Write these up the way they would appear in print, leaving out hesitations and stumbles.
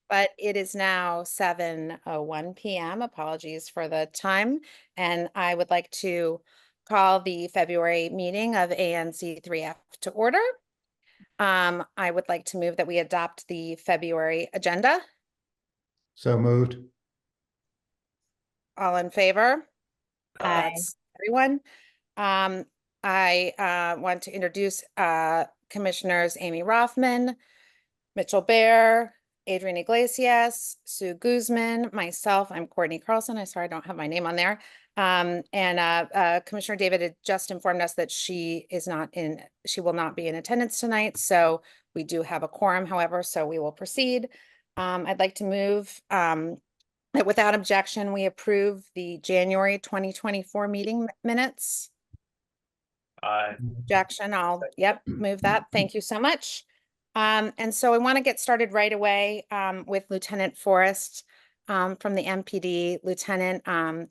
but it is now 7:01 p.m. Apologies for the time. And I would like to call the February meeting of ANC3F to order. I would like to move that we adopt the February agenda. So moved. All in favor? Aye. That's everyone. I want to introduce Commissioners Amy Rothman, Mitchell Baer, Adrian Iglesias, Sue Guzman, myself. I'm Courtney Carlson. I'm sorry I don't have my name on there. Commissioner David had just informed us that she will not be in attendance tonight. So we do have a quorum, however, so we will proceed. I'd like to move that without objection, we approve the January 2024 meeting minutes. Aye. Objection, I'll move that. Thank you so much. And so I want to get started right away with Lieutenant Forrest from the MPD. Lieutenant,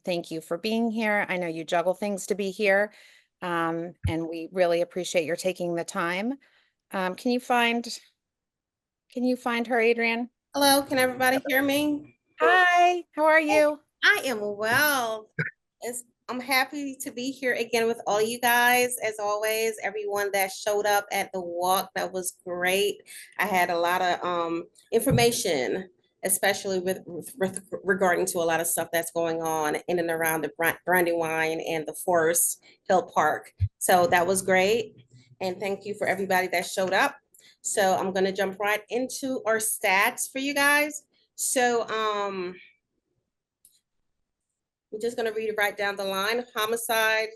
thank you for being here. I know you juggle things to be here, and we really appreciate your taking the time. Can you find her, Adrian? Hello, can everybody hear me? Hi, how are you? I am well. I'm happy to be here again with all you guys. As always, everyone that showed up at the walk, that was great. I had a lot of information, especially with regarding to a lot of stuff that's going on in and around the Brandywine and the Forest Hill Park. So that was great. And thank you for everybody that showed up. So I'm gonna jump right into our stats for you guys. So we're just gonna read it right down the line. Homicide,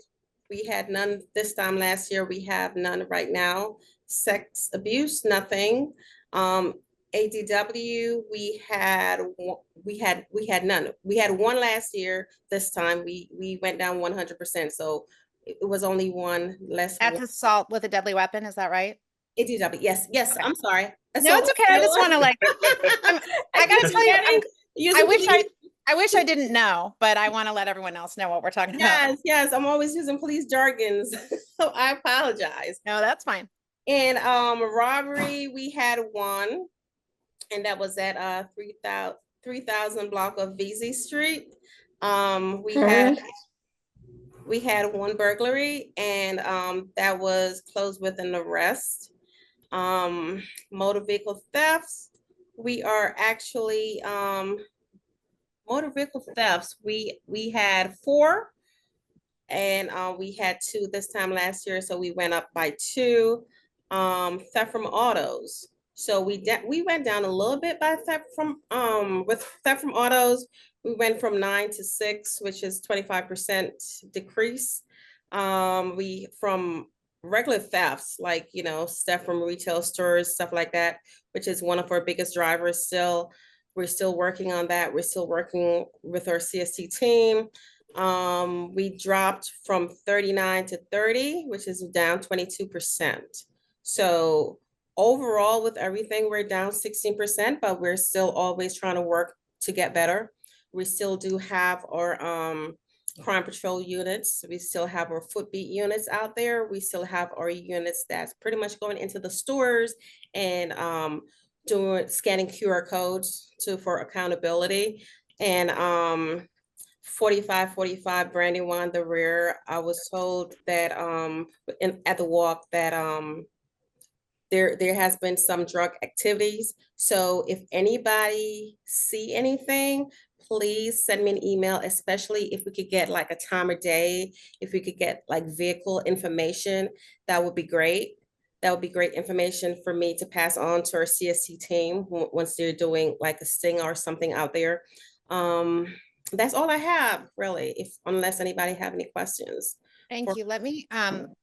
we had none this time last year. We have none right now. Sex abuse, nothing. ADW, we had none. We had one last year. This time we went down 100%. So it was only one less. That's assault with a deadly weapon, is that right? ADW, yes, yes. Okay. I'm sorry. No, it's okay. I just want to I gotta tell you, I wish I didn't know, but I want to let everyone else know what we're talking about. Yes, I'm always using police jargons, so I apologize. No, that's fine. And robbery, we had one, and that was at 3000 block of VZ Street. We had one burglary, and that was closed with an arrest. Motor vehicle thefts, we are actually motor vehicle thefts, we had 4, and we had 2 this time last year, so we went up by 2. Theft from autos, so we went down a little bit by theft from with theft from autos. We went from 9 to 6, which is 25% decrease. We from regular thefts, like, you know, stuff from retail stores, stuff like that, which is one of our biggest drivers still. We're still working on that. We're still working with our CST team. We dropped from 39 to 30, which is down 22%. So overall, with everything, we're down 16%, but we're still always trying to work to get better. We still do have our crime patrol units. We still have our footbeat units out there. We still have our units that's pretty much going into the stores and doing scanning QR codes for accountability. And 4545 Brandywine, the rear. I was told that at the walk that there has been some drug activities. So if anybody see anything, please send me an email, especially if we could get like a time of day, if we could get like vehicle information, that would be great. That would be great information for me to pass on to our CST team once they're doing like a sting or something out there. That's all I have, really, unless anybody have any questions. Thank you. Let me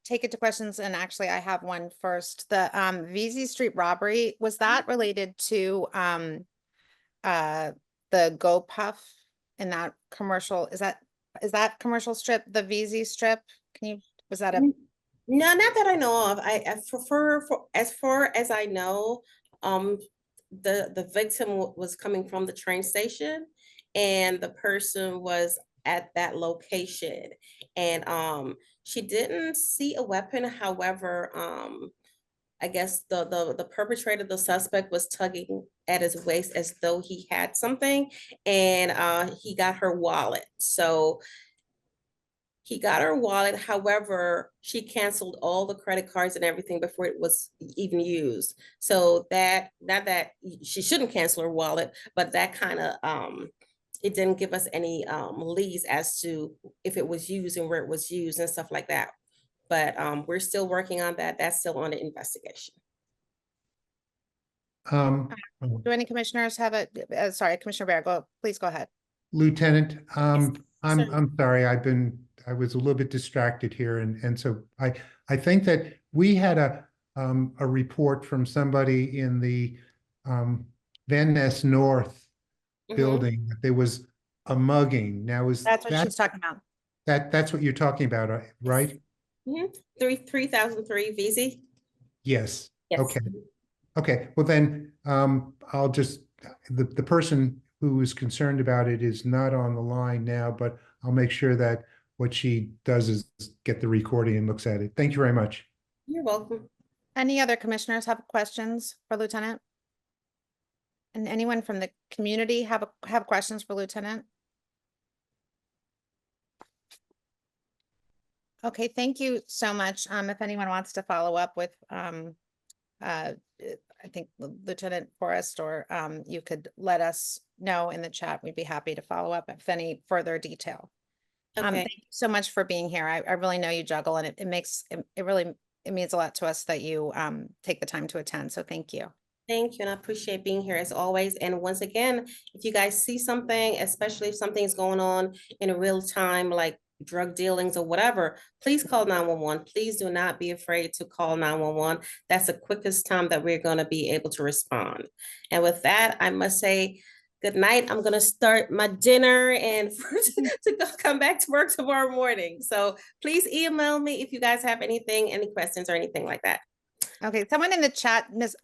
take it to questions, and actually I have one first. The VZ Street robbery, was that related to the Go Puff in that commercial? Is that commercial strip the VZ strip? Was that a No, not that I know of. As far as I know, the victim was coming from the train station, and the person was at that location, and she didn't see a weapon. However, I guess the perpetrator, the suspect, was tugging at his waist as though he had something, and he got her wallet. So he got her wallet. However, she canceled all the credit cards and everything before it was even used. So that, not that she shouldn't cancel her wallet, but that kind of it didn't give us any leads as to if it was used and where it was used and stuff like that. But we're still working on that. That's still on the investigation. Do any commissioners have sorry, Commissioner Bear, please go ahead. Lieutenant, sir. I'm sorry, I was a little bit distracted here, and so I think that we had a report from somebody in the Van Ness North Mhm. building that there was a mugging. Now is That's what that she's talking about. that's what you're talking about, right? 3003 VZ. Yes. Yes. Okay. Okay. Well, then I'll just the person who is concerned about it is not on the line now, but I'll make sure that what she does is get the recording and looks at it. Thank you very much. You're welcome. Any other commissioners have questions for Lieutenant? And anyone from the community have questions for Lieutenant? Okay, thank you so much. If anyone wants to follow up with, I think Lieutenant Forrest, or you could let us know in the chat. We'd be happy to follow up if any further detail. Okay. Thank you so much for being here. I really know you juggle, and it means a lot to us that you take the time to attend. So thank you. Thank you, and I appreciate being here as always. And once again, if you guys see something, especially if something's going on in real time, like drug dealings or whatever, please call 911. Please do not be afraid to call 911. That's the quickest time that we're going to be able to respond. And with that, I must say good night. I'm going to start my dinner and to come back to work tomorrow morning. So please email me if you guys have anything, any questions or anything like that. Okay, someone in the chat, Miss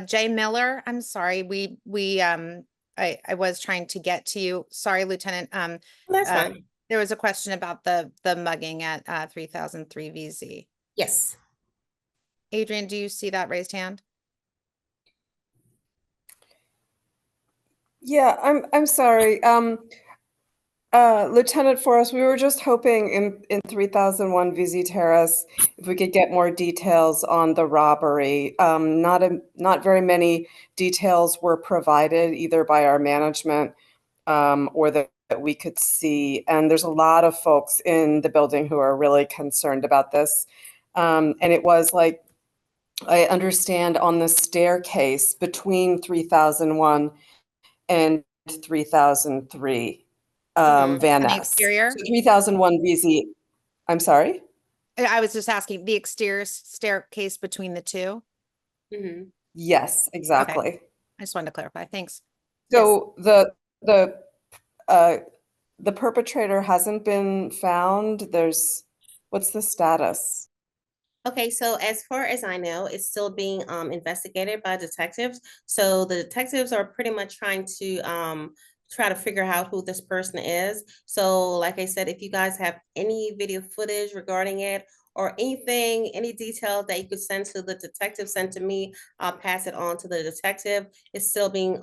Jay Miller. I'm sorry, I was trying to get to you. Sorry, Lieutenant. That's fine. There was a question about the mugging at 3003 VZ. Yes. Adrian, do you see that raised hand? Yeah, I'm sorry. Lieutenant Forrest, we were just hoping in 3001 VZ Terrace if we could get more details on the robbery. Not very many details were provided either by our management or that we could see. And there's a lot of folks in the building who are really concerned about this. And it was like, I understand, on the staircase between 3001 and 3003 Van On the Ness. exterior? So 3001 VZ. I'm sorry? I was just asking the exterior staircase between the two. Yes, exactly. I just wanted to clarify. Thanks. So the perpetrator hasn't been found. What's the status? Okay, so as far as I know, it's still being investigated by detectives. So the detectives are pretty much trying to try to figure out who this person is. So like I said, if you guys have any video footage regarding it or anything, any detail that you could send to the detective, send to me, I'll pass it on to the detective. It's still being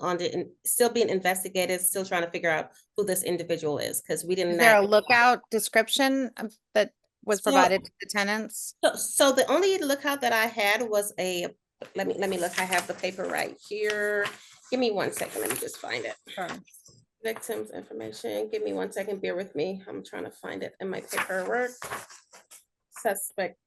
investigated, still trying to figure out who this individual is, because we didn't. Is there a lookout description that was provided to the tenants? So the only lookout that I had was let me look. I have the paper right here. Give me 1 second. Let me just find it. Sure. Victims information. Give me 1 second. Bear with me. I'm trying to find it in my paperwork. Suspect.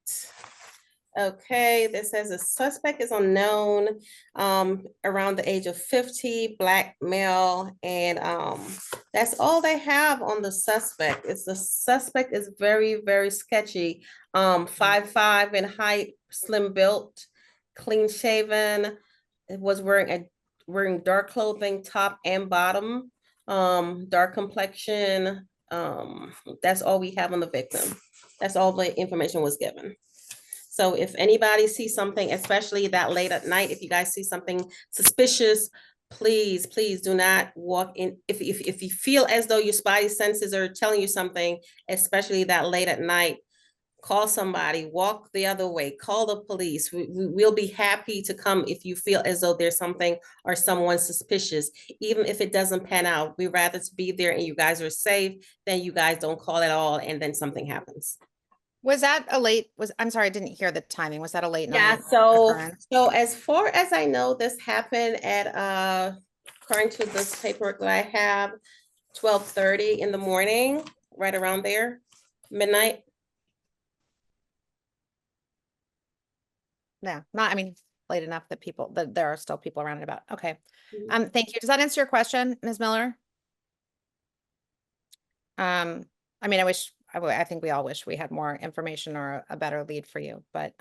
Okay, this says a suspect is unknown, around the age of 50, black male, and that's all they have on the suspect. The suspect is very, very sketchy. 5'5" in height, slim built, clean shaven. It was wearing dark clothing, top and bottom, dark complexion. That's all we have on the victim. That's all the information was given. So if anybody sees something, especially that late at night, if you guys see something suspicious, please do not walk in. If you feel as though your spidey senses are telling you something, especially that late at night, call somebody, walk the other way, call the police. We'll be happy to come if you feel as though there's something or someone suspicious. Even if it doesn't pan out, we'd rather to be there and you guys are safe than you guys don't call at all and then something happens. Was that a late, I'm sorry, I didn't hear the timing. Was that a late Yeah, night so occurrence? as far as I know, this happened at according to this paperwork that I have, 12:30 in the morning, right around there, midnight. No, not, I mean, late enough that people, that there are still people around and about. Okay. Mhm. Thank you. Does that answer your question, Ms. Miller? I mean, I think we all wish we had more information or a better lead for you, but,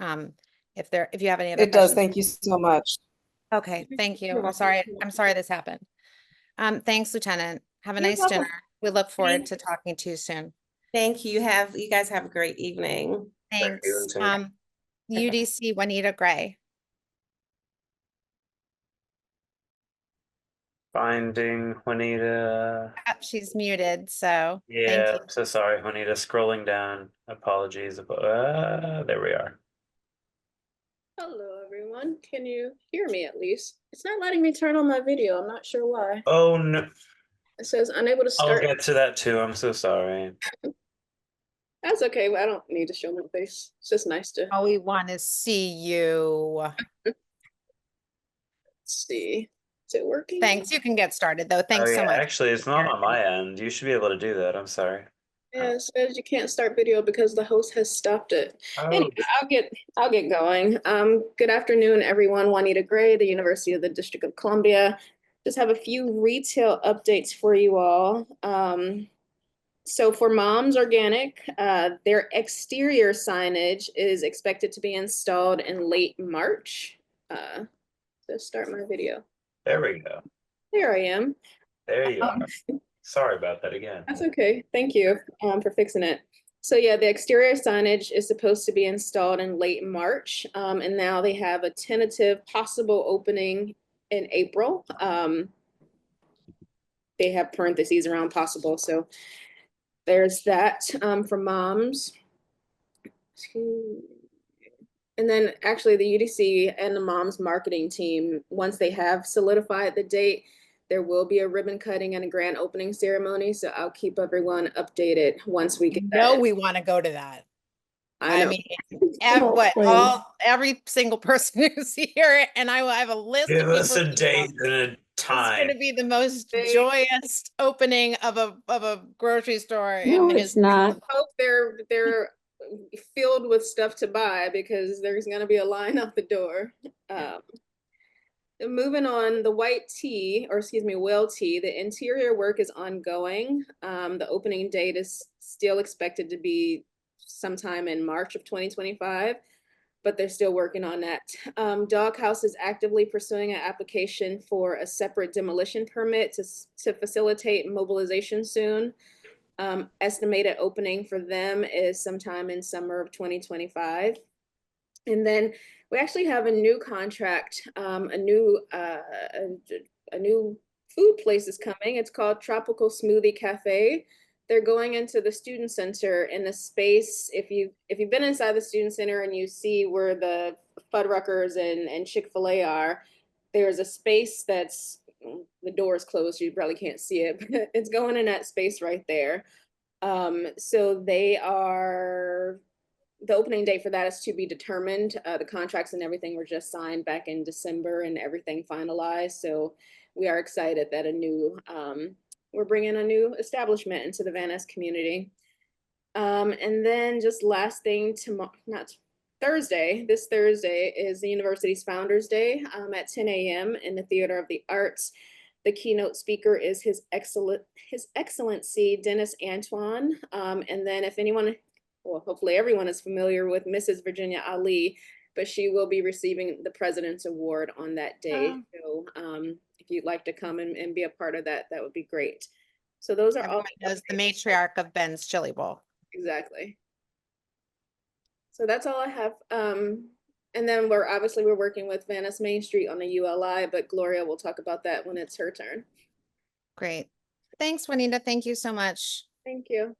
if you have any other It does. questions. Thank you so much. Okay, thank you. You're I'm welcome. sorry, You're I'm sorry this happened. Thanks, Lieutenant. Have a You're nice welcome. dinner. We look forward Thanks. to talking to you soon. Thank you. You guys have a great evening. Thank you, Thanks. Lieutenant. UDC Juanita Gray. Finding Juanita. She's muted, so thank Yeah, you. so sorry, Juanita. Scrolling down. Apologies. There we are. Hello, everyone. Can you hear me at least? It's not letting me turn on my video. I'm not sure why. Oh no. It says unable to I'll start. get to that too. I'm so sorry. That's okay. I don't need to show my face. It's just nice to Oh, we want to see you. see. Is it working? Thanks. You can get started though. Oh Thanks so yeah, much. actually, it's not on my end. You should be able to do that. I'm sorry. Yeah, it says you can't start video because the host has stopped it. Oh, Anyway, I'll get going. Good afternoon, everyone. Juanita Gray, the University of the District of Columbia. Just have a few retail updates for you all. So for Mom's Organic, their exterior signage is expected to be installed in late March. To start my video. there we go. There I am. There you are. Sorry about that again. That's okay. Thank you for fixing it. So yeah, the exterior signage is supposed to be installed in late March, and now they have a tentative possible opening in April. They have parentheses around possible, so there's that for Moms. And then actually the UDC and the Moms marketing team, once they have solidified the date, there will be a ribbon cutting and a grand opening ceremony. So I'll keep everyone updated once we get that. We want to go to that. I know. mean, Oh, please. every single person who's here, and I will have a list Give of us people. a date and a It's going to time. be the most They- joyous opening of a grocery store No, in it's not. I hope they're filled with stuff to buy because there's gonna be a line out the door. Moving on, the white tea, or excuse me, whale tea, the interior work is ongoing. The opening date is still expected to be sometime in March of 2025, but they're still working on that. Doghouse is actively pursuing an application for a separate demolition permit to facilitate mobilization soon. Estimated opening for them is sometime in summer of 2025. And then we actually have a new contract, a new food place is coming. It's called Tropical Smoothie Cafe. They're going into the student center in a space. If you've been inside the student center and you see where the Fuddruckers and Chick-fil-A are, there's a space that's, the door is closed, so you probably can't see it, but it's going in that space right there. So the opening date for that is to be determined. The contracts and everything were just signed back in December and everything finalized. So we are excited that we're bringing a new establishment into the Van Ness community. And then just last thing, this Thursday is the university's Founders Day at 10 a.m. in the Theater of the Arts. The keynote speaker is His Excellency Dennis Antoine. And then if anyone, well, hopefully everyone is familiar with Mrs. Virginia Ali, but she will be receiving the President's Award on that day. So if you'd like to come and be a part of that, that would be great. So those are all. Everyone knows the matriarch of Ben's Chili Bowl. Exactly. So that's all I have. And then we're working with Van Ness Main Street on the ULI, but Gloria will talk about that when it's her turn. Great. Thanks, Juanita. Thank you so much. Thank you.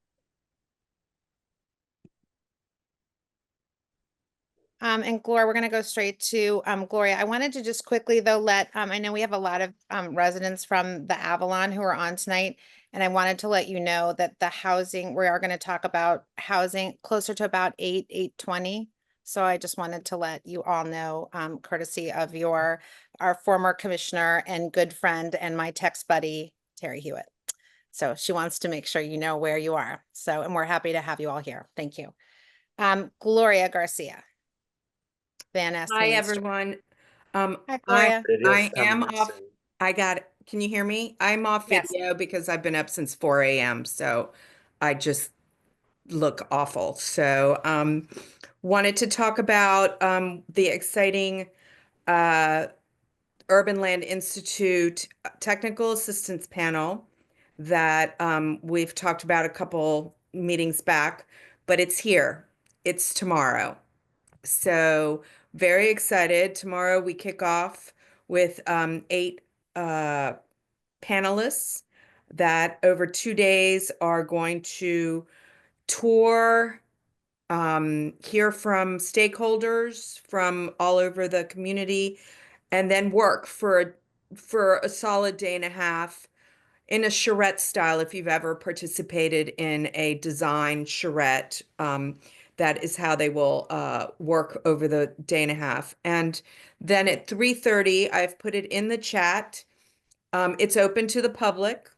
And Gloria, we're gonna go straight to Gloria. I wanted to just quickly though let I know we have a lot of residents from the Avalon who are on tonight, and I wanted to let you know that the housing, we are going to talk about housing closer to about 8:20. So I just wanted to let you all know, courtesy of our former commissioner and good friend and my text buddy, Terry Hewitt. So she wants to make sure you know where you are. So, and we're happy to have you all here. Thank you. Gloria Garcia. Van Ness Hi, Main Street. everyone. Hi, I Gloria. Video's I am coming off. soon. I got it. Can you hear me? I'm off Yes. video because I've been up since 4 a.m. So I just look awful. So wanted to talk about the exciting Urban Land Institute Technical Assistance Panel that we've talked about a couple meetings back, but it's here. It's tomorrow. So very excited. Tomorrow we kick off with 8 panelists that over 2 days are going to tour, hear from stakeholders from all over the community, and then work for a solid day and a half in a charrette style. If you've ever participated in a design charrette, that is how they will work over the day and a half. And then at 3:30, I've put it in the chat. It's open to the public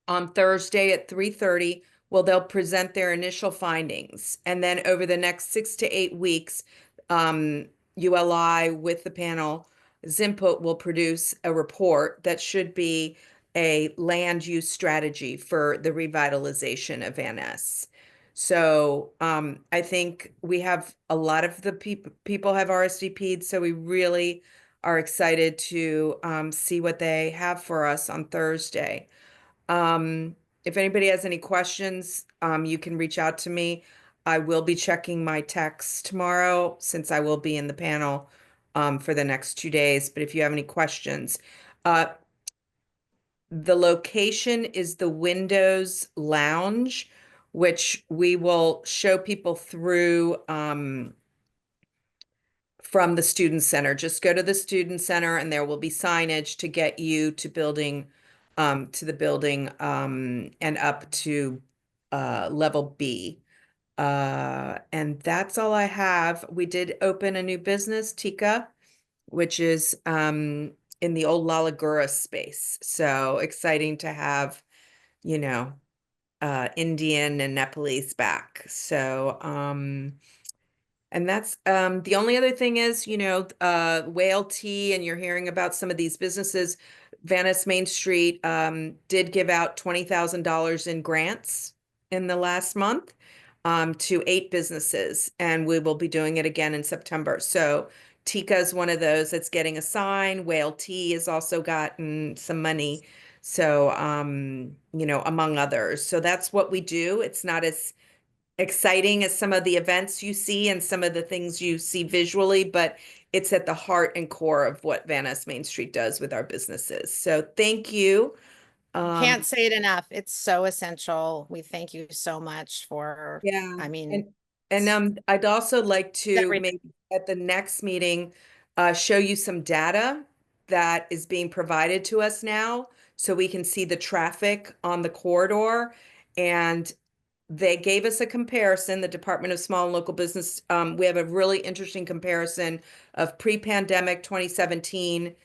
on Thursday at 3:30. Well, they'll present their initial findings. And then over the next 6 to 8 weeks, ULI with the panel, Zimput will produce a report that should be a land use strategy for the revitalization of Van Ness. So I think we have a lot of the people have RSVP'd, so we really are excited to see what they have for us on Thursday. If anybody has any questions, you can reach out to me. I will be checking my texts tomorrow since I will be in the panel for the next 2 days. But if you have any questions, the location is the Windows Lounge, which we will show people through from the Student Center. Just go to the Student Center and there will be signage to get you to the building and up to level B. And that's all I have. We did open a new business, Tika, which is in the old La Ligura space. So exciting to have, Indian and Nepalese back. So and that's the only other thing is, Whale Tea, and you're hearing about some of these businesses. Van Ness Main Street did give out $20,000 in grants in the last month to 8 businesses, and we will be doing it again in September. So Tika is one of those that's getting a sign. Whale Tea has also gotten some money. So, among others. So that's what we do. It's not as exciting as some of the events you see and some of the things you see visually, but it's at the heart and core of what Van Ness Main Street does with our businesses. So thank you. Can't say it enough. It's so essential. We thank you so much for, Yeah. I mean, And I'd also like to everything. maybe at the next meeting show you some data that is being provided to us now so we can see the traffic on the corridor. And they gave us a comparison, the Department of Small and Local Business. We have a really interesting comparison of pre-pandemic 2017,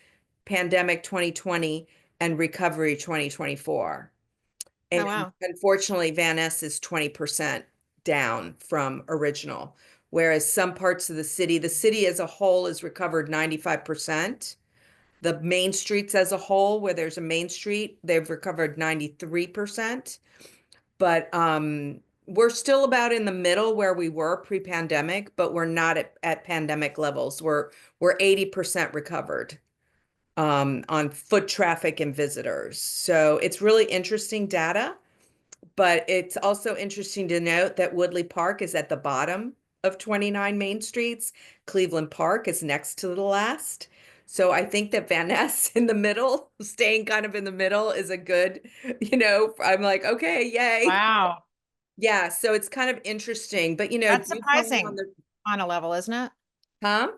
pandemic 2020, and recovery 2024. And wow. unfortunately, Van Ness is 20% down from original, whereas some parts of the city as a whole has recovered 95%. The main streets as a whole, where there's a main street, they've recovered 93%. But we're still about in the middle where we were pre-pandemic, but we're not at pandemic levels. We're 80% recovered on foot traffic and visitors. So it's really interesting data, but it's also interesting to note that Woodley Park is at the bottom of 29 main streets. Cleveland Park is next to the last. So I think that Van Ness in the middle, staying kind of in the middle is a good, I'm like, okay, yay. Wow. Yeah, so it's kind of interesting, but That's do plan on surprising. on a level, isn't it? Huh?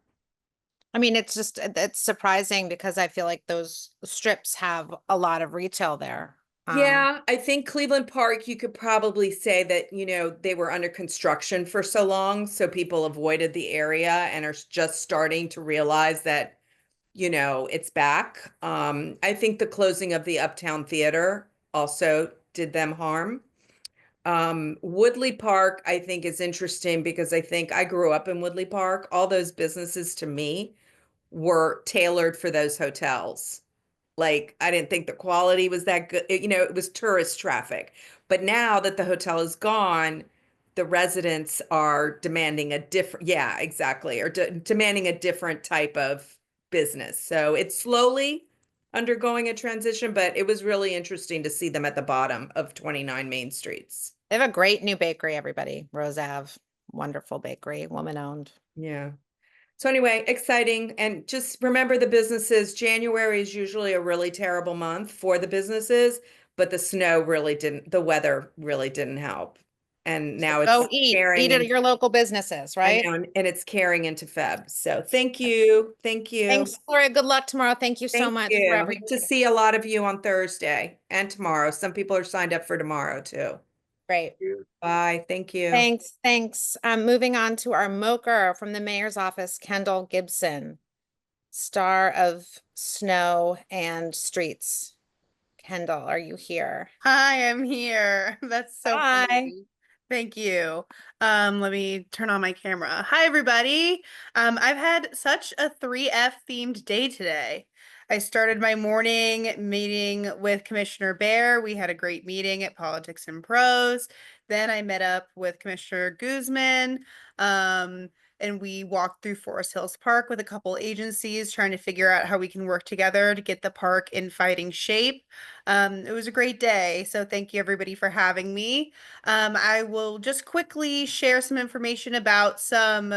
I mean, it's just, it's surprising because I feel like those strips have a lot of retail there. Yeah, I think Cleveland Park, you could probably say that, they were under construction for so long, so people avoided the area and are just starting to realize that, it's back. I think the closing of the Uptown Theater also did them harm. Woodley Park, I think, is interesting because I think I grew up in Woodley Park. All those businesses to me were tailored for those hotels. Like, I didn't think the quality was that good. It was tourist traffic. But now that the hotel is gone, the residents are demanding a different, yeah, exactly, or demanding a different type of business. So it's slowly undergoing a transition, but it was really interesting to see them at the bottom of 29 Main Streets. They have a great new bakery, everybody. Rose Ave, wonderful bakery, woman owned. Yeah. So anyway, exciting. And just remember the businesses, January is usually a really terrible month for the businesses, but the weather really didn't help. And now it's Go eat carrying at in- your local businesses, I right? know, and it's carrying into Feb. So thank you. Thank you. Thanks, Gloria. Good luck tomorrow. Thank you so Thank much you. for Hope everything. to see a lot of you on Thursday and tomorrow. Some people are signed up for tomorrow too. Great. Bye. Thank you. Thanks. Moving on to our mocher from the mayor's office, Kendall Gibson, star of Snow and Streets. Kendall, are you here? Hi, I'm here. That's so Hi. funny. Thank you. Let me turn on my camera. Hi, everybody. I've had such a 3F themed day today. I started my morning meeting with Commissioner Bear. We had a great meeting at Politics and Prose. Then I met up with Commissioner Guzman. And we walked through Forest Hills Park with a couple agencies trying to figure out how we can work together to get the park in fighting shape. It was a great day, so thank you everybody for having me. I will just quickly share some information about some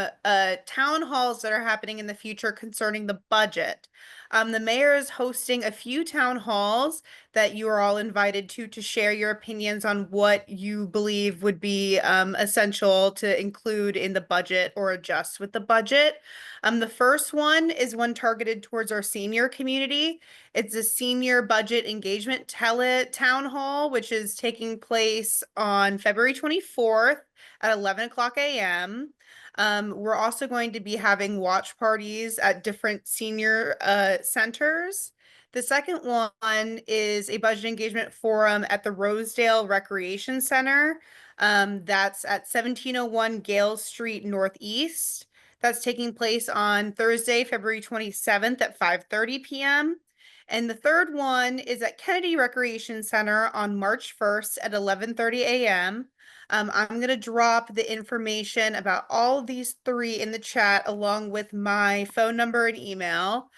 town halls that are happening in the future concerning the budget. The mayor is hosting a few town halls that you are all invited to share your opinions on what you believe would be essential to include in the budget or adjust with the budget. The first one is one targeted towards our senior community. It's a senior budget engagement town hall, which is taking place on February 24th at 11 o'clock a.m. We're also going to be having watch parties at different senior centers. The second one is a budget engagement forum at the Rosedale Recreation Center. That's at 1701 Gale Street Northeast. That's taking place on Thursday, February 27th at 5:30 p.m. And the third one is at Kennedy Recreation Center on March 1st at 11:30 a.m. I'm going to drop the information about all of these three in the chat along with my phone number and email.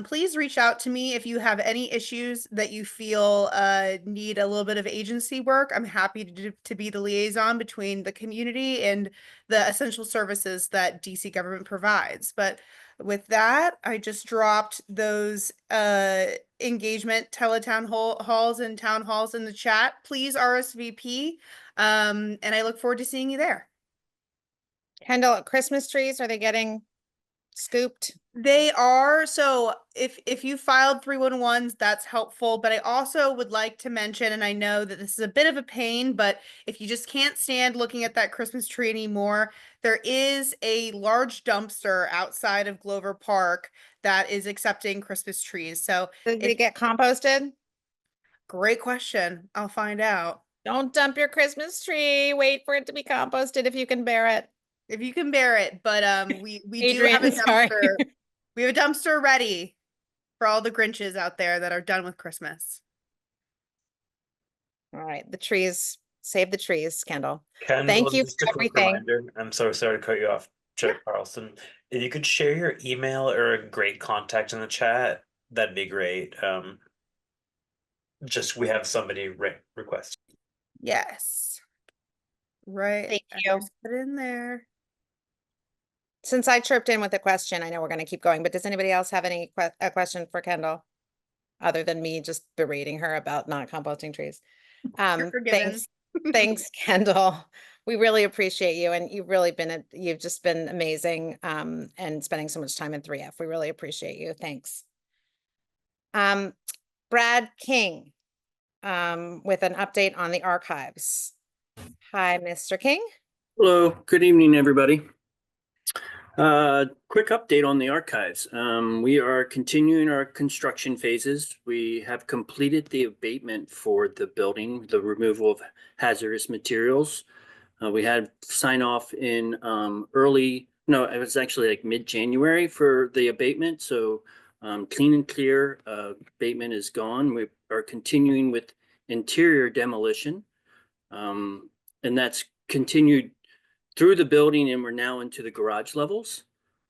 Please reach out to me if you have any issues that you feel need a little bit of agency work. I'm happy to be the liaison between the community and the essential services that DC government provides. But with that, I just dropped those engagement teletown halls and town halls in the chat. Please RSVP. And I look forward to seeing you there. Kendall, Christmas trees, are they getting scooped? They are. So if you filed 311s, that's helpful. But I also would like to mention, and I know that this is a bit of a pain, but if you just can't stand looking at that Christmas tree anymore, there is a large dumpster outside of Glover Park that is accepting Christmas trees. So Did they get composted? great question. I'll find out. Don't dump your Christmas tree. Wait for it to be composted if you can bear it. If you can bear it, but we do have a Adrian, sorry. dumpster. We have a dumpster ready for all the Grinches out there that are done with Christmas. All right, the trees, save the trees, Kendall. Kendall, Thank you just for a quick everything. reminder. I'm so sorry to cut you off, Chair Carlson. If you could share your email or a great contact in the chat, that'd be great. Just we have somebody request. Yes. Right. Thank I you. just put it in there. Since I chirped in with a question, I know we're going to keep going, but does anybody else have a question for Kendall? Other than me just berating her about not composting trees. You're forgiven. Thanks, Kendall. We really appreciate you, and you've just been amazing, and spending so much time in 3F. We really appreciate you. Thanks. Brad King, with an update on the archives. Hi, Mr. King. Hello, good evening, everybody. Quick update on the archives. We are continuing our construction phases. We have completed the abatement for the building, the removal of hazardous materials. We had sign off in it was actually like mid-January for the abatement. So clean and clear abatement is gone. We are continuing with interior demolition. And that's continued through the building, and we're now into the garage levels.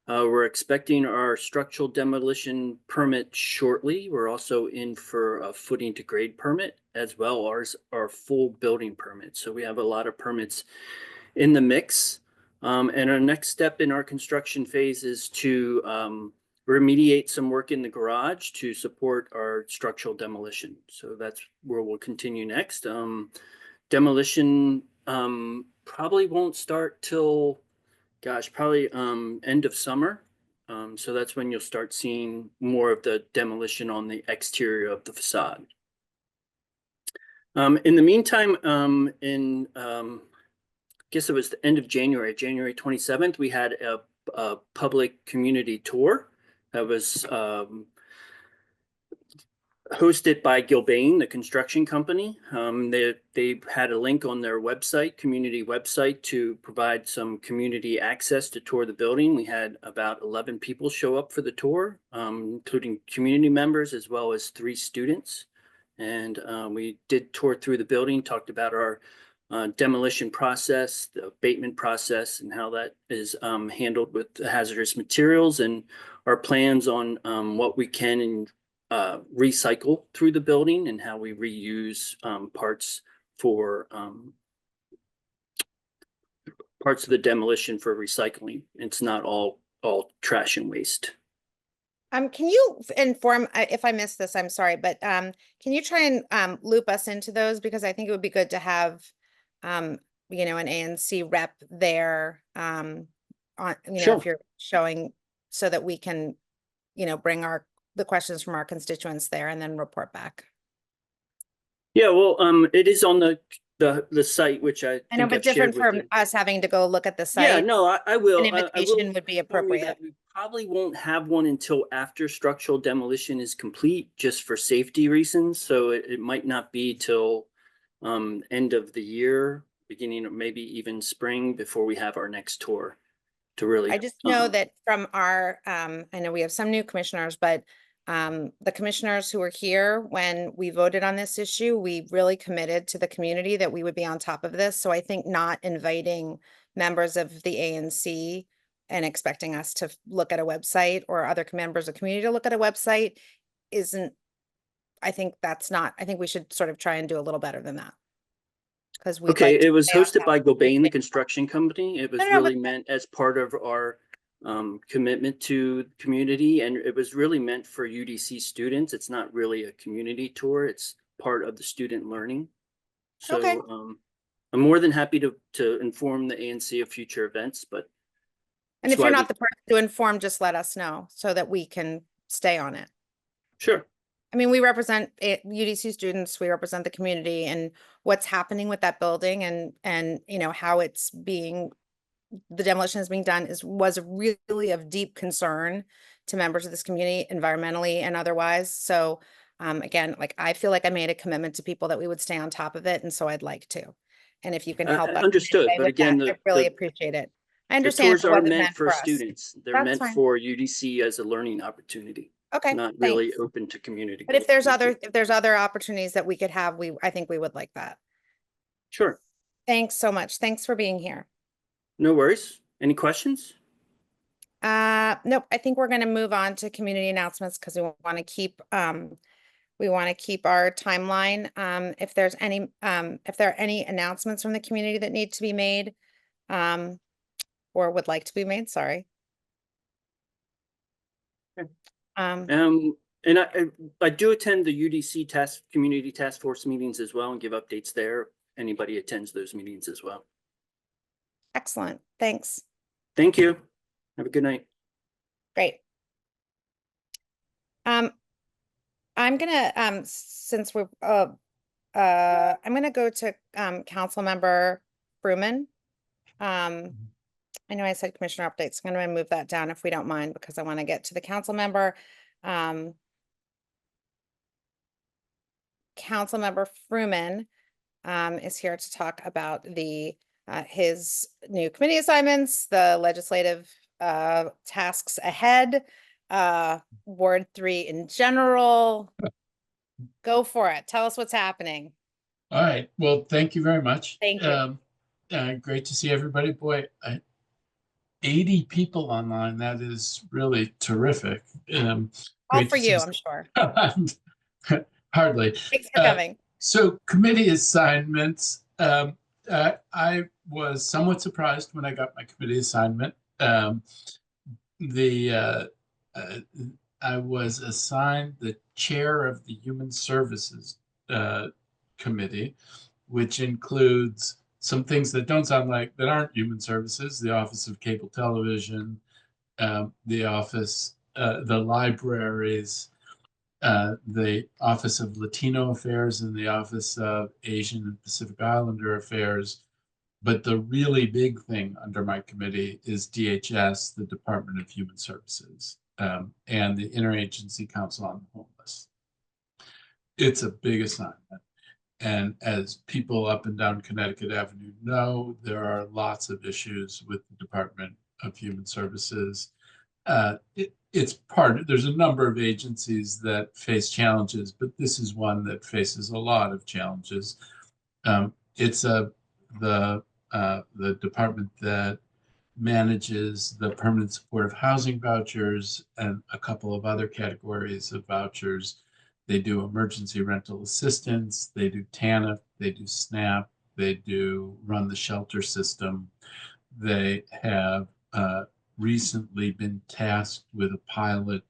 We're expecting our structural demolition permit shortly. We're also in for a footing to grade permit as well as our full building permit. So we have a lot of permits in the mix. And our next step in our construction phase is to remediate some work in the garage to support our structural demolition. So that's where we'll continue next. Demolition probably won't start till, probably end of summer. So that's when you'll start seeing more of the demolition on the exterior of the facade. In the meantime, I guess it was the end of January 27th, we had a public community tour that was hosted by Gilbane, the construction company. They had a link on their website, community website, to provide some community access to tour the building. We had about 11 people show up for the tour, including community members as well as 3 students. And we did tour through the building, talked about our demolition process, the abatement process, and how that is handled with the hazardous materials, and our plans on what we can recycle through the building, and how we reuse parts of the demolition for recycling. It's not all trash and waste. Can you inform, if I missed this, I'm sorry, but can you try and loop us into those? Because I think it would be good to have an ANC rep there, on, Sure. if you're showing, so that we can, bring the questions from our constituents there and then report back. Yeah, well, it is on the site, which I I know, think but I've shared different with from you. us having to go look at the site. Yeah, no, I will. An I will invitation would be inform you appropriate. that we probably won't have one until after structural demolition is complete, just for safety reasons. So it might not be till end of the year, beginning of maybe even spring, before we have our next tour to really. I just know that from our, I know we have some new commissioners, but the commissioners who were here when we voted on this issue, we really committed to the community that we would be on top of this. So I think not inviting members of the ANC and expecting us to look at a website, or other members of the community to look at a website, isn't, I think we should sort of try and do a little better than that. Because we Okay, it was hosted by Gilbane, the construction company. It was No, really but- meant as part of our commitment to the community, and it was really meant for UDC students. It's not really a community tour. It's part of the student learning. So Okay. I'm more than happy to inform the ANC of future events, but And if that's why you're we- not the person to inform, just let us know so that we can stay on it. sure. I mean, we represent UDC students, we represent the community, and what's happening with that building, and how it's being, the demolition is being done was really of deep concern to members of this community, environmentally and otherwise. So again, like, I feel like I made a commitment to people that we would stay on top of it, and so I'd like to. And if you can help us. Understood, anyway but with again, that, I really appreciate it. I the understand tours it are wasn't meant for us. students. They're That's meant fine. for UDC as a learning opportunity, Okay, not really thanks. open to community. But if there's other opportunities that we could have, I think we would like that. Sure, Thanks so much. Thanks for being here. no worries. Any questions? Nope, I think we're gonna move on to community announcements, because we want to keep our timeline. If there are any announcements from the community that need to be made, or would like to be made, sorry. Okay. Um, And I do attend the UDC community task force meetings as well, and give updates there. anybody attends those meetings as well. Excellent. Thanks. Thank you. Have a good night. Great. I'm gonna since we're I'm gonna go to Councilmember Fruman. I know I said commissioner updates. I'm gonna move that down if we don't mind, because I want to get to the council member. Councilmember Fruman is here to talk about the his new committee assignments, the legislative tasks ahead, Ward 3 in general. Go for it. Tell us what's happening. All right. Well, thank you very much. Thank you. Great to see everybody. Boy, 80 people online. That is really terrific. All Great for to see you, I'm sure. Hardly. Thanks for coming. So committee assignments. I was somewhat surprised when I got my committee assignment. I was assigned the chair of the Human Services Committee, which includes some things that don't sound like, that aren't human services: the Office of Cable Television, the office, the libraries, the Office of Latino Affairs, and the Office of Asian and Pacific Islander Affairs. But the really big thing under my committee is DHS, the Department of Human Services, and the Interagency Council on the Homeless. It's a big assignment. And as people up and down Connecticut Avenue know, there are lots of issues with the Department of Human Services. There's a number of agencies that face challenges, but this is one that faces a lot of challenges. It's the department that manages the permanent supportive housing vouchers and a couple of other categories of vouchers. They do emergency rental assistance, they do TANF, they do SNAP, they do run the shelter system. They have recently been tasked with a pilot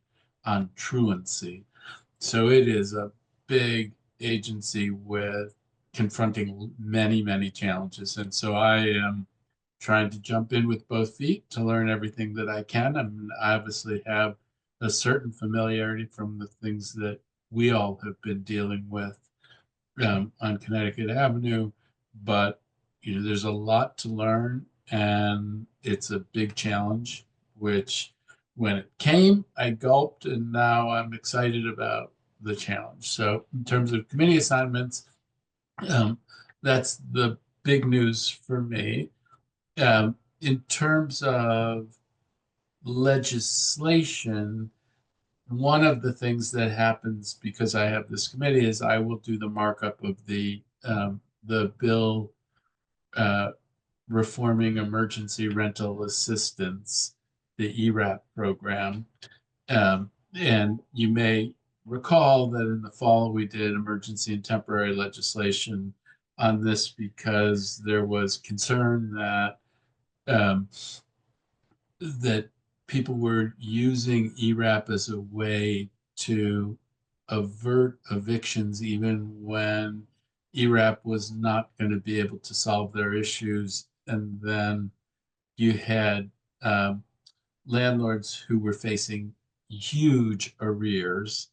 on truancy. So it is a big agency with confronting many, many challenges. And so I am trying to jump in with both feet to learn everything that I can. I obviously have a certain familiarity from the things that we all have been dealing with on Connecticut Avenue, but there's a lot to learn, and it's a big challenge, which when it came, I gulped, and now I'm excited about the challenge. So in terms of committee assignments, that's the big news for me. In terms of legislation, one of the things that happens because I have this committee is I will do the markup of the bill reforming emergency rental assistance, the ERAP program. And you may recall that in the fall we did emergency and temporary legislation on this because there was concern that that people were using ERAP as a way to avert evictions even when ERAP was not going to be able to solve their issues. And then you had landlords who were facing huge arrears,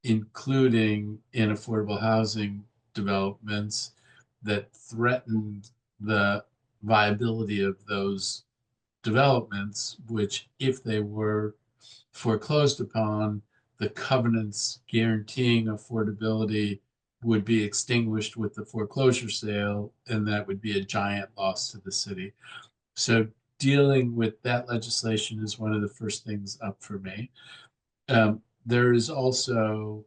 including in affordable housing developments, that threatened the viability of those developments, which if they were foreclosed upon, the covenants guaranteeing affordability would be extinguished with the foreclosure sale, and that would be a giant loss to the city. So dealing with that legislation is one of the first things up for me. There is also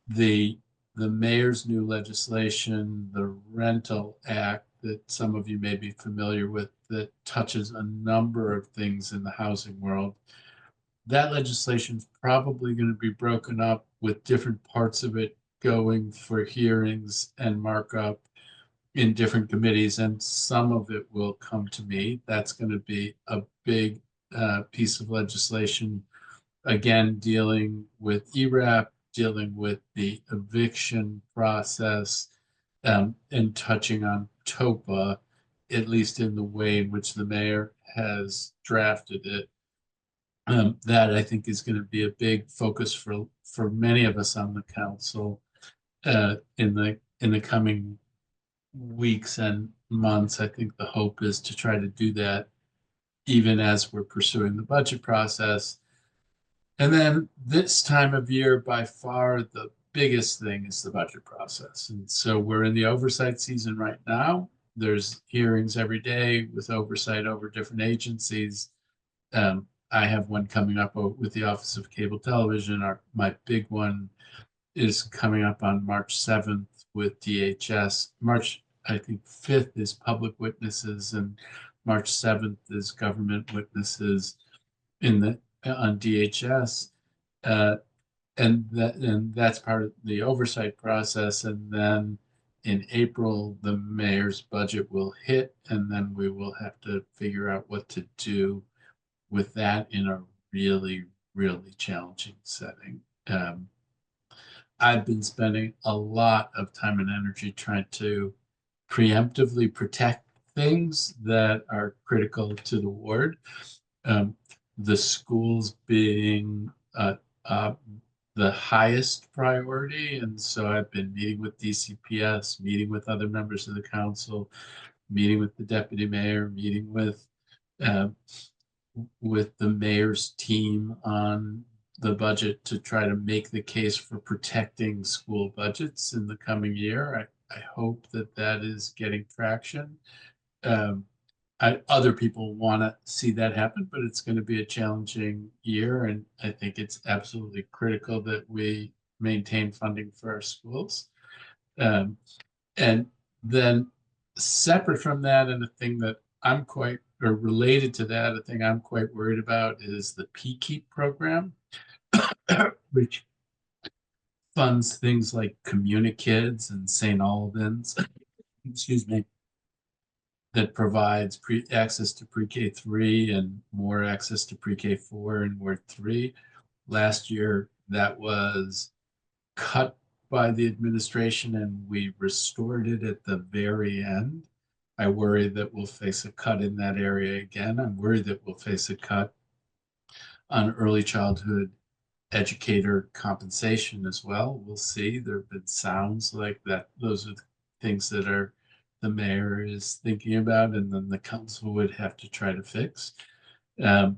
the mayor's new legislation, the Rental Act, that some of you may be familiar with, that touches a number of things in the housing world. That legislation is probably going to be broken up with different parts of it going for hearings and markup in different committees, and some of it will come to me. That's going to be a big piece of legislation, again, dealing with ERAP, dealing with the eviction process, and touching on TOPA, at least in the way in which the mayor has drafted it. That I think is going to be a big focus for many of us on the council in the coming weeks and months. I think the hope is to try to do that even as we're pursuing the budget process. And then this time of year, by far the biggest thing is the budget process. And so we're in the oversight season right now. There's hearings every day with oversight over different agencies. I have one coming up with the Office of Cable Television. My big one is coming up on March 7th with DHS. March, I think, 5th is public witnesses, and March 7th is government witnesses on DHS. And that's part of the oversight process. And then in April, the mayor's budget will hit, and then we will have to figure out what to do with that in a really, really challenging setting. I've been spending a lot of time and energy trying to preemptively protect things that are critical to the ward. The schools being the highest priority. And so I've been meeting with DCPS, meeting with other members of the council, meeting with the deputy mayor, meeting with the mayor's team on the budget to try to make the case for protecting school budgets in the coming year. I hope that is getting traction. Other people want to see that happen, but it's going to be a challenging year. And I think it's absolutely critical that we maintain funding for our schools. And then separate from that, and a thing that or related to that, a thing I'm quite worried about is the PKEEP program, which funds things like Communikids and St. Albans, excuse me, that provides access to pre-K 3 and more access to pre-K 4 and Ward 3. Last year, that was cut by the administration and we restored it at the very end. I worry that we'll face a cut in that area again. I'm worried that we'll face a cut on early childhood educator compensation as well. We'll see. There have been sounds like that. Those are things that the mayor is thinking about, and then the council would have to try to fix. The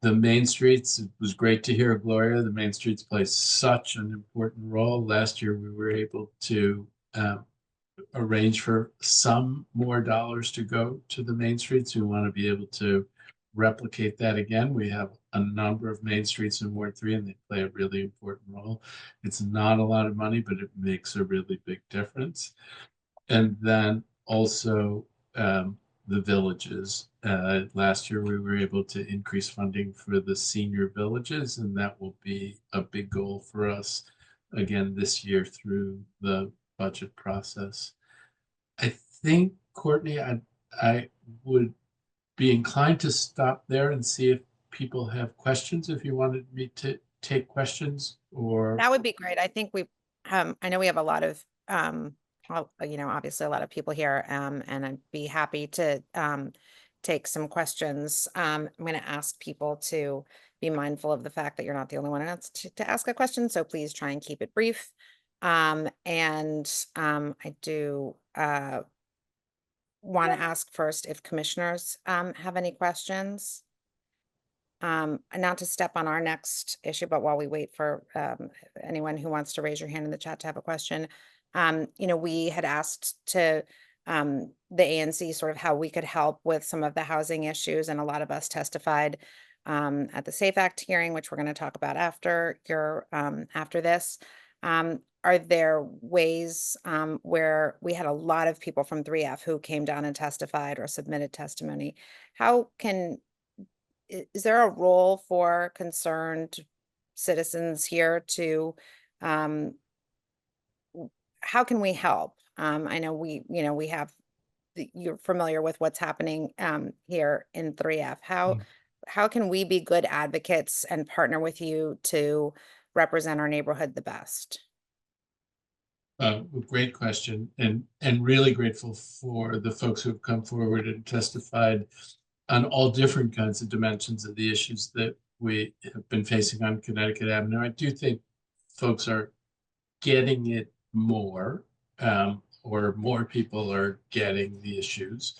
Main Streets, it was great to hear, Gloria. The Main Streets play such an important role. Last year, we were able to arrange for some more dollars to go to the Main Streets. We want to be able to replicate that again. We have a number of Main Streets in Ward 3, and they play a really important role. It's not a lot of money, but it makes a really big difference. And then also the villages. Last year, we were able to increase funding for the senior villages, and that will be a big goal for us again this year through the budget process. I think, Courtney, I would be inclined to stop there and see if people have questions, if you wanted me to take questions, or That would be great. I think I know we have a lot of, obviously a lot of people here, and I'd be happy to take some questions. I'm going to ask people to be mindful of the fact that you're not the only one who wants to ask a question, so please try and keep it brief. I do want to ask first if commissioners have any questions. Not to step on our next issue, but while we wait for anyone who wants to raise your hand in the chat to have a question, we had asked to the ANC sort of how we could help with some of the housing issues, and a lot of us testified at the SAFE Act hearing, which we're going to talk about after this. Are there ways where we had a lot of people from 3F who came down and testified or submitted testimony? Is there a role for concerned citizens here to, how can we help? I know we have, you're familiar with what's happening here in 3F. How can we be good advocates and partner with you to represent our neighborhood the best? Great question, and really grateful for the folks who have come forward and testified on all different kinds of dimensions of the issues that we have been facing on Connecticut Avenue. I do think folks are getting it more, or more people are getting the issues.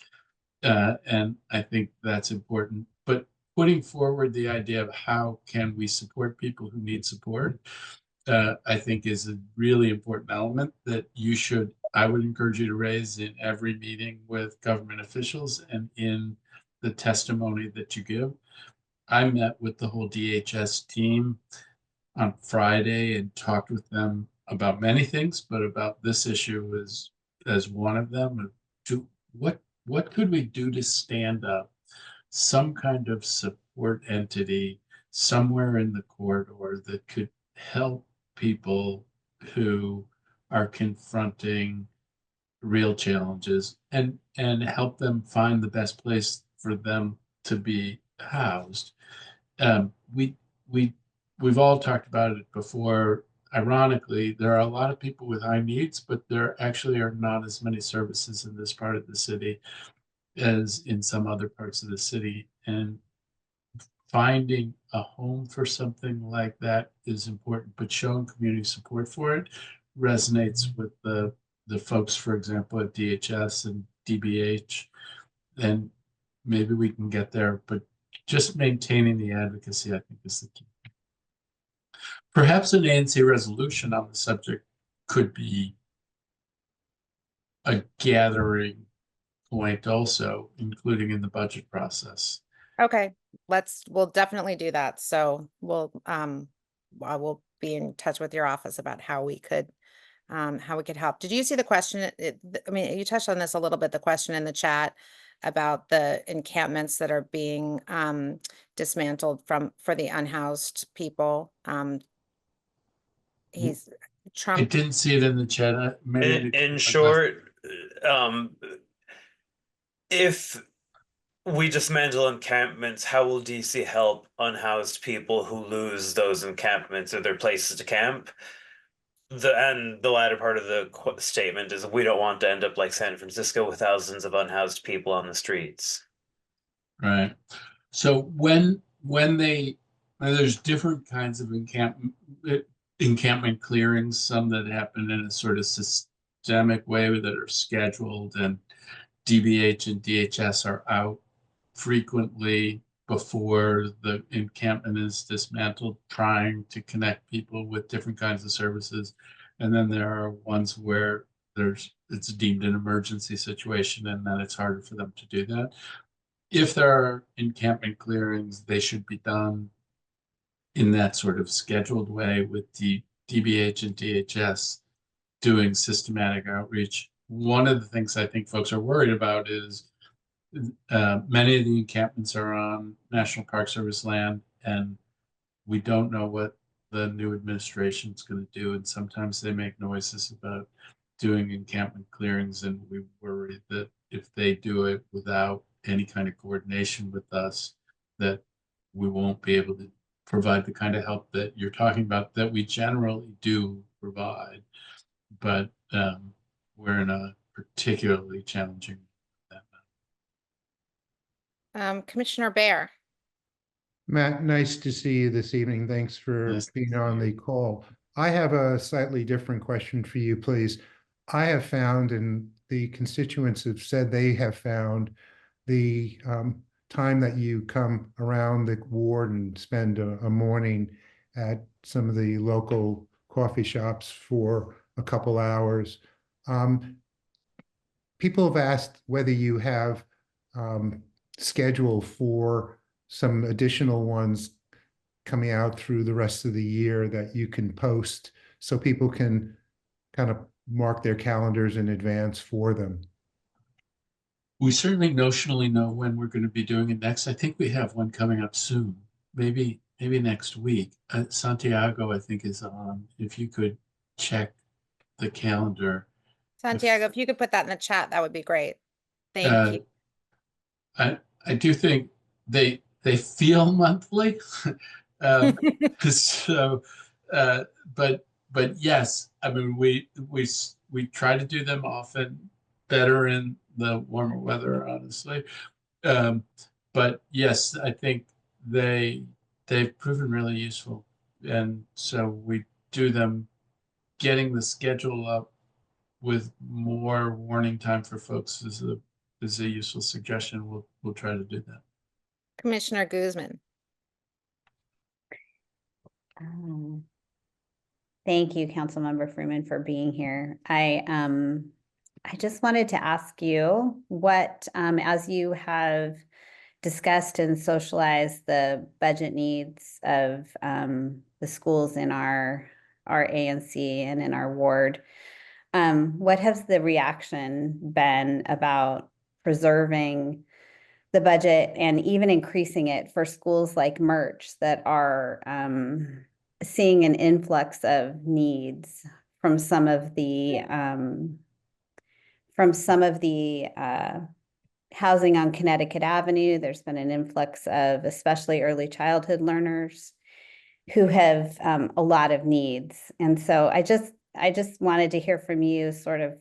And I think that's important. But putting forward the idea of how can we support people who need support, I think is a really important element that I would encourage you to raise in every meeting with government officials and in the testimony that you give. I met with the whole DHS team on Friday and talked with them about many things, but about this issue as one of them. What could we do to stand up some kind of support entity somewhere in the corridor that could help people who are confronting real challenges and help them find the best place for them to be housed. Um, we we we've all talked about it before. Ironically, there are a lot of people with high needs, but there actually are not as many services in this part of the city as in some other parts of the city. And finding a home for something like that is important, but showing community support for it resonates with the folks, for example, at DHS and DBH. And maybe we can get there, but just maintaining the advocacy, I think, is the key. Perhaps an ANC resolution on the subject could be a gathering point also, including in the budget process. Okay, we'll definitely do that. So I will be in touch with your office about how we could help. Did you see the question? I mean, you touched on this a little bit, the question in the chat about the encampments that are being dismantled for the unhoused people. He's I Trump. didn't see it in the chat. In short, if we dismantle encampments, how will DC help unhoused people who lose those encampments or their places to camp? The latter part of the statement is we don't want to end up like San Francisco with thousands of unhoused people on the streets. Right. So when there's different kinds of encampment clearings, some that happen in a sort of systemic way that are scheduled, and DBH and DHS are out frequently before the encampment is dismantled, trying to connect people with different kinds of services. And then there are ones where it's deemed an emergency situation, and then it's harder for them to do that. If there are encampment clearings, they should be done in that sort of scheduled way, with the DBH and DHS doing systematic outreach. One of the things I think folks are worried about is many of the encampments are on National Park Service land, and we don't know what the new administration is going to do. And sometimes they make noises about doing encampment clearings, and we worry that if they do it without any kind of coordination with us, that we won't be able to provide the kind of help that you're talking about that we generally do provide. But we're in a particularly challenging Commissioner Bear. Matt, nice to see you this evening. Thanks for Nice to being see on the you. call. I have a slightly different question for you, please. I have found, and the constituents have said they have found, the time that you come around the ward and spend a morning at some of the local coffee shops for a couple hours. People have asked whether you have schedule for some additional ones coming out through the rest of the year that you can post so people can kind of mark their calendars in advance for them. We certainly notionally know when we're going to be doing it next. I think we have one coming up soon, maybe next week. Santiago, I think, is on. If you could check the calendar. Santiago, if you could put that in the chat, that would be great. Thank you. I do think they feel monthly. So, but but yes, I mean, we try to do them often better in the warmer weather, honestly. But yes, I think they've proven really useful. And so we do them, getting the schedule up with more warning time for folks is a useful suggestion. We'll try to do that. Commissioner Guzman. Thank you, Councilmember Freeman, for being here. I just wanted to ask you what, as you have discussed and socialized the budget needs of the schools in our ANC and in our ward, what has the reaction been about preserving the budget and even increasing it for schools like Merch that are seeing an influx of needs from some of the housing on Connecticut Avenue? There's been an influx of especially early childhood learners who have a lot of needs. And so I just wanted to hear from you sort of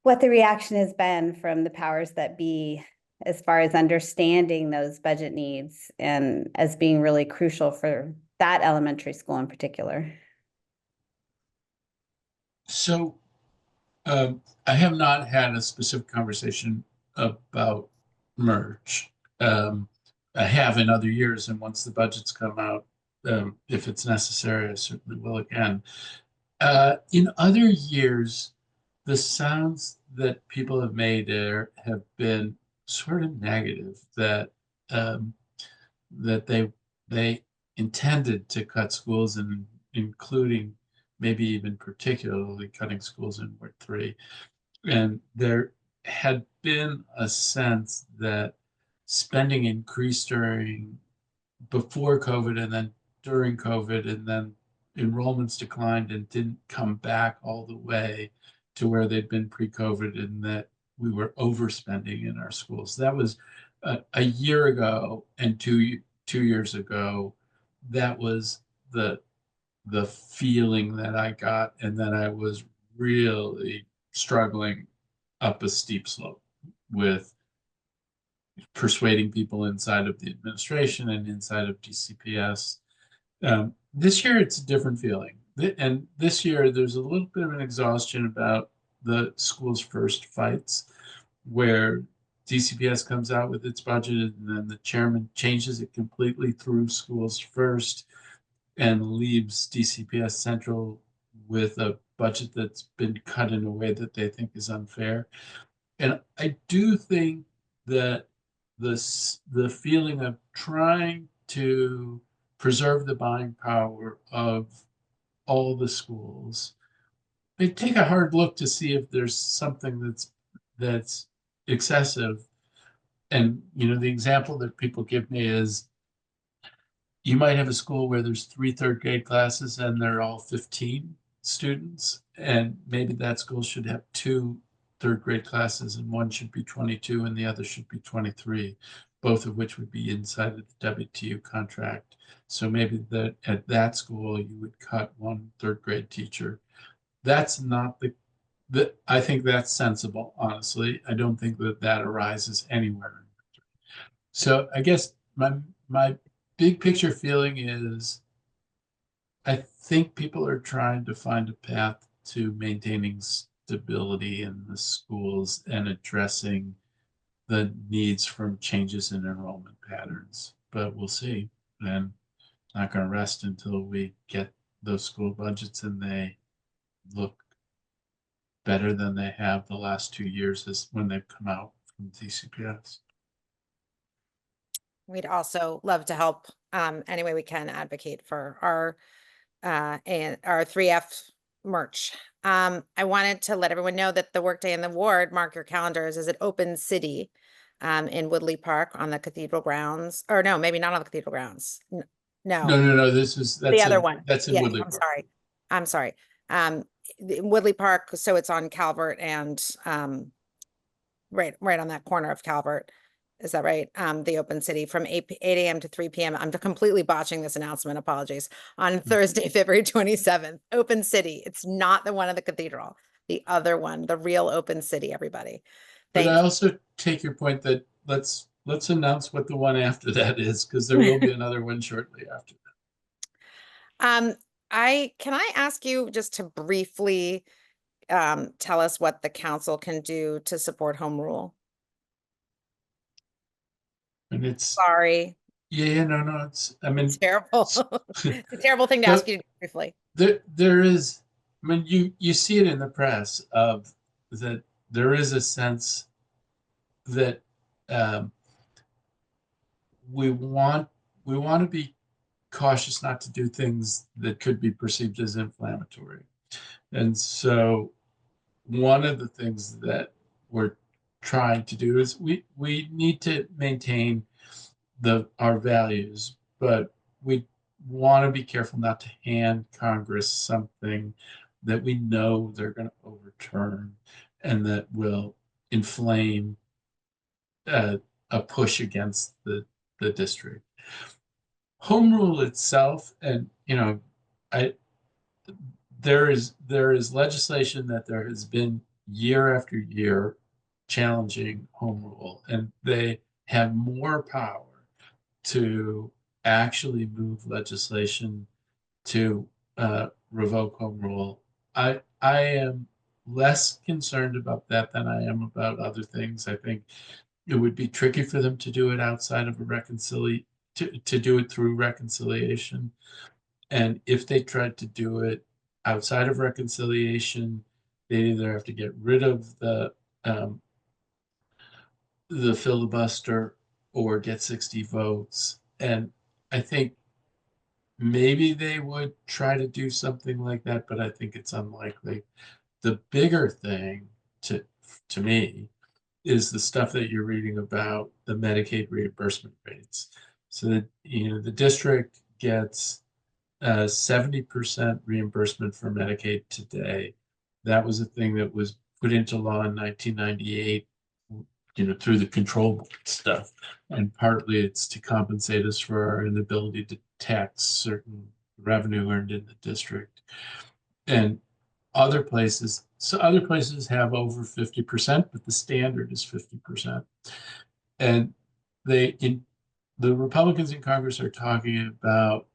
what the reaction has been from the powers that be as far as understanding those budget needs and as being really crucial for that elementary school in particular. So I have not had a specific conversation about Merge. I have in other years, and once the budgets come out, if it's necessary, I certainly will again. In other years, the sounds that people have made there have been sort of negative, that that they intended to cut schools, and including maybe even particularly cutting schools in Ward 3. And there had been a sense that spending increased before COVID and then during COVID, and then enrollments declined and didn't come back all the way to where they'd been pre-COVID, and that we were overspending in our schools. That was a year ago, and two years ago. That was the feeling that I got, and that I was really struggling up a steep slope with persuading people inside of the administration and inside of DCPS. This year, it's a different feeling. And this year, there's a little bit of an exhaustion about the schools first fights, where DCPS comes out with its budget and then the chairman changes it completely through schools first and leaves DCPS Central with a budget that's been cut in a way that they think is unfair. And I do think that the feeling of trying to preserve the buying power of all the schools, they take a hard look to see if there's something that's excessive. And the example that people give me is, you might have a school where there's 3 third grade classes and they're all 15 students, and maybe that school should have 2 third grade classes, and one should be 22 and the other should be 23, both of which would be inside of the WTU contract. So maybe that at that school you would cut 1 third grade teacher. That's not I think that's sensible, honestly. I don't think that arises anywhere. So I guess my big picture feeling is, I think people are trying to find a path to maintaining stability in the schools and addressing the needs from changes in enrollment patterns. But we'll see. And not going to rest until we get those school budgets and they look better than they have the last 2 years as when they've come out from DCPS. We'd also love to help any way we can advocate for our 3F merch. I wanted to let everyone know that the workday in the ward, mark your calendars, is at Open City in Woodley Park on the Cathedral grounds. Or no, maybe not on the Cathedral grounds. No. That's the other one. That's in Woodley I'm Park. I'm sorry. Woodley Park, so it's on Calvert and right on that corner of Calvert. Is that right? The Open City from 8 a.m. to 3 p.m. I'm completely botching this announcement. Apologies. On Thursday, February 27th, Open City. It's not the one at the cathedral. The other one, the real Open City, everybody. But Thank I you. also take your point that let's announce what the one after that is, because there will be another one shortly after that. Can I ask you just to briefly tell us what the council can do to support home rule? And it's Sorry, no, it's, I mean, it's terrible. It's a terrible thing to ask you to do briefly. there is, I mean, you see it in the press of that there is a sense that um, we want to be cautious not to do things that could be perceived as inflammatory. And so one of the things that we're trying to do is we need to maintain our values, but we want to be careful not to hand Congress something that we know they're going to overturn and that will inflame a push against the district. Home rule itself, and I there is legislation that there has been year after year challenging home rule, and they have more power to actually move legislation to revoke home rule. I am less concerned about that than I am about other things. I think it would be tricky for them to do it outside of a to do it through reconciliation. And if they tried to do it outside of reconciliation, they either have to get rid of the filibuster or get 60 votes. And I think maybe they would try to do something like that, but I think it's unlikely. The bigger thing to me is the stuff that you're reading about the Medicaid reimbursement rates. So that the district gets 70% reimbursement for Medicaid today. That was a thing that was put into law in 1998, through the control board stuff. And partly it's to compensate us for our inability to tax certain revenue earned in the district. And other places have over 50%, but the standard is 50%. And the Republicans in Congress are talking about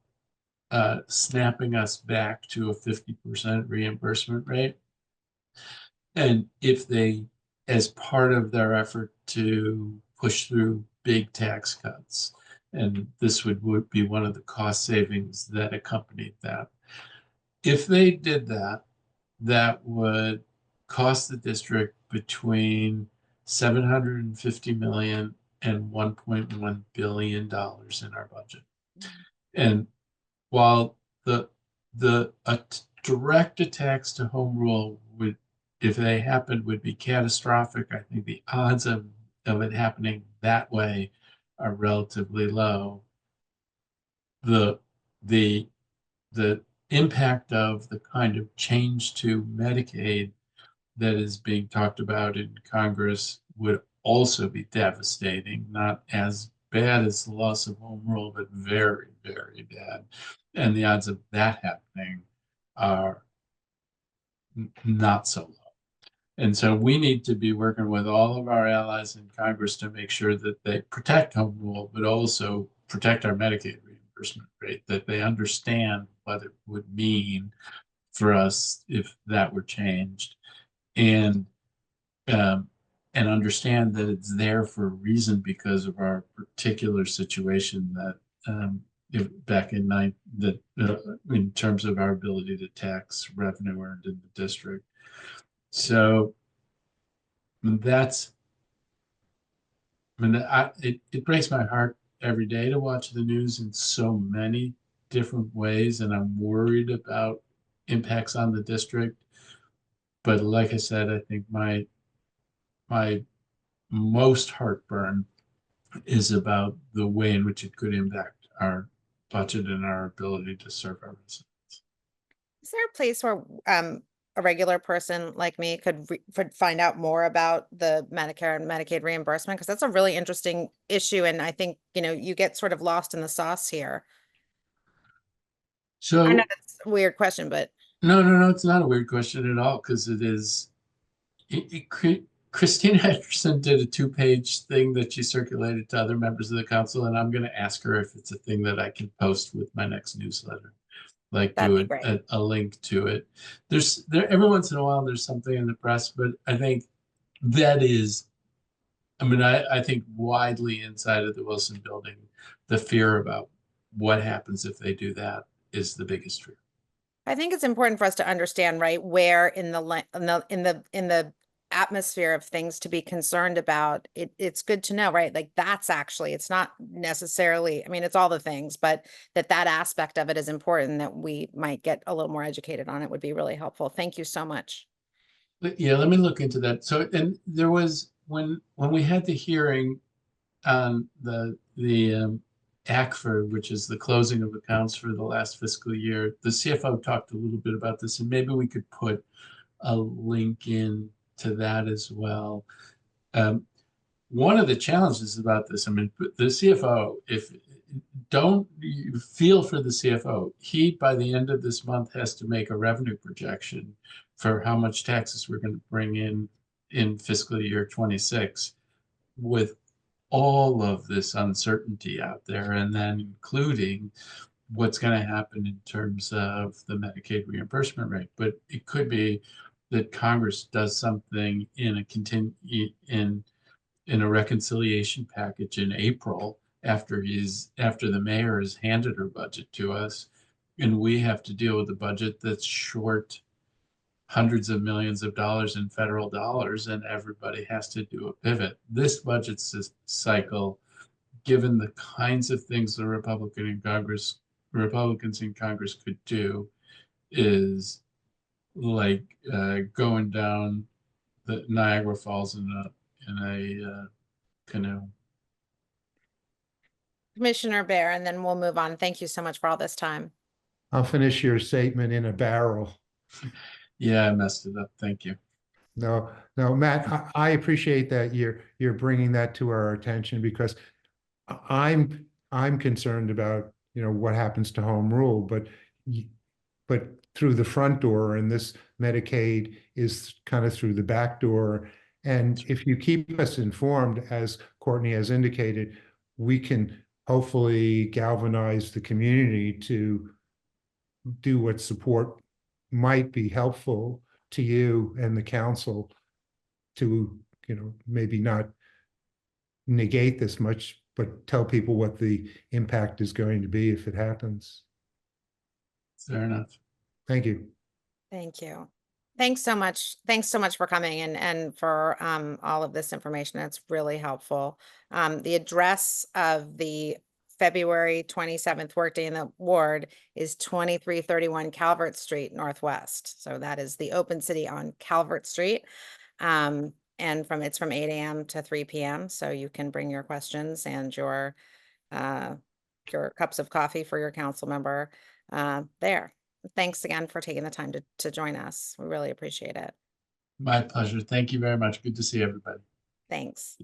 snapping us back to a 50% reimbursement rate. And if they, as part of their effort to push through big tax cuts, and this would be one of the cost savings that accompanied that. If they did that, that would cost the district between $750 million and $1.1 billion in our budget. And while the direct attacks to home rule would, if they happened, would be catastrophic, I think the odds of it happening that way are relatively low. The impact of the kind of change to Medicaid that is being talked about in Congress would also be devastating, not as bad as the loss of home rule, but very, very bad. And the odds of that happening are not so low. And so we need to be working with all of our allies in Congress to make sure that they protect home rule, but also protect our Medicaid reimbursement rate, that they understand what it would mean for us if that were changed. And understand that it's there for a reason because of our particular situation that back in in terms of our ability to tax revenue earned in the district. So that's, it breaks my heart every day to watch the news in so many different ways, and I'm worried about impacts on the district. But like I said, I think my most heartburn is about the way in which it could impact our budget and our ability to serve our residents. Is there a place where a regular person like me could find out more about the Medicare and Medicaid reimbursement? Because that's a really interesting issue. And I think, you get sort of lost in the sauce here. So I know that's a weird question, but no, it's not a weird question at all, because it is. Christina Henderson did a 2-page thing that she circulated to other members of the council, and I'm going to ask her if it's a thing that I can post with my next newsletter. Like that'd do be great. a link to it. There every once in a while there's something in the press, but I think that is, I think widely inside of the Wilson building, the fear about what happens if they do that is the biggest fear. I think it's important for us to understand, right, where in the atmosphere of things to be concerned about. It's good to know, right? Like that's actually, it's not necessarily, it's all the things, but that aspect of it is important, that we might get a little more educated on it would be really helpful. Thank you so much. Yeah, let me look into that. So, and there was, when we had the hearing on the ACFR, which is the closing of accounts for the last fiscal year, the CFO talked a little bit about this, and maybe we could put a link in to that as well. One of the challenges about this, the CFO, don't you feel for the CFO, he, by the end of this month, has to make a revenue projection for how much taxes we're going to bring in fiscal year 26, with all of this uncertainty out there, and then including what's going to happen in terms of the Medicaid reimbursement rate. But it could be that Congress does something in a reconciliation package in April after the mayor has handed her budget to us, and we have to deal with a budget that's short hundreds of millions of dollars in federal dollars, and everybody has to do a pivot. This budget cycle, given the kinds of things the Republicans in Congress could do, is like going down the Niagara Falls in a canoe. Commissioner Bear, and then we'll move on. Thank you so much for all this time. I'll finish your statement in a barrel. Yeah, I messed it up. Thank you. No, Matt, I appreciate that you're bringing that to our attention, because I'm concerned about, what happens to home rule, but through the front door, and this Medicaid is kind of through the back door. And if you keep us informed, as Courtney has indicated, we can hopefully galvanize the community to do what support might be helpful to you and the council to, maybe not negate this much, but tell people what the impact is going to be if it happens. Fair enough. Thank you. Thank you. Thanks so much. Thanks so much for coming and for all of this information. It's really helpful. The address of the February 27th workday in the ward is 2331 Calvert Street Northwest. So that is the open city on Calvert Street. And it's from 8 a.m. to 3 p.m. So you can bring your questions and your cups of coffee for your council member there. Thanks again for taking the time to join us. We really appreciate it. My pleasure. Thank you very much. Good to see everybody. Thanks.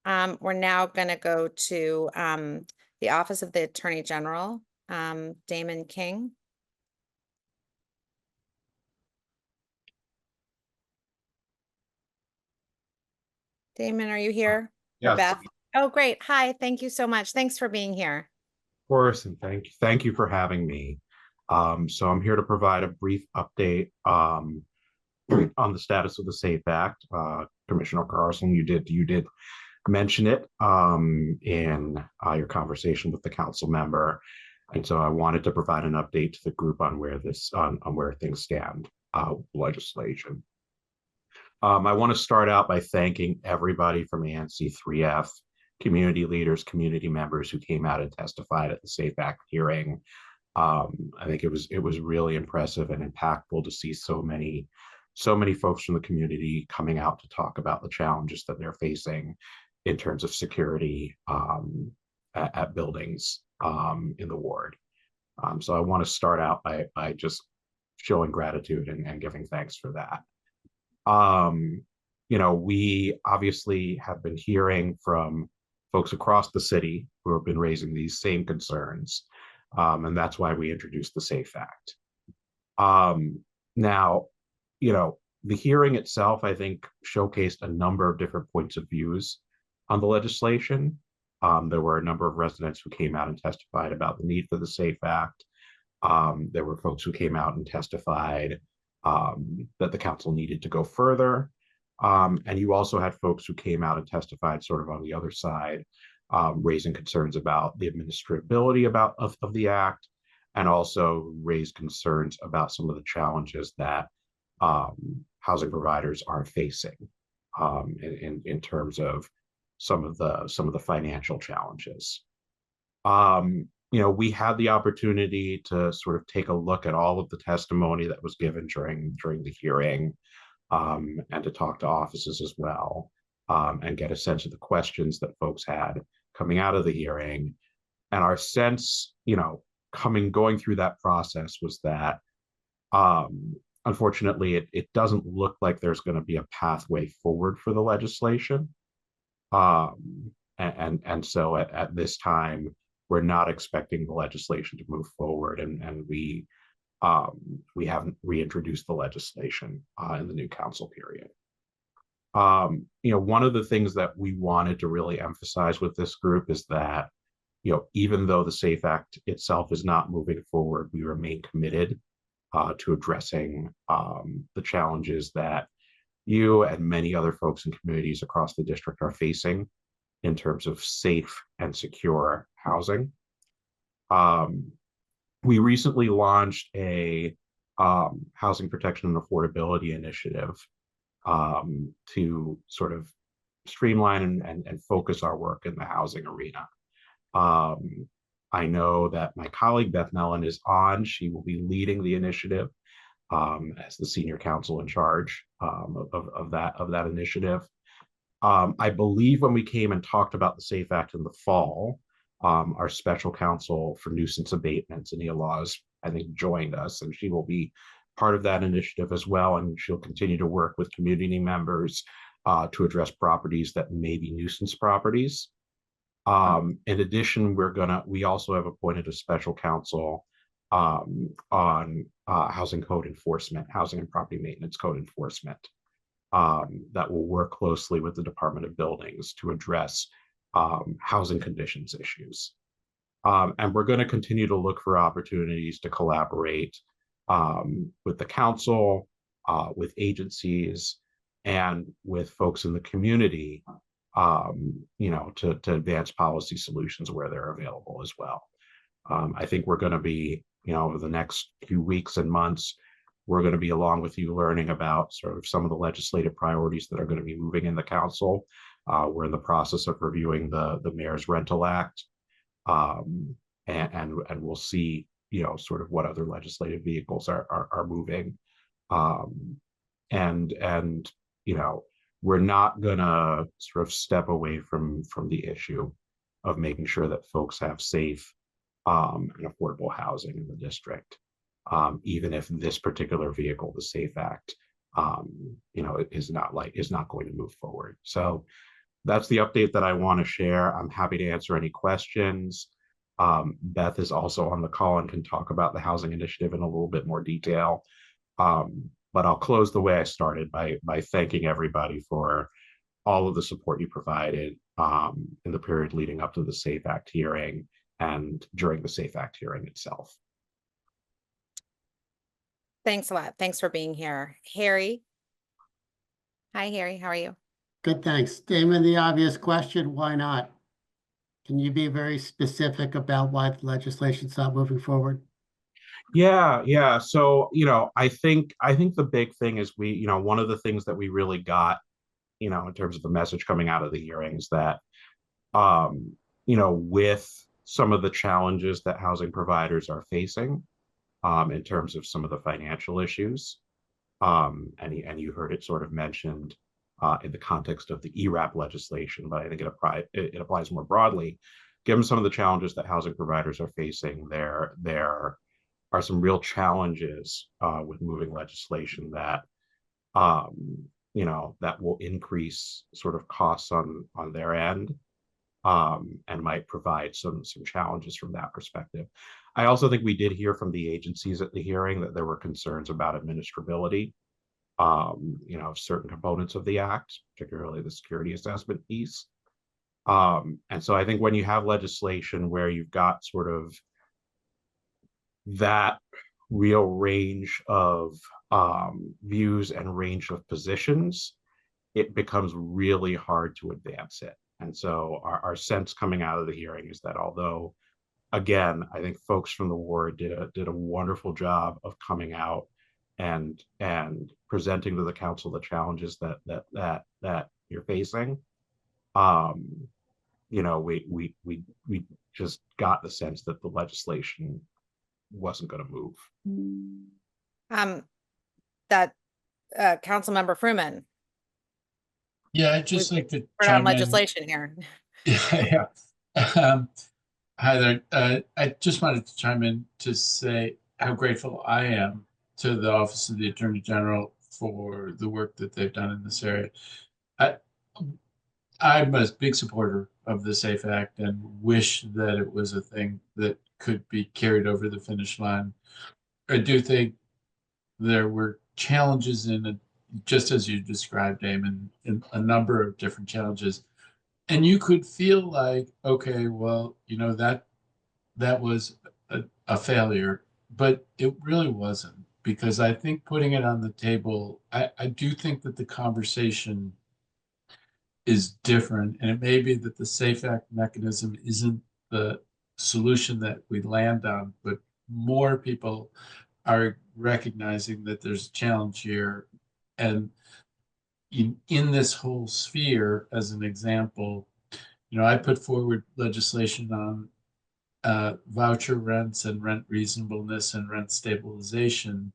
We're now going to go to the Office of the Attorney General, Damon King. Damon, are you here? Yes. Beth? Oh, great. Hi. Thank you so much. Thanks for being here. Of course, and thank you for having me. So I'm here to provide a brief update on the status of the SAFE Act. Commissioner Carlson, you did mention it in your conversation with the council member, and so I wanted to provide an update to the group on where things stand legislation. I want to start out by thanking everybody from ANC3F, community leaders, community members who came out and testified at the SAFE Act hearing. I think it was really impressive and impactful to see so many folks from the community coming out to talk about the challenges that they're facing in terms of security at buildings in the ward. So I want to start out by just showing gratitude and giving thanks for that. We obviously have been hearing from folks across the city who have been raising these same concerns, and that's why we introduced the SAFE Act. Now, the hearing itself, I think, showcased a number of different points of views on the legislation. There were a number of residents who came out and testified about the need for the SAFE Act. There were folks who came out and testified that the council needed to go further. And you also had folks who came out and testified sort of on the other side, raising concerns about the administrability of the act, and also raised concerns about some of the challenges that housing providers are facing in terms of some of the financial challenges. We had the opportunity to sort of take a look at all of the testimony that was given during the hearing, and to talk to offices as well, and get a sense of the questions that folks had coming out of the hearing. And our sense, going through that process was that, unfortunately, it doesn't look like there's going to be a pathway forward for the legislation. And so at this time, we're not expecting the legislation to move forward, and we haven't reintroduced the legislation in the new council period. One of the things that we wanted to really emphasize with this group is that, even though the SAFE Act itself is not moving forward, we remain committed to addressing the challenges that you and many other folks and communities across the district are facing in terms of safe and secure housing. We recently launched a housing protection and affordability initiative to sort of streamline and focus our work in the housing arena. I know that my colleague Beth Mellon is on. She will be leading the initiative as the senior counsel in charge of that initiative. I believe when we came and talked about the SAFE Act in the fall, our special counsel for nuisance abatements, Ania Laws, I think, joined us, and she will be part of that initiative as well. And she'll continue to work with community members to address properties that may be nuisance properties. In addition, we also have appointed a special counsel on housing code enforcement, housing and property maintenance code enforcement, that will work closely with the Department of Buildings to address housing conditions issues. And we're going to continue to look for opportunities to collaborate with the council, with agencies, and with folks in the community, to advance policy solutions where they're available as well. I think we're going to be, over the next few weeks and months, we're going to be, along with you, learning about sort of some of the legislative priorities that are going to be moving in the council. We're in the process of reviewing the Mayor's Rental Act, and we'll see, sort of what other legislative vehicles are moving. We're not gonna sort of step away from the issue of making sure that folks have safe and affordable housing in the district, even if this particular vehicle, the SAFE Act, is not going to move forward. So that's the update that I want to share. I'm happy to answer any questions. Beth is also on the call and can talk about the housing initiative in a little bit more detail. But I'll close the way I started by thanking everybody for all of the support you provided in the period leading up to the SAFE Act hearing and during the SAFE Act hearing itself. Thanks a lot. Thanks for being here. Harry. Hi, Harry. How are you? Good, thanks. Damon, the obvious question, why not? Can you be very specific about why the legislation's not moving forward? Yeah. So, I think the big thing is one of the things that we really got, in terms of the message coming out of the hearing is that, with some of the challenges that housing providers are facing, in terms of some of the financial issues, and you heard it sort of mentioned in the context of the ERAP legislation, but I think it applies more broadly, given some of the challenges that housing providers are facing. They're are some real challenges with moving legislation that that will increase sort of costs on their end, and might provide some challenges from that perspective. I also think we did hear from the agencies at the hearing that there were concerns about administrability, of certain components of the act, particularly the security assessment piece. And so I think when you have legislation where you've got sort of that real range of views and range of positions, it becomes really hard to advance it. And so our sense coming out of the hearing is that although, again, I think folks from the ward did a wonderful job of coming out and presenting to the council the challenges that you're facing. We just got the sense that the legislation wasn't going to move. Councilmember Fruman. Yeah, I'd just like to We're on chime in. legislation here. Yeah. Hi there. I just wanted to chime in to say how grateful I am to the Office of the Attorney General for the work that they've done in this area. I'm a big supporter of the SAFE Act and wish that it was a thing that could be carried over the finish line. I do think there were challenges in it, just as you described, Damon, in a number of different challenges. And you could feel like, okay, well, that was a failure, but it really wasn't, because I think putting it on the table, I do think that the conversation is different, and it may be that the SAFE Act mechanism isn't the solution that we land on, but more people are recognizing that there's a challenge here. And in this whole sphere, as an example, I put forward legislation on voucher rents and rent reasonableness and rent stabilization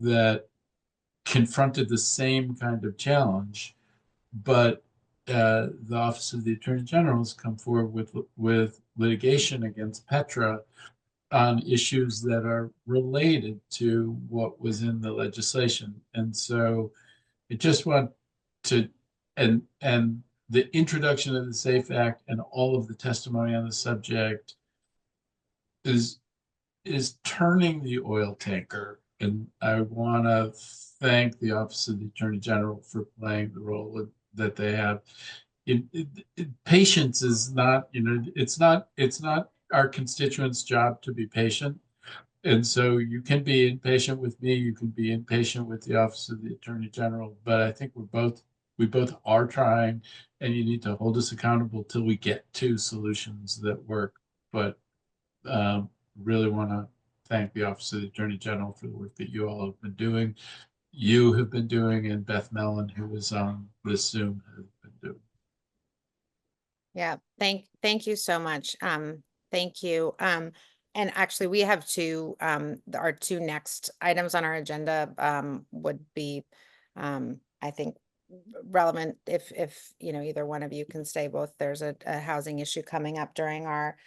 that confronted the same kind of challenge, but the Office of the Attorney General has come forward with litigation against Petra on issues that are related to what was in the legislation. And so I just want to, and the introduction of the SAFE Act and all of the testimony on the subject is turning the oil tanker. And I want to thank the Office of the Attorney General for playing the role that they have. Patience is not, it's not our constituents' job to be patient. And so you can be impatient with me, you can be impatient with the Office of the Attorney General, but I think we both are trying, and you need to hold us accountable till we get to solutions that work. But really want to thank the Office of the Attorney General for the work that you all have been doing. You have been doing, and Beth Mellon, who was on this Zoom, has been doing. Yeah, thank you so much. Thank you. And actually, we have our two next items on our agenda would be, I think, relevant if either one of you can stay. Both, there's a housing issue coming up during our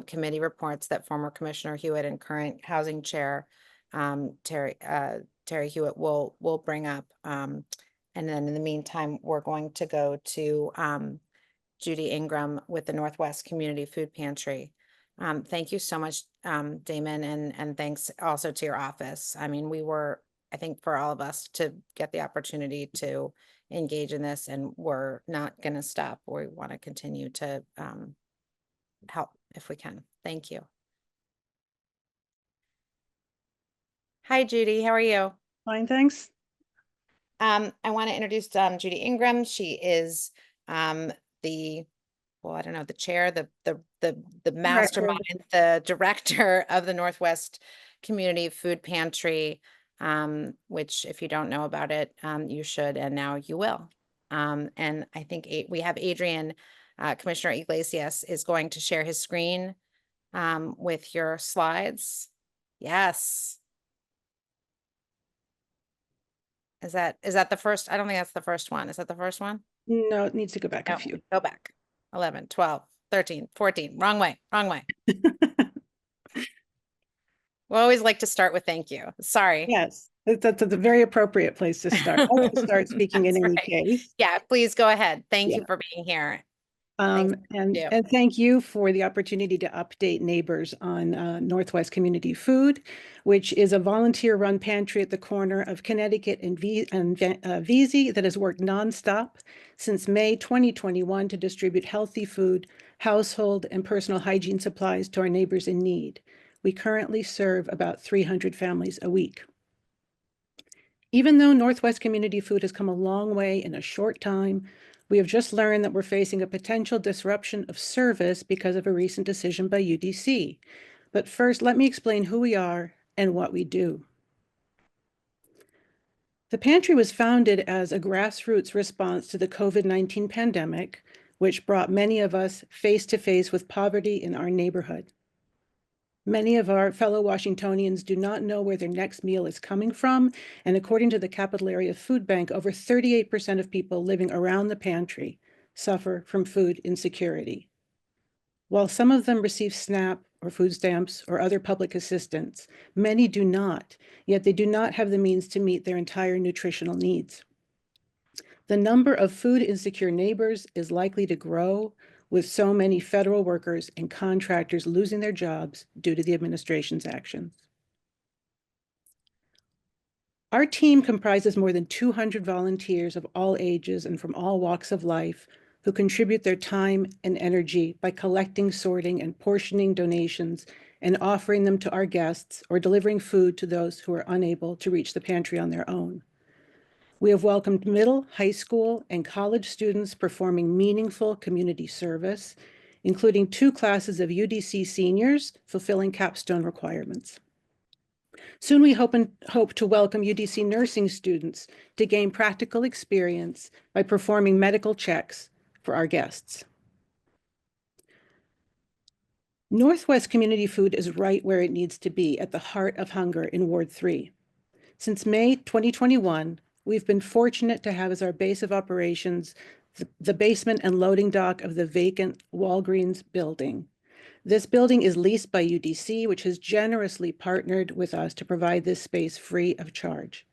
committee reports that former Commissioner Hewitt and current Housing Chair Terry Hewitt will bring up. And then in the meantime, we're going to go to Judy Ingram with the Northwest Community Food Pantry. Thank you so much, Damon, and thanks also to your office. I mean, I think for all of us to get the opportunity to engage in this, and we're not going to stop. We want to continue to help if we can. Thank you. Hi, Judy. How are you? Fine, thanks. I want to introduce Judy Ingram. She is the chair, the mastermind, the director of the Northwest Community Food Pantry, which, if you don't know about it, you should, and now you will. And I think we have Adrian, Commissioner Iglesias, is going to share his screen with your slides. Yes. Is that the first? I don't think that's the first one. Is that the first one? No, it needs to go back a few. Go back. 11, 12, 13, 14. Wrong way. We always like to start with thank you. Sorry. Yes, that's a very appropriate place to start. I'll just start speaking in That's any right. case. Yeah, please go ahead. Thank you Yeah. for being here. Thanks for what you do. And thank you for the opportunity to update neighbors on Northwest Community Food, which is a volunteer-run pantry at the corner of Connecticut and Vesey that has worked nonstop since May 2021 to distribute healthy food, household, and personal hygiene supplies to our neighbors in need. We currently serve about 300 families a week. Even though Northwest Community Food has come a long way in a short time, we have just learned that we're facing a potential disruption of service because of a recent decision by UDC. But first, let me explain who we are and what we do. The pantry was founded as a grassroots response to the COVID-19 pandemic, which brought many of us face to face with poverty in our neighborhood. Many of our fellow Washingtonians do not know where their next meal is coming from, and according to the Capital Area Food Bank, over 38% of people living around the pantry suffer from food insecurity. While some of them receive SNAP or food stamps or other public assistance, many do not, yet they do not have the means to meet their entire nutritional needs. The number of food insecure neighbors is likely to grow with so many federal workers and contractors losing their jobs due to the administration's actions. Our team comprises more than 200 volunteers of all ages and from all walks of life who contribute their time and energy by collecting, sorting, and portioning donations and offering them to our guests or delivering food to those who are unable to reach the pantry on their own. We have welcomed middle, high school, and college students performing meaningful community service, including 2 classes of UDC seniors fulfilling capstone requirements. Soon we hope to welcome UDC nursing students to gain practical experience by performing medical checks for our guests. Northwest Community Food is right where it needs to be, at the heart of hunger in Ward 3. Since May 2021, we've been fortunate to have as our base of operations the basement and loading dock of the vacant Walgreens building. This building is leased by UDC, which has generously partnered with us to provide this space free of charge.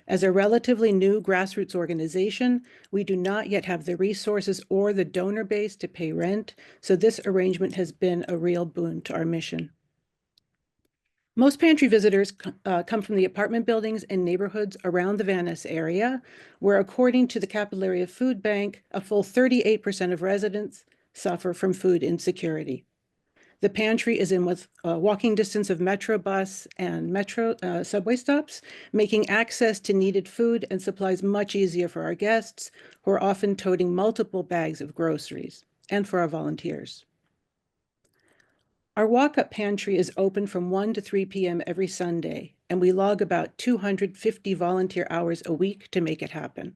As a relatively new grassroots organization, we do not yet have the resources or the donor base to pay rent, so this arrangement has been a real boon to our mission. Most pantry visitors come from the apartment buildings and neighborhoods around the Van Ness area, where according to the Capital Area Food Bank, a full 38% of residents suffer from food insecurity. The pantry is in walking distance of Metro bus and Metro subway stops, making access to needed food and supplies much easier for our guests, who are often toting multiple bags of groceries, and for our volunteers. Our walk-up pantry is open from 1 to 3 p.m. every Sunday, and we log about 250 volunteer hours a week to make it happen.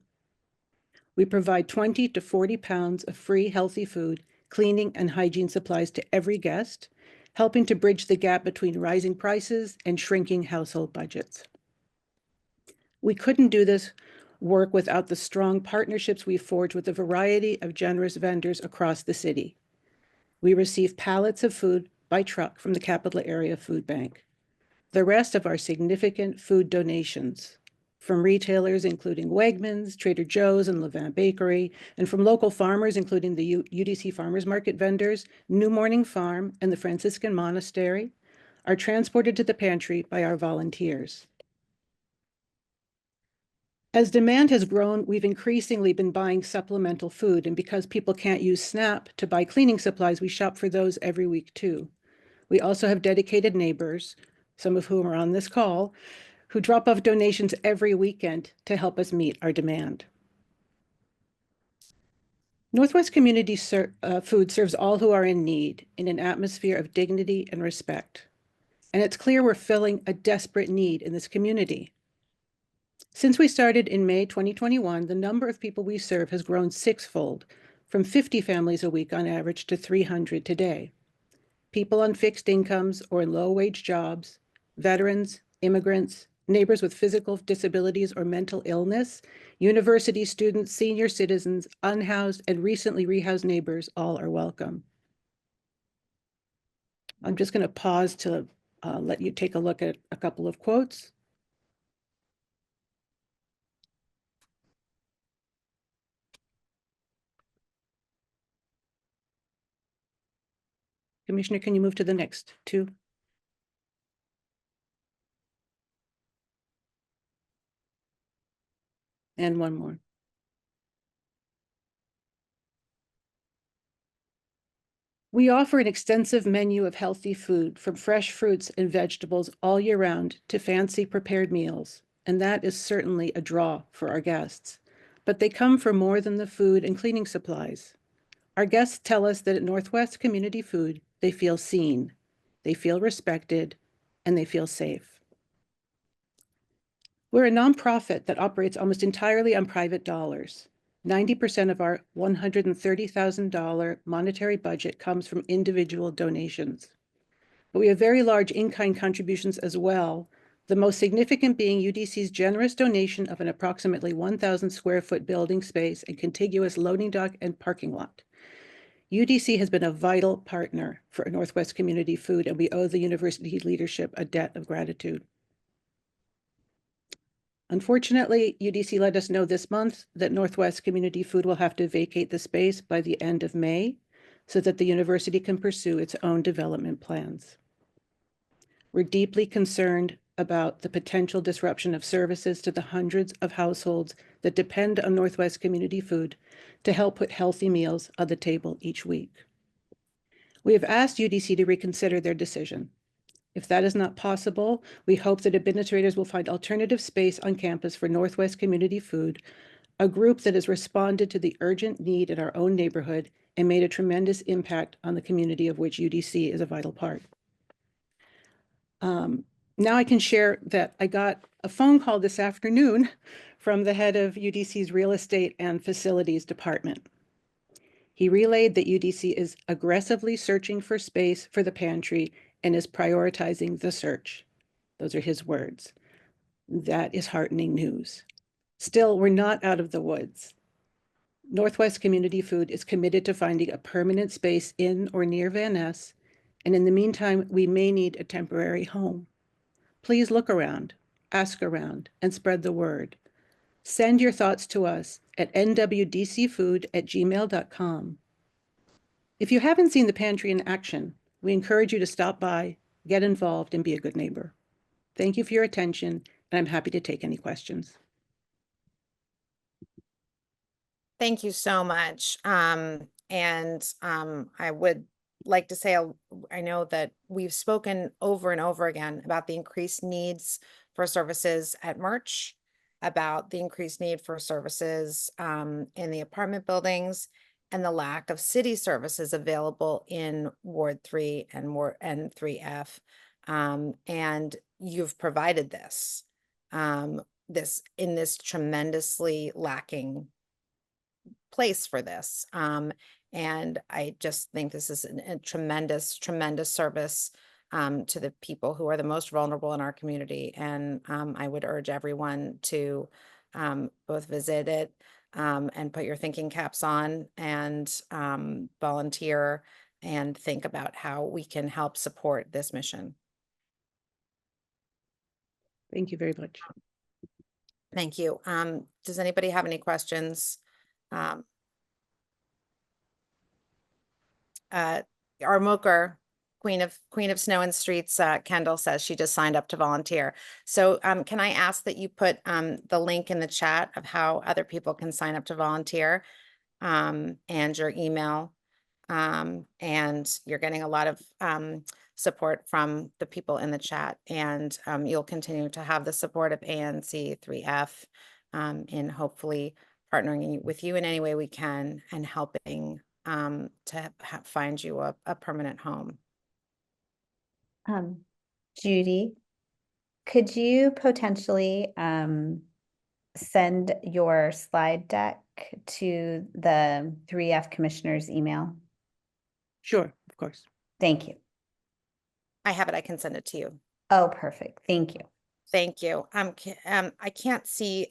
We provide 20 to 40 pounds of free healthy food, cleaning, and hygiene supplies to every guest, helping to bridge the gap between rising prices and shrinking household budgets. We couldn't do this work without the strong partnerships we forged with a variety of generous vendors across the city. We receive pallets of food by truck from the Capital Area Food Bank. The rest of our significant food donations from retailers including Wegmans, Trader Joe's, and Levant Bakery, and from local farmers including the UDC Farmers Market vendors, New Morning Farm, and the Franciscan Monastery, are transported to the pantry by our volunteers. As demand has grown, we've increasingly been buying supplemental food, and because people can't use SNAP to buy cleaning supplies, we shop for those every week too. We also have dedicated neighbors, some of whom are on this call, who drop off donations every weekend to help us meet our demand. Northwest Community Food serves all who are in need in an atmosphere of dignity and respect. And it's clear we're filling a desperate need in this community. Since we started in May 2021, the number of people we serve has grown 6-fold, from 50 families a week on average to 300 today. People on fixed incomes or in low-wage jobs, veterans, immigrants, neighbors with physical disabilities or mental illness, university students, senior citizens, unhoused, and recently rehoused neighbors all are welcome. I'm just going to pause to let you take a look at a couple of quotes. Commissioner, can you move to the next two? And one more. We offer an extensive menu of healthy food, from fresh fruits and vegetables all year round to fancy prepared meals, and that is certainly a draw for our guests. But they come for more than the food and cleaning supplies. Our guests tell us that at Northwest Community Food, they feel seen, they feel respected, and they feel safe. We're a nonprofit that operates almost entirely on private dollars. 90% of our $130,000 monetary budget comes from individual donations. But we have very large in-kind contributions as well, the most significant being UDC's generous donation of an approximately 1,000 square foot building space and contiguous loading dock and parking lot. UDC has been a vital partner for Northwest Community Food, and we owe the university leadership a debt of gratitude. Unfortunately, UDC let us know this month that Northwest Community Food will have to vacate the space by the end of May so that the university can pursue its own development plans. We're deeply concerned about the potential disruption of services to the hundreds of households that depend on Northwest Community Food to help put healthy meals on the table each week. We have asked UDC to reconsider their decision. If that is not possible, we hope that administrators will find alternative space on campus for Northwest Community Food, a group that has responded to the urgent need in our own neighborhood and made a tremendous impact on the community of which UDC is a vital part. Now I can share that I got a phone call this afternoon from the head of UDC's Real Estate and Facilities Department. He relayed that UDC is aggressively searching for space for the pantry and is prioritizing the search. Those are his words. That is heartening news. Still, we're not out of the woods. Northwest Community Food is committed to finding a permanent space in or near Van Ness, and in the meantime, we may need a temporary home. Please look around, ask around, and spread the word. Send your thoughts to us at nwdcfood@gmail.com. If you haven't seen the pantry in action, we encourage you to stop by, get involved, and be a good neighbor. Thank you for your attention, and I'm happy to take any questions. Thank you so much. I would like to say, I know that we've spoken over and over again about the increased needs for services at Merch, about the increased need for services in the apartment buildings, and the lack of city services available in Ward 3 and 3F. And you've provided this, in this tremendously lacking place for this. And I just think this is a tremendous, tremendous service to the people who are the most vulnerable in our community. And I would urge everyone to both visit it and put your thinking caps on and volunteer and think about how we can help support this mission. Thank you very much. Thank you. Does anybody have any questions? Armoker, Queen of Snow and Streets, Kendall says she just signed up to volunteer. So can I ask that you put the link in the chat of how other people can sign up to volunteer and your email? And you're getting a lot of support from the people in the chat, and you'll continue to have the support of ANC3F in hopefully partnering with you in any way we can and helping to find you a permanent home. Judy, could you potentially send your slide deck to the 3F commissioner's email? Sure, of course. Thank you. I have it. I can send it to you. Oh, perfect. Thank you. Thank you. I can't see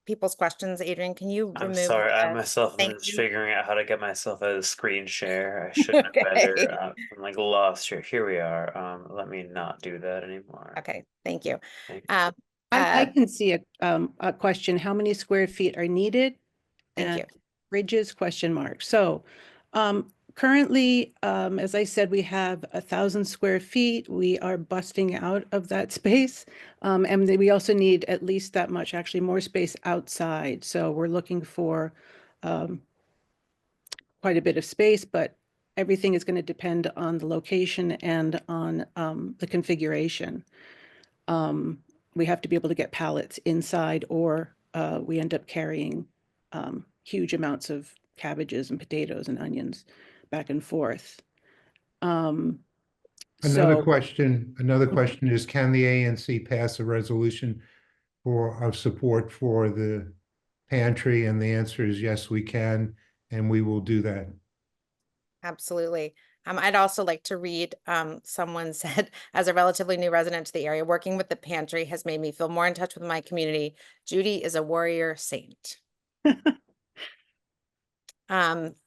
people's questions. Adrian, can you I'm remove? sorry, I the- myself am Thank just you. figuring out how to get myself a screen share. I should have Okay. better. I'm like lost here. Here we are. Let me not do that anymore. Okay, thank you. Thank I can see a question, how many square feet are needed? Thank you. And bridges, question mark. So currently, as I said, we have 1,000 square feet. We are busting out of that space. And then we also need at least that much, actually more space outside. So we're looking for quite a bit of space, but everything is going to depend on the location and on the configuration. We have to be able to get pallets inside, or we end up carrying huge amounts of cabbages and potatoes and onions back and forth. Another So question is, can the ANC pass a resolution of support for the pantry? And the answer is yes, we can, and we will do that. Absolutely. I'd also like to read, someone said, as a relatively new resident to the area, working with the pantry has made me feel more in touch with my community. Judy is a warrior saint.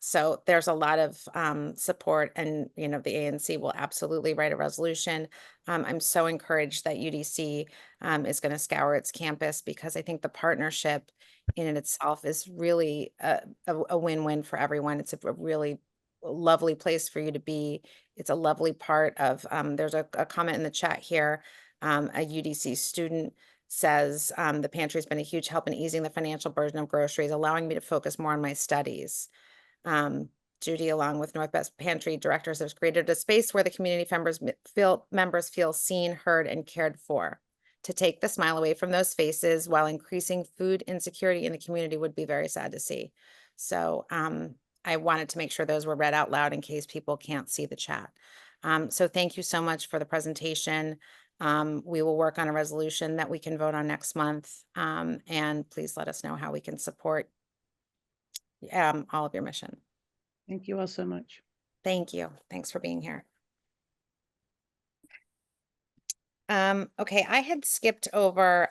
So there's a lot of support, and the ANC will absolutely write a resolution. I'm so encouraged that UDC is going to scour its campus, because I think the partnership in and itself is really a win-win for everyone. It's a really lovely place for you to be. It's a lovely part of, there's a comment in the chat here. A UDC student says, the pantry has been a huge help in easing the financial burden of groceries, allowing me to focus more on my studies. Judy, along with Northwest Pantry directors, has created a space where the community members feel seen, heard, and cared for. To take the smile away from those faces while increasing food insecurity in the community would be very sad to see. So I wanted to make sure those were read out loud in case people can't see the chat. So thank you so much for the presentation. We will work on a resolution that we can vote on next month. And please let us know how we can support all of your mission. thank you all so much. Thank you. Thanks for being here. Okay, I had skipped over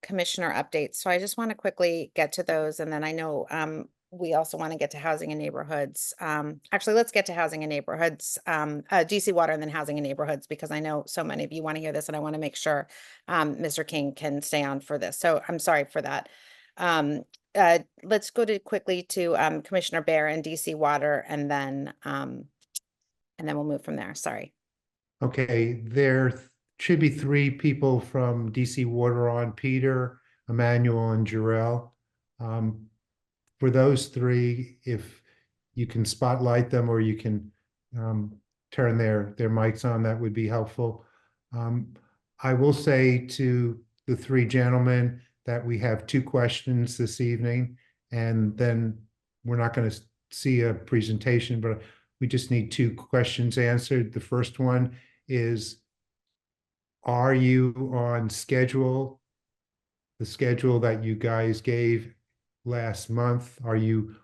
commissioner updates, so I just want to quickly get to those, and then I know we also want to get to housing and neighborhoods. Actually, let's get to housing and neighborhoods, DC Water, and then housing and neighborhoods, because I know so many of you want to hear this, and I want to make sure Mr. King can stay on for this. So I'm sorry for that. Let's go quickly to Commissioner Bear and DC Water, and then we'll move from there. Sorry. Okay, there should be 3 people from DC Water on: Peter, Emmanuel, and Jarrell. For those 3, if you can spotlight them, or you can turn their mics on, that would be helpful. I will say to the 3 gentlemen that we have 2 questions this evening, and then we're not going to see a presentation, but we just need 2 questions answered. The first one is, are you on schedule? The schedule that you guys gave last month, are you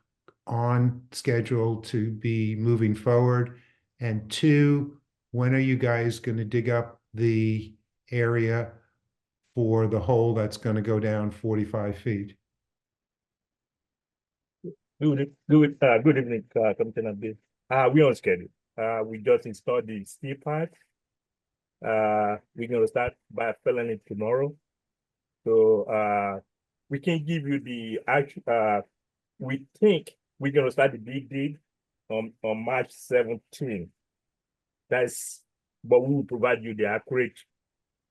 on schedule to be moving forward? And 2, when are you guys going to dig up the area for the hole that's going to go down 45 feet? Good evening, Commissioner Bill. We're on schedule. We just installed the steel pipe. We're going to start by filling it tomorrow. So we can give you the actual, we think we're going to start the big dig on March 17th. But we will provide you the accurate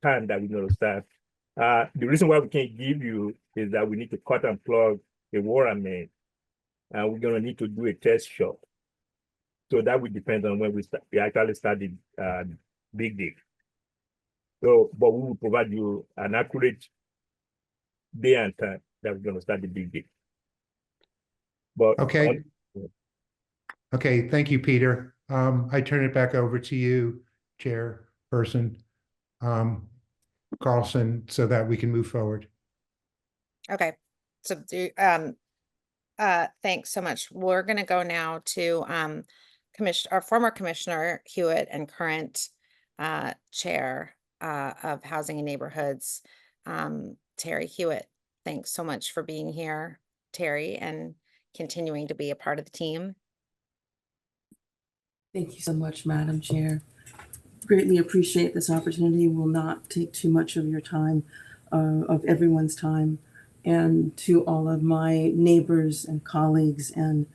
time that we're going to start. The reason why we can't give you is that we need to cut and plug the water main. We're going to need to do a test shot. So that will depend on when we actually start the big dig. So, but we will provide you an accurate day and time that we're going to start the big dig. But okay. Okay, thank you, Peter. I turn it back over to you, Chairperson Carlson, so that we can move forward. Okay. So thanks so much. We're going to go now to our former Commissioner Hewitt and current Chair of Housing and Neighborhoods, Terry Hewitt. thanks so much for being here, Terry, and continuing to be a part of the team. Thank you so much, Madam Chair. Greatly appreciate this opportunity. Will not take too much of your time, of everyone's time, and to all of my neighbors and colleagues and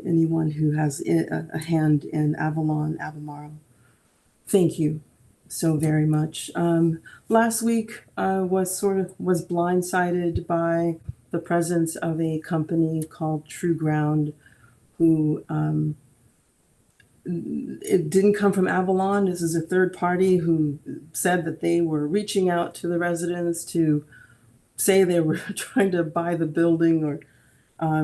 anyone who has a hand in Avalon, Albemarle. Thank you so very much. Last week was blindsided by the presence of a company called True Ground, who it didn't come from Avalon. This is a third party who said that they were reaching out to the residents to say they were trying to buy the building, or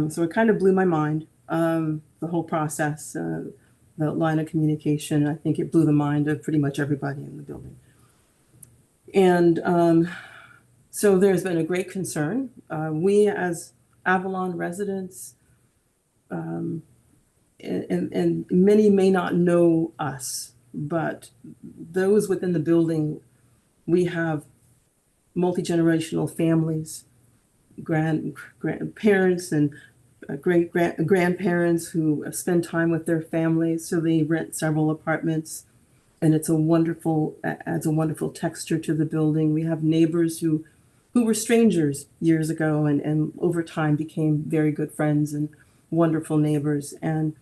so it kind of blew my mind. The whole process, the line of communication, I think it blew the mind of pretty much everybody in the building. And so there's been a great concern. We as Avalon residents, and many may not know us, but those within the building, we have multi-generational families, grandparents and grandparents who spend time with their families. So they rent several apartments, and adds a wonderful texture to the building. We have neighbors who were strangers years ago, and over time became very good friends and wonderful neighbors. And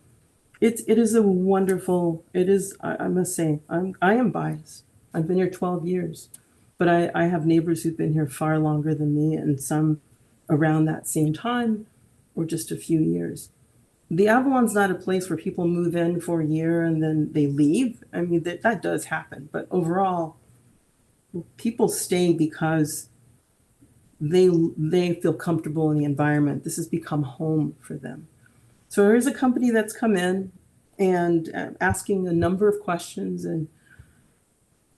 it is a wonderful, I must say, I am biased. I've been here 12 years, but I have neighbors who've been here far longer than me, and some around that same time or just a few years. The Avalon's not a place where people move in for a year and then they leave. I mean, that does happen, but overall, people stay because they feel comfortable in the environment. This has become home for them. So there is a company that's come in and asking a number of questions and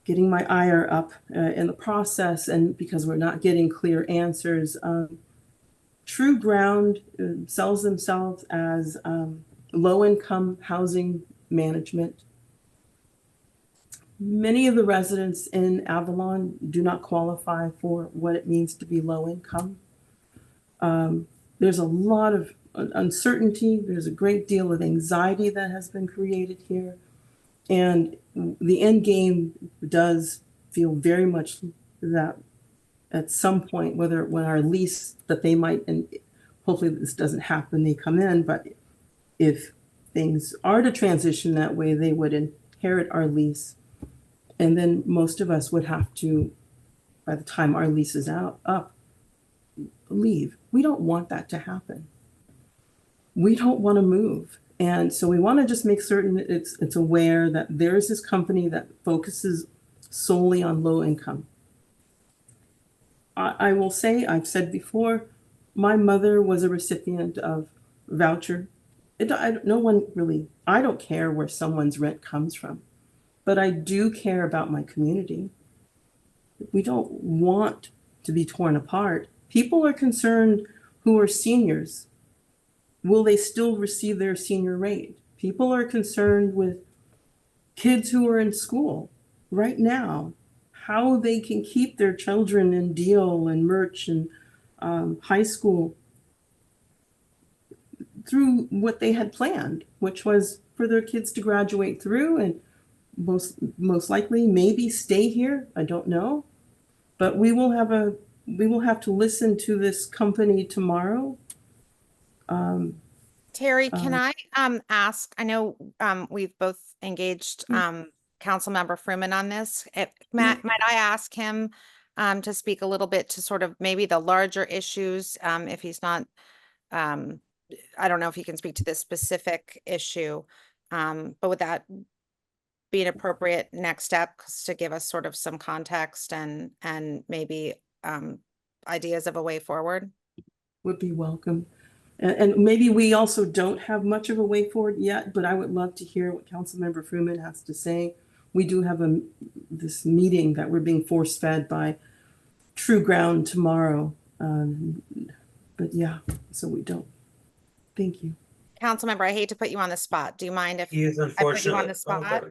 getting my ire up in the process, and because we're not getting clear answers. True Ground sells themselves as low-income housing management. Many of the residents in Avalon do not qualify for what it means to be low income. There's a lot of uncertainty. There's a great deal of anxiety that has been created here. And the end game does feel very much that at some point, when our lease that they might, and hopefully this doesn't happen, they come in, but if things are to transition that way, they would inherit our lease. And then most of us would have to, by the time our lease is up, leave. We don't want that to happen. We don't want to move. And so we want to just make certain it's aware that there's this company that focuses solely on low income. I will say, I've said before, my mother was a recipient of voucher. I don't care where someone's rent comes from, but I do care about my community. We don't want to be torn apart. People are concerned who are seniors. Will they still receive their senior rate? People are concerned with kids who are in school right now, how they can keep their children in Deal and Merch and high school through what they had planned, which was for their kids to graduate through and most likely maybe stay here. I don't know, but we will have to listen to this company tomorrow. Terry, can I ask, I know we've both engaged Councilmember Fruman on this. Might I ask him to speak a little bit to sort of maybe the larger issues, if he's not, I don't know if he can speak to this specific issue, but would that be an appropriate next step to give us sort of some context and maybe ideas of a way forward? Would be welcome. And maybe we also don't have much of a way forward yet, but I would love to hear what Councilmember Fruman has to say. We do have this meeting that we're being force-fed by True Ground tomorrow. But yeah, so we don't. Thank you. Councilmember, I hate to put you on the spot. Do you mind if He's I put you on unfortunately. the spot?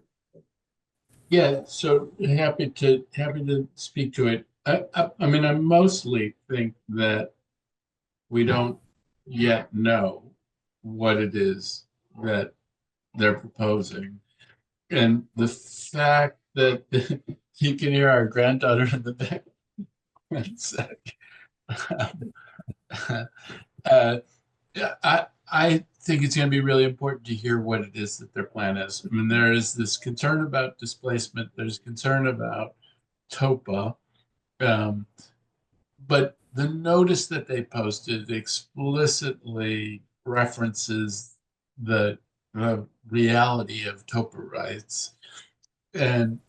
Yeah, so happy to speak to it. I mean, I mostly think that we don't yet know what it is that they're proposing. And the fact that you can hear our granddaughter in the back. One sec. Yeah, I think it's going to be really important to hear what it is that their plan is. I mean, there is this concern about displacement. There's concern about TOPA. But the notice that they posted explicitly references the reality of TOPA rights, and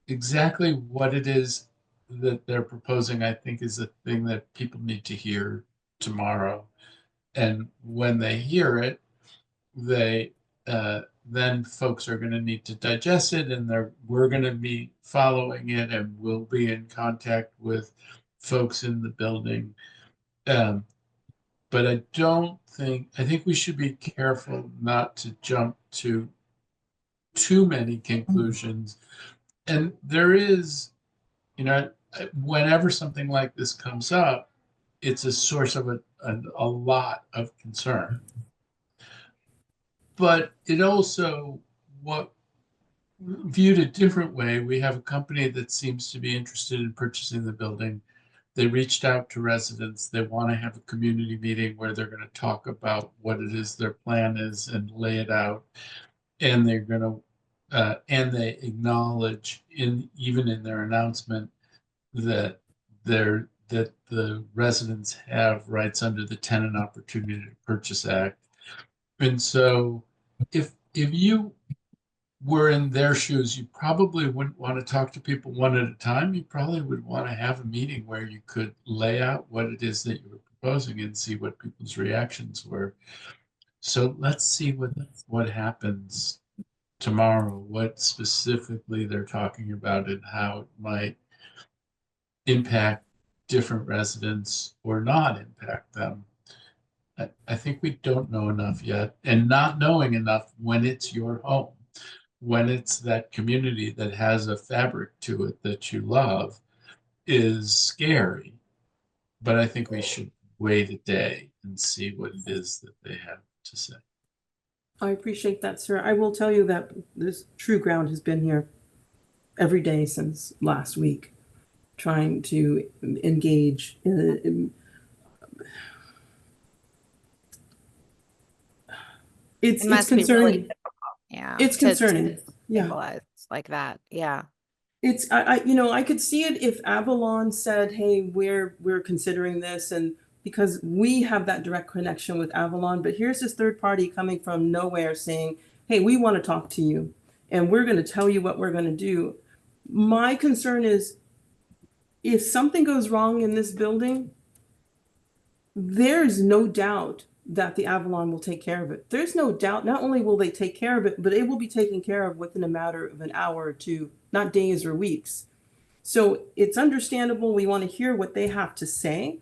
exactly what it is that they're proposing, I think, is a thing that people need to hear tomorrow. And when they hear it, they then folks are going to need to digest it, and we're going to be following it, and we'll be in contact with folks in the building. But I think we should be careful not to jump to too many conclusions. And there is, whenever something like this comes up, it's a source of a lot of concern. But it also, viewed a different way, we have a company that seems to be interested in purchasing the building. They reached out to residents. They want to have a community meeting where they're going to talk about what it is their plan is and lay it out. And they're going to, and they acknowledge even in their announcement that the residents have rights under the Tenant Opportunity to Purchase Act. And so if you were in their shoes, you probably wouldn't want to talk to people one at a time. You probably would want to have a meeting where you could lay out what it is that you were proposing and see what people's reactions were. So let's see what happens tomorrow, what specifically they're talking about and how it might impact different residents or not impact them. I think we don't know enough yet, and not knowing enough when it's your home, when it's that community that has a fabric to it that you love, is scary. But I think we should wait a day and see what it is that they have to say. I appreciate that, sir. I will tell you that this True Ground has been here every day since last week, trying to engage it's must be really concerning. difficult. Yeah. It's concerning. Yeah. Stabilize like that. Yeah. It's I could see it if Avalon said, "Hey, we're considering this," and because we have that direct connection with Avalon, but here's this third party coming from nowhere saying, "Hey, we want to talk to you, and we're going to tell you what we're going to do." My concern is if something goes wrong in this building, there's no doubt that the Avalon will take care of it. There's no doubt, not only will they take care of it, but it will be taken care of within a matter of an hour or two, not days or weeks. So it's understandable. We want to hear what they have to say.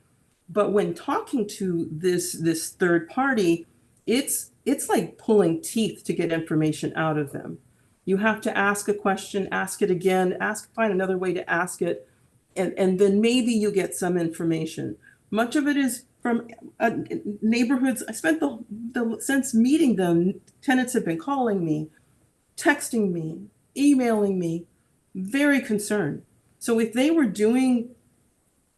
But when talking to this third party, it's like pulling teeth to get information out of them. You have to ask a question, ask it again, find another way to ask it, and then maybe you get some information. Much of it is from neighborhoods. I spent since meeting them, tenants have been calling me, texting me, emailing me, very concerned. So if they were doing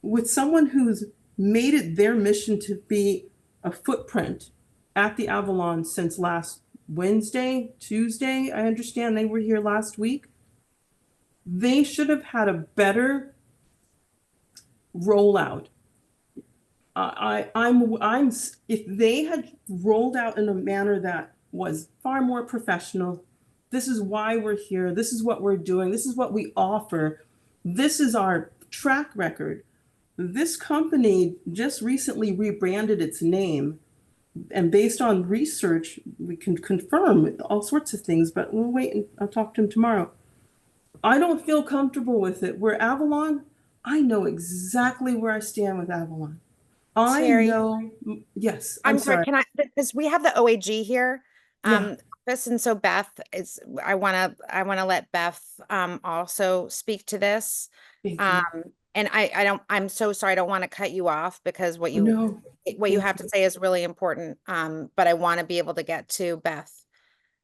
with someone who's made it their mission to be a footprint at the Avalon since last Wednesday, Tuesday, I understand they were here last week, they should have had a better rollout. I'm if they had rolled out in a manner that was far more professional, this is why we're here, this is what we're doing, this is what we offer, this is our track record. This company just recently rebranded its name, and based on research, we can confirm all sorts of things, but we'll wait and I'll talk to him tomorrow. I don't feel comfortable with it. Where Avalon, I know exactly where I stand with Avalon. Terry, I know, yes, I'm sorry. Can I, because we have the OAG here. Yeah. And so Beth I want to let Beth also speak to this. And I'm so sorry, I don't want to cut you off because what you No, have to say is really important. But I want to be able to get to Beth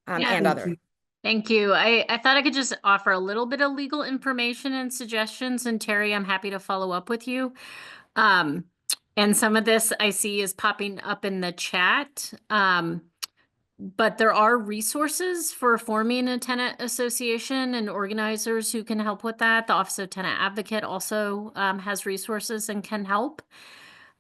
and thank others. you. Thank you. I thought I could just offer a little bit of legal information and suggestions, and Terry, I'm happy to follow up with you. And some of this I see is popping up in the chat. But there are resources for forming a tenant association and organizers who can help with that. The Office of Tenant Advocate also has resources and can help.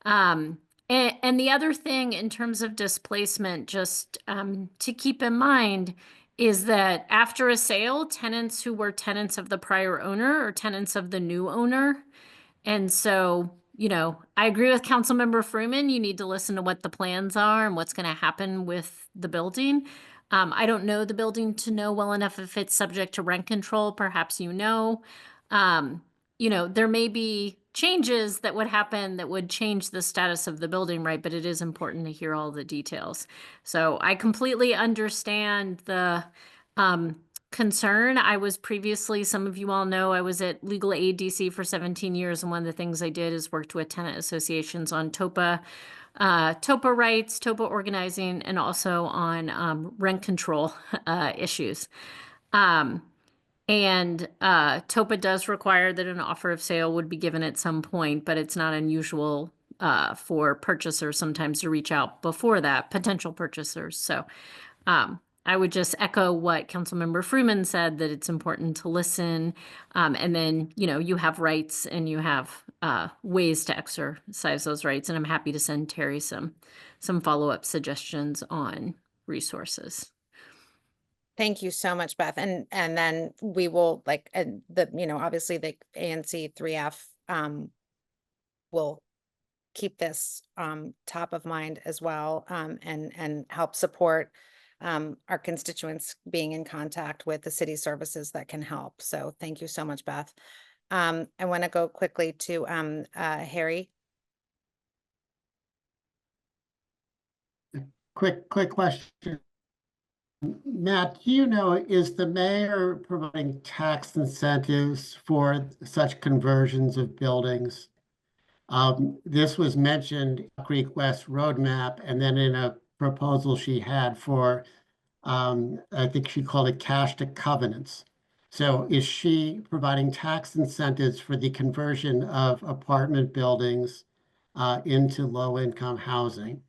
And the other thing in terms of displacement, just to keep in mind, is that after a sale, tenants who were tenants of the prior owner are tenants of the new owner. And so, I agree with Councilmember Freeman. You need to listen to what the plans are and what's going to happen with the building. I don't know the building to know well enough if it's subject to rent control. Perhaps there may be changes that would happen that would change the status of the building, right? But it is important to hear all the details. So I completely understand the concern. I was previously, some of you all know, I was at Legal Aid DC for 17 years. And one of the things I did is worked with tenant associations on TOPA rights, TOPA organizing, and also on rent control issues. And TOPA does require that an offer of sale would be given at some point, but it's not unusual for purchasers sometimes to reach out before that, potential purchasers. So I would just echo what Councilmember Freeman said, that it's important to listen. And then, you have rights and you have ways to exercise those rights. And I'm happy to send Terry some follow-up suggestions on resources. Thank you so much, Beth. And then we will obviously the ANC3F will keep this top of mind as well, and help support our constituents being in contact with the city services that can help. So thank you so much, Beth. I want to go quickly to Harry. Quick question. Matt, is the mayor providing tax incentives for such conversions of buildings? This was mentioned Creek West roadmap, and then in a proposal she had for, I think she called it cash to covenants. So is she providing tax incentives for the conversion of apartment buildings into low-income housing?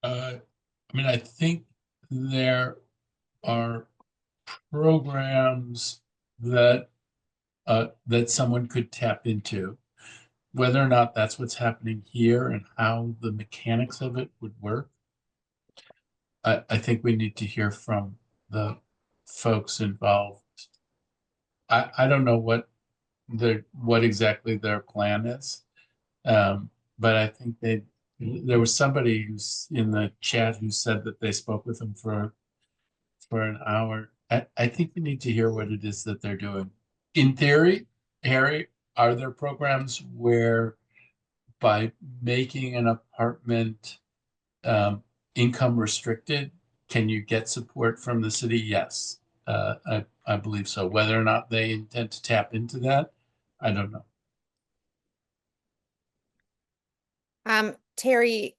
I think there are programs that someone could tap into. Whether or not that's what's happening here and how the mechanics of it would work, I think we need to hear from the folks involved. I don't know what exactly their plan is, but I think there was somebody who's in the chat who said that they spoke with them for an hour. I think we need to hear what it is that they're doing. In theory, Harry, are there programs where by making an apartment income restricted, can you get support from the city? Yes, I believe so. Whether or not they intend to tap into that, I don't know. Terry,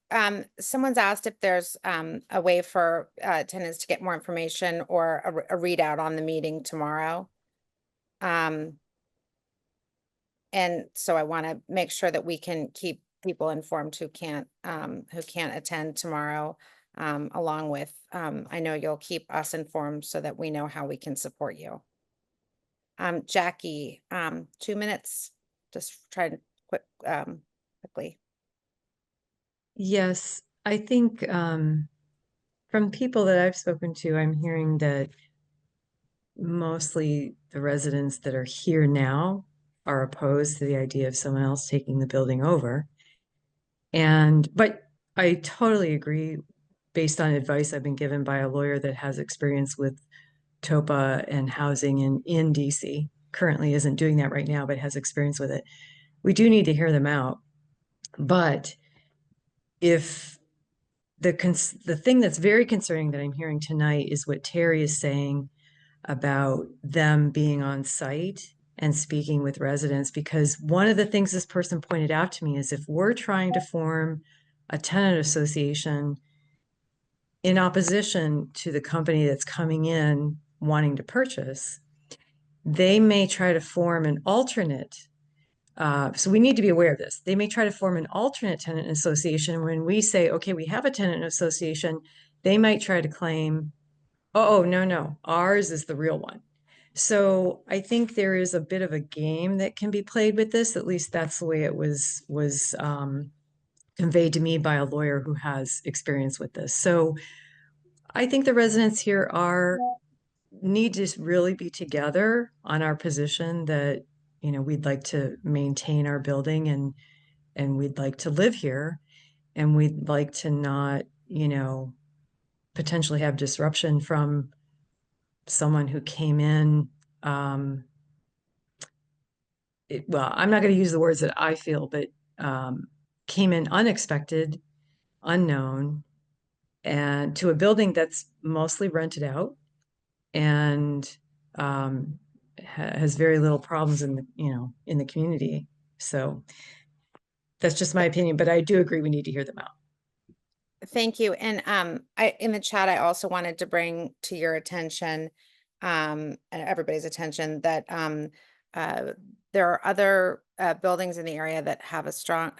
someone's asked if there's a way for tenants to get more information or a readout on the meeting tomorrow. And so I want to make sure that we can keep people informed who can't attend tomorrow, along with, I know you'll keep us informed so that we know how we can support you. Jackie, 2 minutes, just try to quickly. Yes, I think from people that I've spoken to, I'm hearing that mostly the residents that are here now are opposed to the idea of someone else taking the building over. But I totally agree, based on advice I've been given by a lawyer that has experience with TOPA and housing in DC, currently isn't doing that right now, but has experience with it. We do need to hear them out. But if the thing that's very concerning that I'm hearing tonight is what Terry is saying about them being on site and speaking with residents, because one of the things this person pointed out to me is if we're trying to form a tenant association in opposition to the company that's coming in wanting to purchase, they may try to form an alternate. So we need to be aware of this. They may try to form an alternate tenant association. When we say, okay, we have a tenant association, they might try to claim, oh, no, ours is the real one. So I think there is a bit of a game that can be played with this. At least that's the way it was conveyed to me by a lawyer who has experience with this. So I think the residents here need to really be together on our position that, we'd like to maintain our building and we'd like to live here and we'd like to not, potentially have disruption from someone who came in. Well, I'm not going to use the words that I feel, but came in unexpected, unknown, and to a building that's mostly rented out and has very little problems in the community. So that's just my opinion, but I do agree we need to hear them out. Thank you. And in the chat, I also wanted to bring to your attention, and everybody's attention, that there are other buildings in the area that have strong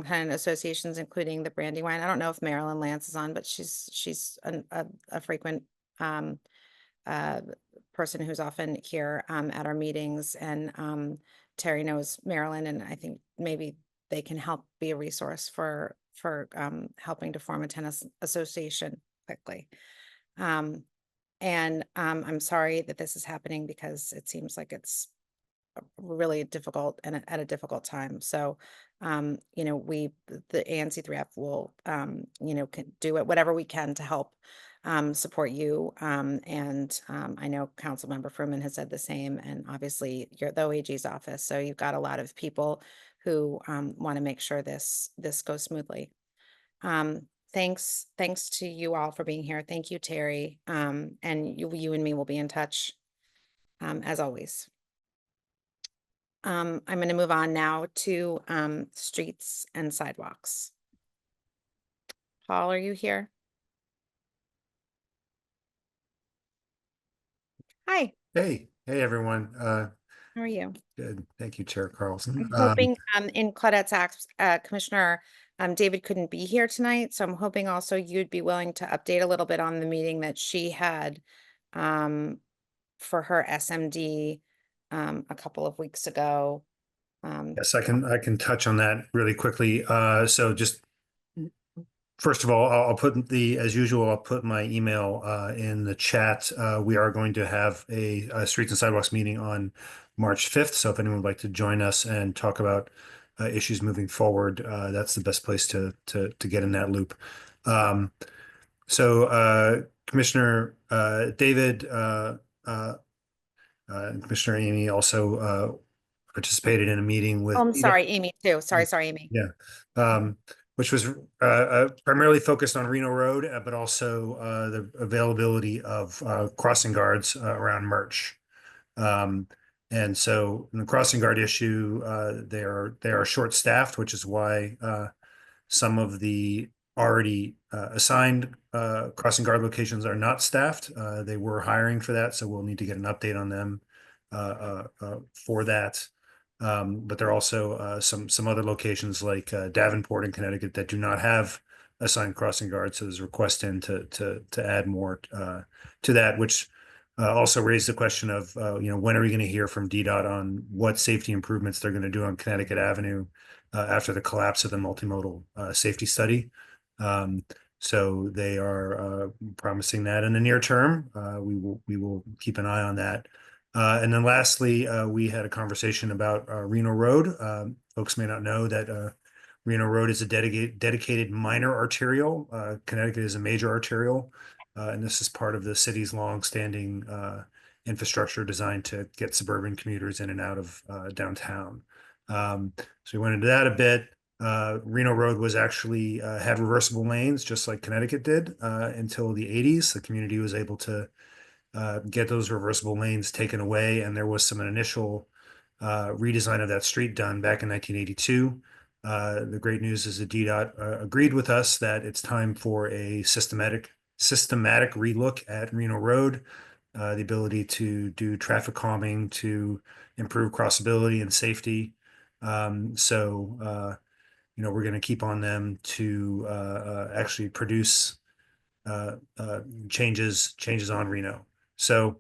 tenant associations, including the Brandywine. I don't know if Marilyn Lance is on, but she's a frequent person who's often here at our meetings, and Terry knows Marilyn, and I think maybe they can help be a resource for helping to form a tennis association quickly. And I'm sorry that this is happening, because it seems like it's really difficult and at a difficult time. So, the ANC3F will, can do it, whatever we can to help support you. And I know Councilmember Fruman has said the same, and obviously you're the OAG's office. So you've got a lot of people who want to make sure this goes smoothly. Thanks to you all for being here. Thank you, Terry. And you and me will be in touch as always. I'm going to move on now to streets and sidewalks. Paul, are you here? Hi. Hey everyone. How are you? Good. Thank you, Chair Carlson. I'm hoping in Claudette's act, Commissioner David couldn't be here tonight, so I'm hoping also you'd be willing to update a little bit on the meeting that she had for her SMD a couple of weeks ago. Yes, I can touch on that really quickly. So just first of all, I'll put as usual, I'll put my email in the chat. We are going to have a Streets and Sidewalks meeting on March 5th. So if anyone would like to join us and talk about issues moving forward, that's the best place to get in that loop. So Commissioner David and Commissioner Amy also participated in a meeting with. Oh, I'm sorry, Amy too. Sorry, Amy. Yeah. Which was primarily focused on Reno Road, but also the availability of crossing guards around Merch. And so in the crossing guard issue, they are short-staffed, which is why some of the already assigned crossing guard locations are not staffed. They were hiring for that, so we'll need to get an update on them for that. But there are also some other locations like Davenport in Connecticut that do not have assigned crossing guards. So there's a request in to add more to that, which also raised the question of when are we going to hear from DDOT on what safety improvements they're going to do on Connecticut Avenue after the collapse of the multimodal safety study. So they are promising that in the near term. We will keep an eye on that. And then lastly, we had a conversation about Reno Road. Folks may not know that Reno Road is a dedicated minor arterial. Connecticut is a major arterial. And this is part of the city's longstanding infrastructure designed to get suburban commuters in and out of downtown. So we went into that a bit. Reno Road was actually had reversible lanes, just like Connecticut did until the 80s. The community was able to get those reversible lanes taken away. And there was an initial redesign of that street done back in 1982. The great news is that DDOT agreed with us that it's time for a systematic relook at Reno Road, the ability to do traffic calming, to improve crossability and safety. We're going to keep on them to actually produce changes on Reno. So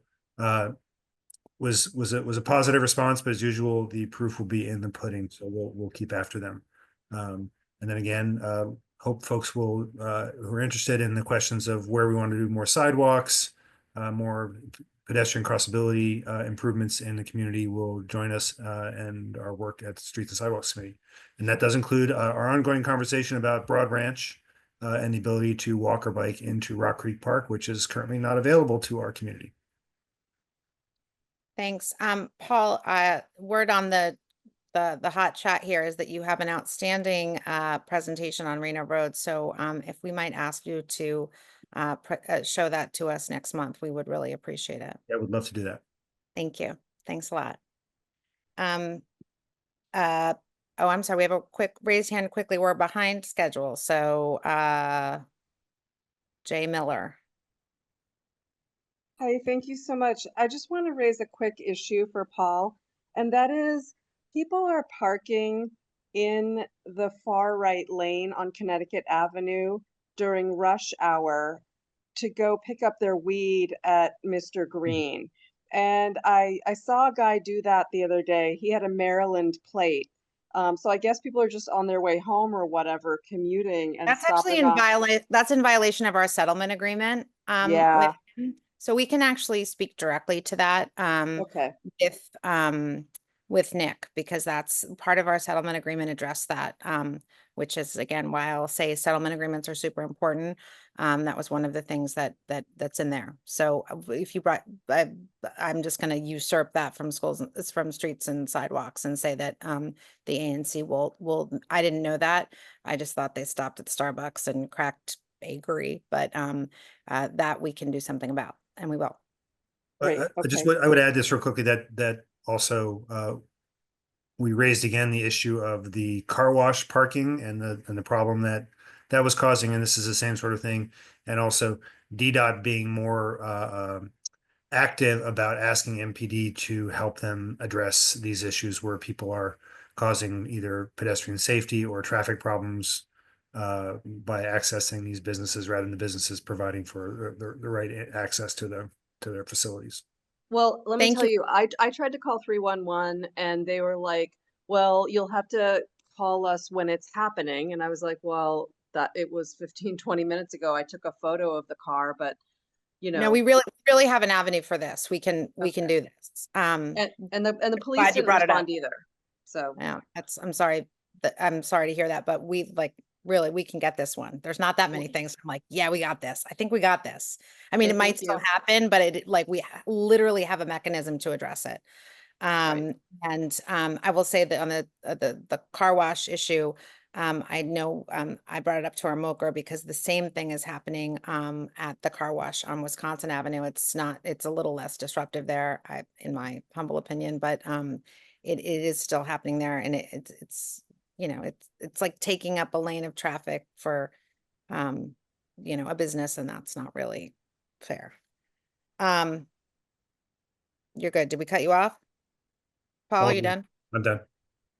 was a positive response, but as usual, the proof will be in the pudding. So we'll keep after them. And then again, hope folks will who are interested in the questions of where we want to do more sidewalks, more pedestrian crossability improvements in the community will join us and our work at the Streets and Sidewalks Committee. And that does include our ongoing conversation about Broad Ranch and the ability to walk or bike into Rock Creek Park, which is currently not available to our community. Thanks. Paul, word on the hot chat here is that you have an outstanding presentation on Reno Road. So if we might ask you to show that to us next month, we would really appreciate it. Yeah, would love to do that. Thank you. Thanks a lot. Oh, I'm sorry. We have a quick raised hand quickly. We're behind schedule. So Jay Miller. Hi, thank you so much. I just want to raise a quick issue for Paul, and that is people are parking in the far right lane on Connecticut Avenue during rush hour to go pick up their weed at Mr. Green. And I saw a guy do that the other day. He had a Maryland plate. So I guess people are just on their way home or whatever, commuting and That's actually that's in violation of our settlement agreement. Yeah. So we can actually speak directly to that Okay. with Nick, because that's part of our settlement agreement addressed that, which is again why I'll say settlement agreements are super important. That was one of the things that's in there. So if you brought, I'm just going to usurp that from from Streets and Sidewalks and say that the ANC will. I didn't know that. I just thought they stopped at Starbucks and cracked bakery, but that we can do something about, and we will. Great. I would add this real quickly that also we raised again the issue of the car wash parking and the problem that was causing, and this is the same sort of thing, and also DDOT being more active about asking MPD to help them address these issues where people are causing either pedestrian safety or traffic problems by accessing these businesses rather than the businesses providing for the right access to their facilities. Well, let me Thank tell you. you, I tried to call 311 and they were like, well, you'll have to call us when it's happening. And I was like, well, that it was 15, 20 minutes ago. I took a photo of the car, but you No, know, we really have an avenue for this. We can do this. and the police Glad you didn't brought it up. respond either. So Yeah, I'm sorry to hear that, but we can get this one. There's not that many things. I'm like, yeah, we got this. I think we got this. I mean, Okay, it might thank still you. happen, but we literally have a mechanism to address it. Right. And I will say that on the car wash issue, I know I brought it up to our MOCR because the same thing is happening at the car wash on Wisconsin Avenue. It's a little less disruptive there, in my humble opinion, but it is still happening there, and it's it's like taking up a lane of traffic for a business, and that's not really fair. You're good. Did we cut you off? Paul, are you done? I'm done.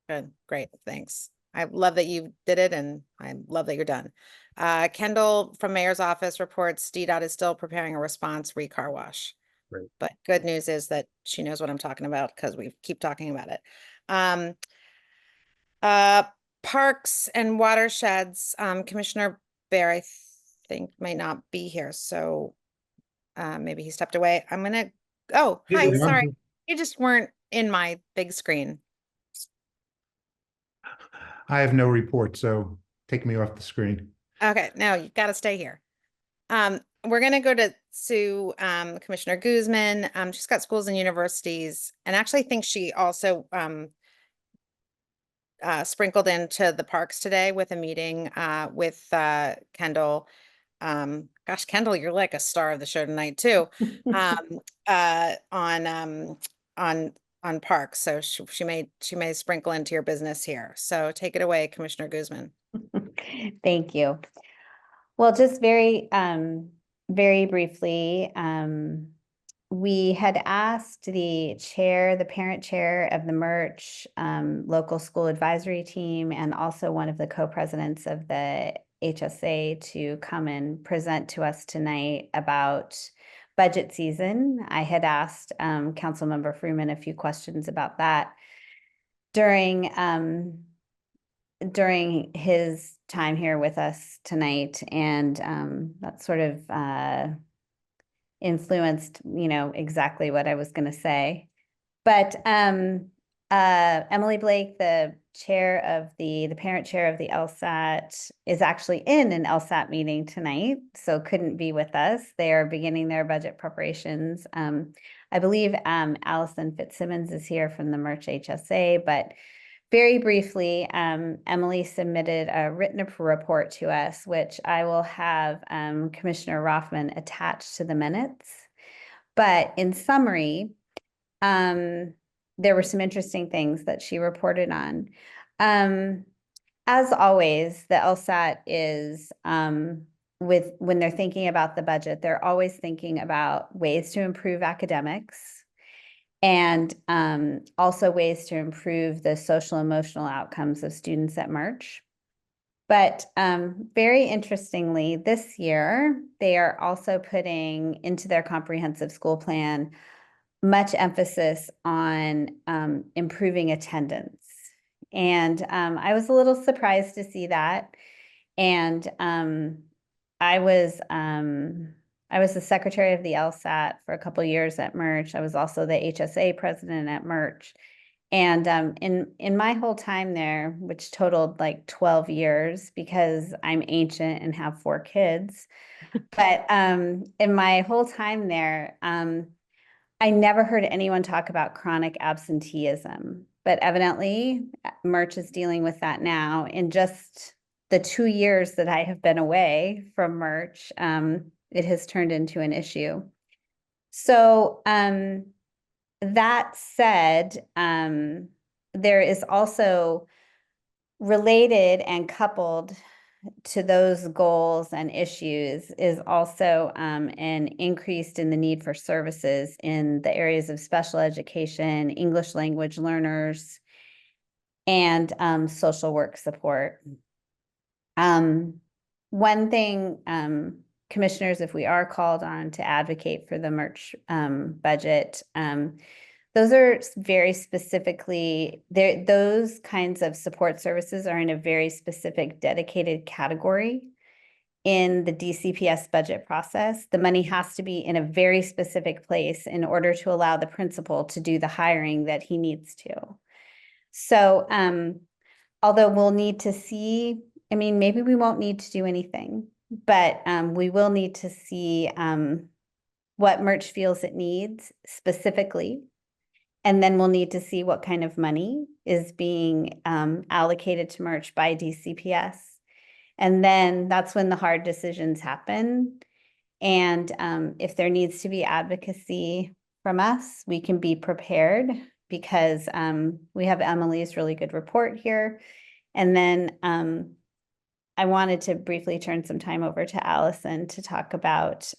Good, great, thanks. I love that you did it, and I love that you're done. Kendall from Mayor's Office reports DDOT is still preparing a response re-car wash. Great. But good news is that she knows what I'm talking about because we keep talking about it. Parks and watersheds, Commissioner Bear, I think might not be here, so maybe he stepped away. Oh, hi, Yeah. sorry. You just weren't in my big screen. I have no report, so take me off the screen. Okay, no, you got to stay here. We're going to go to Commissioner Guzman. She's got schools and universities, and actually think she also sprinkled into the parks today with a meeting with Kendall. Got Gosh, Kendall, you're like a star of the show tonight too. On on parks. So she may sprinkle into your business here. So take it away, Commissioner Guzman. Thank you. Well, just very briefly, we had asked the parent chair of the Merch local school advisory team, and also one of the co-presidents of the HSA to come and present to us tonight about budget season. I had asked Councilmember Freeman a few questions about that during his time here with us tonight, and that sort of influenced, exactly what I was going to say. But Emily Blake, the parent chair of the LSAT, is actually in an LSAT meeting tonight, so couldn't be with us. They are beginning their budget preparations. I believe Allison Fitzsimmons is here from the Merch HSA, but very briefly, Emily submitted a written report to us, which I will have Commissioner Rothman attach to the minutes. But in summary, there were some interesting things that she reported on. As always, the LSAT is, when they're thinking about the budget, they're always thinking about ways to improve academics, and also ways to improve the social emotional outcomes of students at Merch. But very interestingly, this year, they are also putting into their comprehensive school plan much emphasis on improving attendance. And I was a little surprised to see that. And I was the secretary of the LSAT for a couple of years at Merch. I was also the HSA president at Merch. And in my whole time there, which totaled like 12 years because I'm ancient and have 4 kids, but in my whole time there, I never heard anyone talk about chronic absenteeism. But evidently, Merch is dealing with that now. In just the 2 years that I have been away from Merch, it has turned into an issue. So that said, there is also related and coupled to those goals and issues is also an increase in the need for services in the areas of special education, English language learners, and social work support. One thing, commissioners, if we are called on to advocate for the Merch budget, those are very specifically, those kinds of support services are in a very specific dedicated category in the DCPS budget process. The money has to be in a very specific place in order to allow the principal to do the hiring that he needs to. So although we'll need to see, maybe we won't need to do anything, but we will need to see what Merch feels it needs specifically. And then we'll need to see what kind of money is being allocated to Merch by DCPS. And then that's when the hard decisions happen. And if there needs to be advocacy from us, we can be prepared because we have Emily's really good report here. And then I wanted to briefly turn some time over to Allison to talk about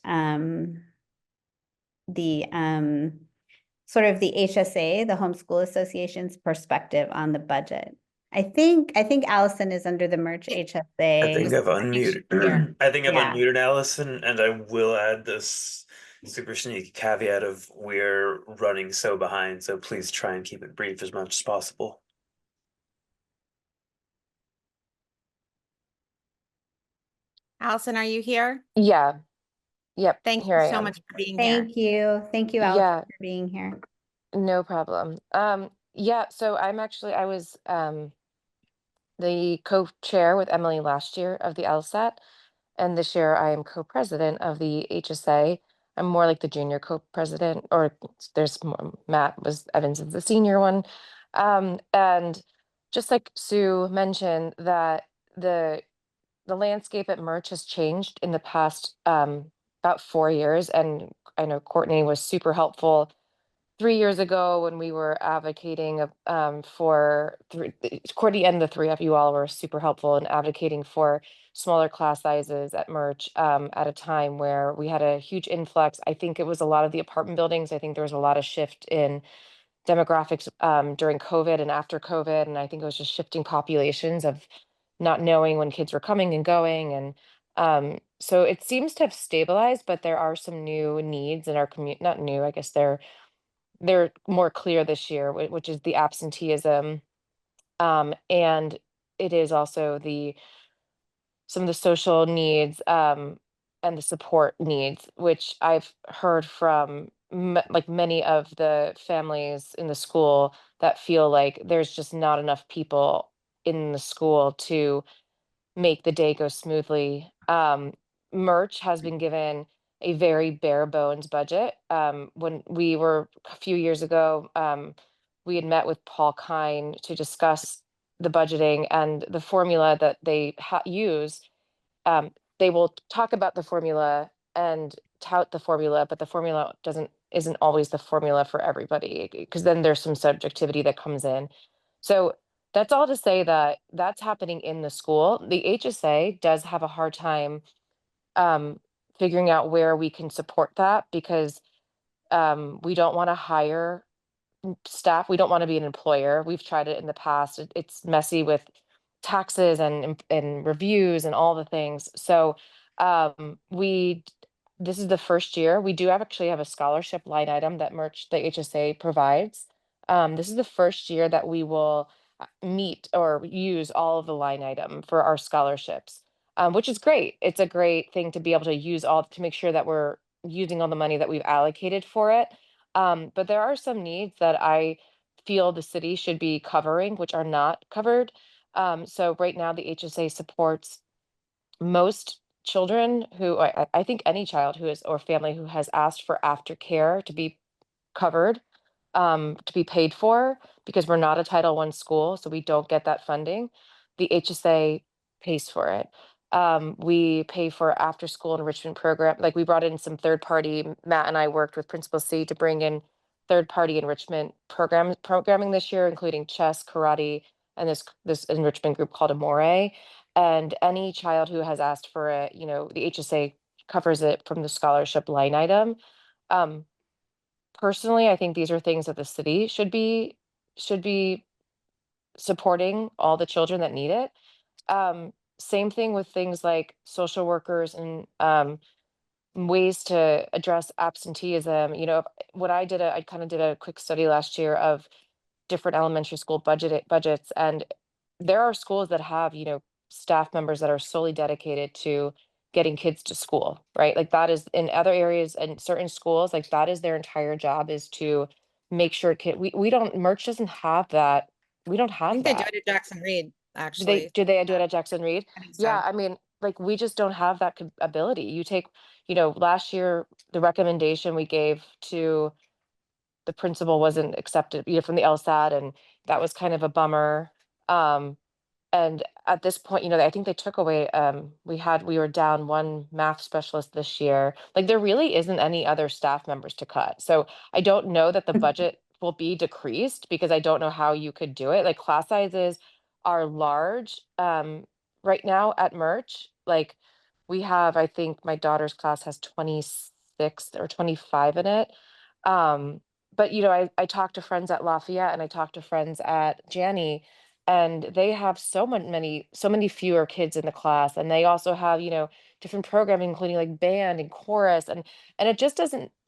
the sort of the HSA, the Homeschool Association's perspective on the budget. I think Allison is under the Merch HSA. I think I've unmuted. I think I've Yeah. unmuted Allison, and I will add this super sneaky caveat of we're running so behind, so please try and keep it brief as much as possible. Allison, are you here? Yeah. Yep. Thank Here you I so am. much for being here. Thank you. Thank you, Allison, Yeah, for being here. no problem. Yeah, so I was the co-chair with Emily last year of the LSAT, and this year I am co-president of the HSA. I'm more like the junior co-president, or there's more, Evans is the senior one. And just like Sue mentioned, that the the landscape at Merch has changed in the past about 4 years, and I know Courtney was super helpful 3 years ago when we were advocating for Courtney and the 3F, you all were super helpful in advocating for smaller class sizes at Merch at a time where we had a huge influx. I think it was a lot of the apartment buildings. I think there was a lot of shift in demographics during COVID and after COVID. And I think it was just shifting populations of not knowing when kids were coming and going. And so it seems to have stabilized, but there are some new needs in our community, not new, I guess they're more clear this year, which is the absenteeism. And it is also some of the social needs and the support needs, which I've heard from like many of the families in the school that feel like there's just not enough people in the school to make the day go smoothly. Merch has been given a very bare bones budget. When we were a few years ago, we had met with Paul Kine to discuss the budgeting and the formula that they use. They will talk about the formula and tout the formula, but the formula isn't always the formula for everybody, because then there's some subjectivity that comes in. So that's all to say that that's happening in the school. The HSA does have a hard time figuring out where we can support that, because we don't want to hire staff. We don't want to be an employer. We've tried it in the past. It's messy with taxes and reviews and all the things. So this is the first year. We do actually have a scholarship line item that the HSA provides. This is the first year that we will meet or use all of the line item for our scholarships, which is great. It's a great thing to be able to use to make sure that we're using all the money that we've allocated for it. But there are some needs that I feel the city should be covering, which are not covered. So right now, the HSA supports most children who, I think any child who is, or family who has asked for aftercare to be covered, to be paid for, because we're not a Title I school, so we don't get that funding. The HSA pays for it. We pay for after school enrichment program. Like, we brought in some third party. Matt and I worked with Principal C to bring in third party enrichment programming this year, including chess, karate, and this enrichment group called Amore. And any child who has asked for it, the HSA covers it from the scholarship line item. Personally, I think these are things that the city should be supporting all the children that need it. Same thing with things like social workers and ways to address absenteeism. What I kind of did a quick study last year of different elementary school budgets, and there are schools that have, staff members that are solely dedicated to getting kids to school, right? Like, that is in other areas and certain schools, like, that is their entire job, is to make sure Merch doesn't have that. We don't I have think they do that. it at Jackson Reed, Do actually. they do it at Jackson Reed? I think Yeah, so. I mean, like, we just don't have that ability. You take, last year, the recommendation we gave to the principal wasn't accepted, from the LSAT, and that was kind of a bummer. And at this point, I think they took away, we were down one math specialist this year. Like, there really isn't any other staff members to cut. So I don't know that the budget will be decreased, because I don't know how you could do it. Like, class sizes are large right now at Merch. Like, I think my daughter's class has 26 or 25 in it. But I talked to friends at Lafayette, and I talked to friends at Janney, and they have so many fewer kids in the class, and they also have, different programming, including like band and chorus, and it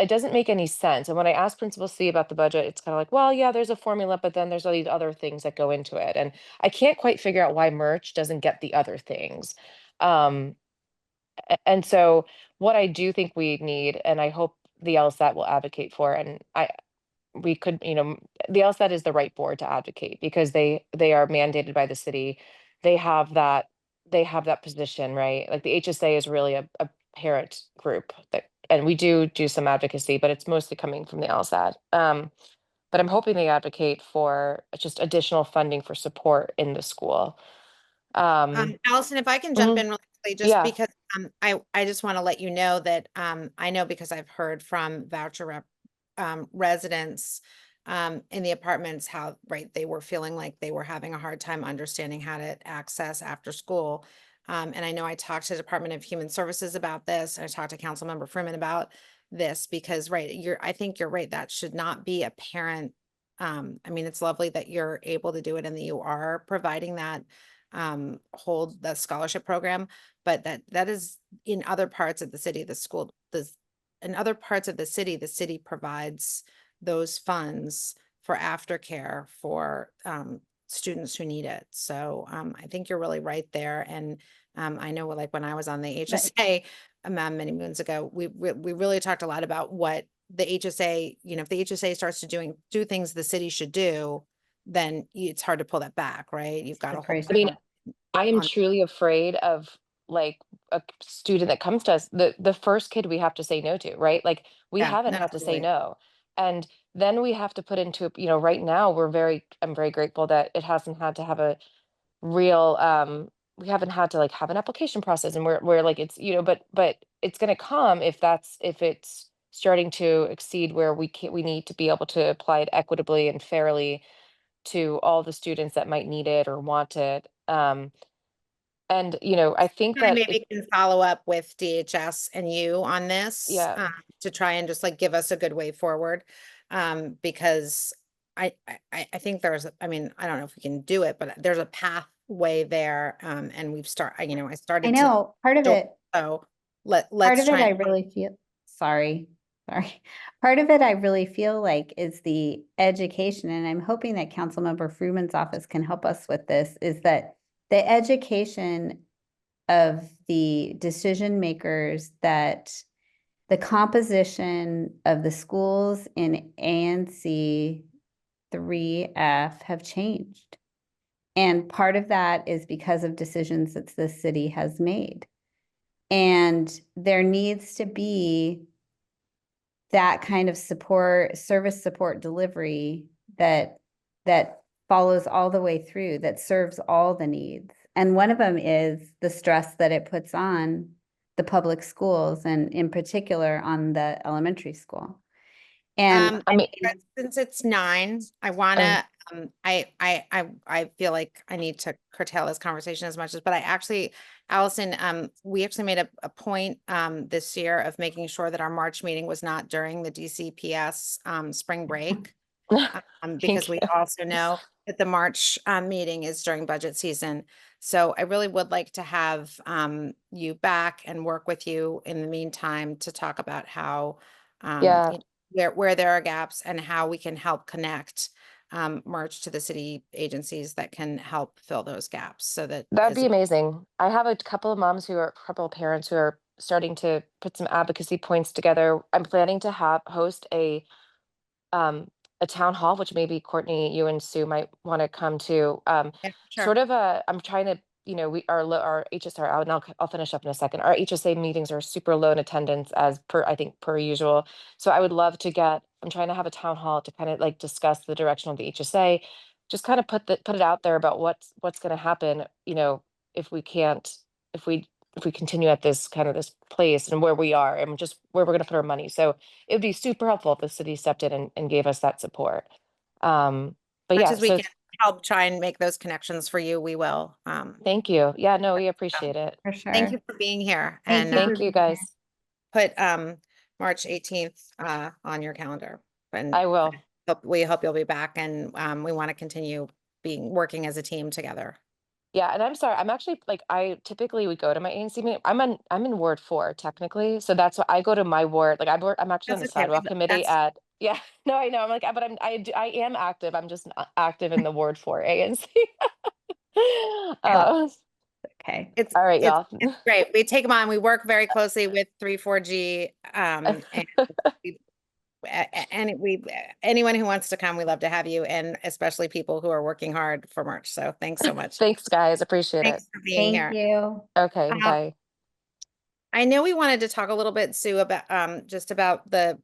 doesn't make any sense. And when I asked Principal C about the budget, it's kind of like, well, yeah, there's a formula, but then there's all these other things that go into it, and I can't quite figure out why Merch doesn't get the other things. um and so what I do think we need, and I hope the LSAT will advocate for, and we could, the LSAT is the right board to advocate, because they are mandated by the city. They have that position, right? Like, the HSA is really a parent group and we do some advocacy, but it's mostly coming from the LSAT. But I'm hoping they advocate for just additional funding for support in the school. Allison, if I can jump mhm, in really quickly, just yeah, because I just want to let you know that I know because I've heard from voucher residents in the apartments how they were feeling like they were having a hard time understanding how to access after school. And I know I talked to the Department of Human Services about this. I talked to Councilmember Freeman about this because I think you're right. That should not be a parent. I mean, it's lovely that you're able to do it and that you are providing that hold the scholarship program, but that is in other parts of the city, in other parts of the city provides those funds for aftercare for students who need it. So I think you're really right there. And I know like when I was on the HSA many moons ago, we really talked a lot about what the HSA, if the HSA starts to do things the city should do, then it's hard to pull that back, right? You've got a whole. I mean, I am on- truly afraid of like a student that comes to us, the first kid we have to say no to, right? Like we Yeah, haven't no, had to say totally. no. And then we have to put into, right now I'm very grateful that it hasn't had to have a real we haven't had to like have an application process and we're like it's but it's going to come if it's starting to exceed where we need to be able to apply it equitably and fairly to all the students that might need it or want it. And I think I that maybe can follow up with DHS and you on this yeah, to try and just like give us a good way forward. Because I think I mean, I don't know if we can do it, but there's a pathway there. And I started I to know part of do- it, so part let's of it, try. I really feel, sorry. Part of it I really feel like is the education, and I'm hoping that Councilmember Freeman's office can help us with this, is that the education of the decision makers that the composition of the schools in ANC3F have changed. And part of that is because of decisions that the city has made. And there needs to be that kind of service support delivery that follows all the way through, that serves all the needs. And one of them is the stress that it puts on the public schools and in particular on the elementary school. And I mean, Since it's 9, I wanna, I feel like I need to curtail this conversation as much as, but Allison, we actually made a point, this year of making sure that our March meeting was not during the DCPS, spring break. Because we you. also know that the March, meeting is during budget season. So I really would like to have, you back and work with you in the meantime to talk about how, Yeah, where there are gaps and how we can help connect merge to the city agencies that can help fill those gaps so that that'd be amazing. I have a couple of couple of parents who are starting to put some advocacy points together. I'm planning to host um a town hall, which maybe Courtney, you and Sue might want to come to. yeah, sure. Sort of I'm trying to, our HSR out, and I'll finish up in a second. Our HSA meetings are super low in attendance as I think per usual. So I would love to I'm trying to have a town hall to kind of like discuss the direction of the HSA, just kind of put it out there about what's going to happen, if we can't, if we continue at this this place and where we are and just where we're going to put our money. So it would be super helpful if the city stepped in and gave us that support. But Much yeah, as we so can help try and make those connections for you, we will. thank you. Yeah, no, we appreciate it. for sure. Thank you for being here Thank and you for Thank you being here. guys. put March 18th on your calendar. And I will. we hope you'll be back and we want to continue working as a team together. Yeah, and I'm sorry. I'm actually like I typically would go to my ANC meeting. I'm in Ward 4 technically, so that's why I go to my ward. Like I'm actually on the That's okay. sidewalk committee at. Yeah, no, I know. I'm like, but I am active. I'm just not active in the Ward 4 ANC. Well, uh, okay. It's all right, it's y'all. it's great. We take them on. We work very closely with 3-4G. And anyone who wants to come, we love to have you, and especially people who are working hard for March. So thanks so much. Thanks, guys. Appreciate it. Thanks for being Thank here. you. Okay, Um, bye. I know we wanted to talk a little bit, Sue, about just about the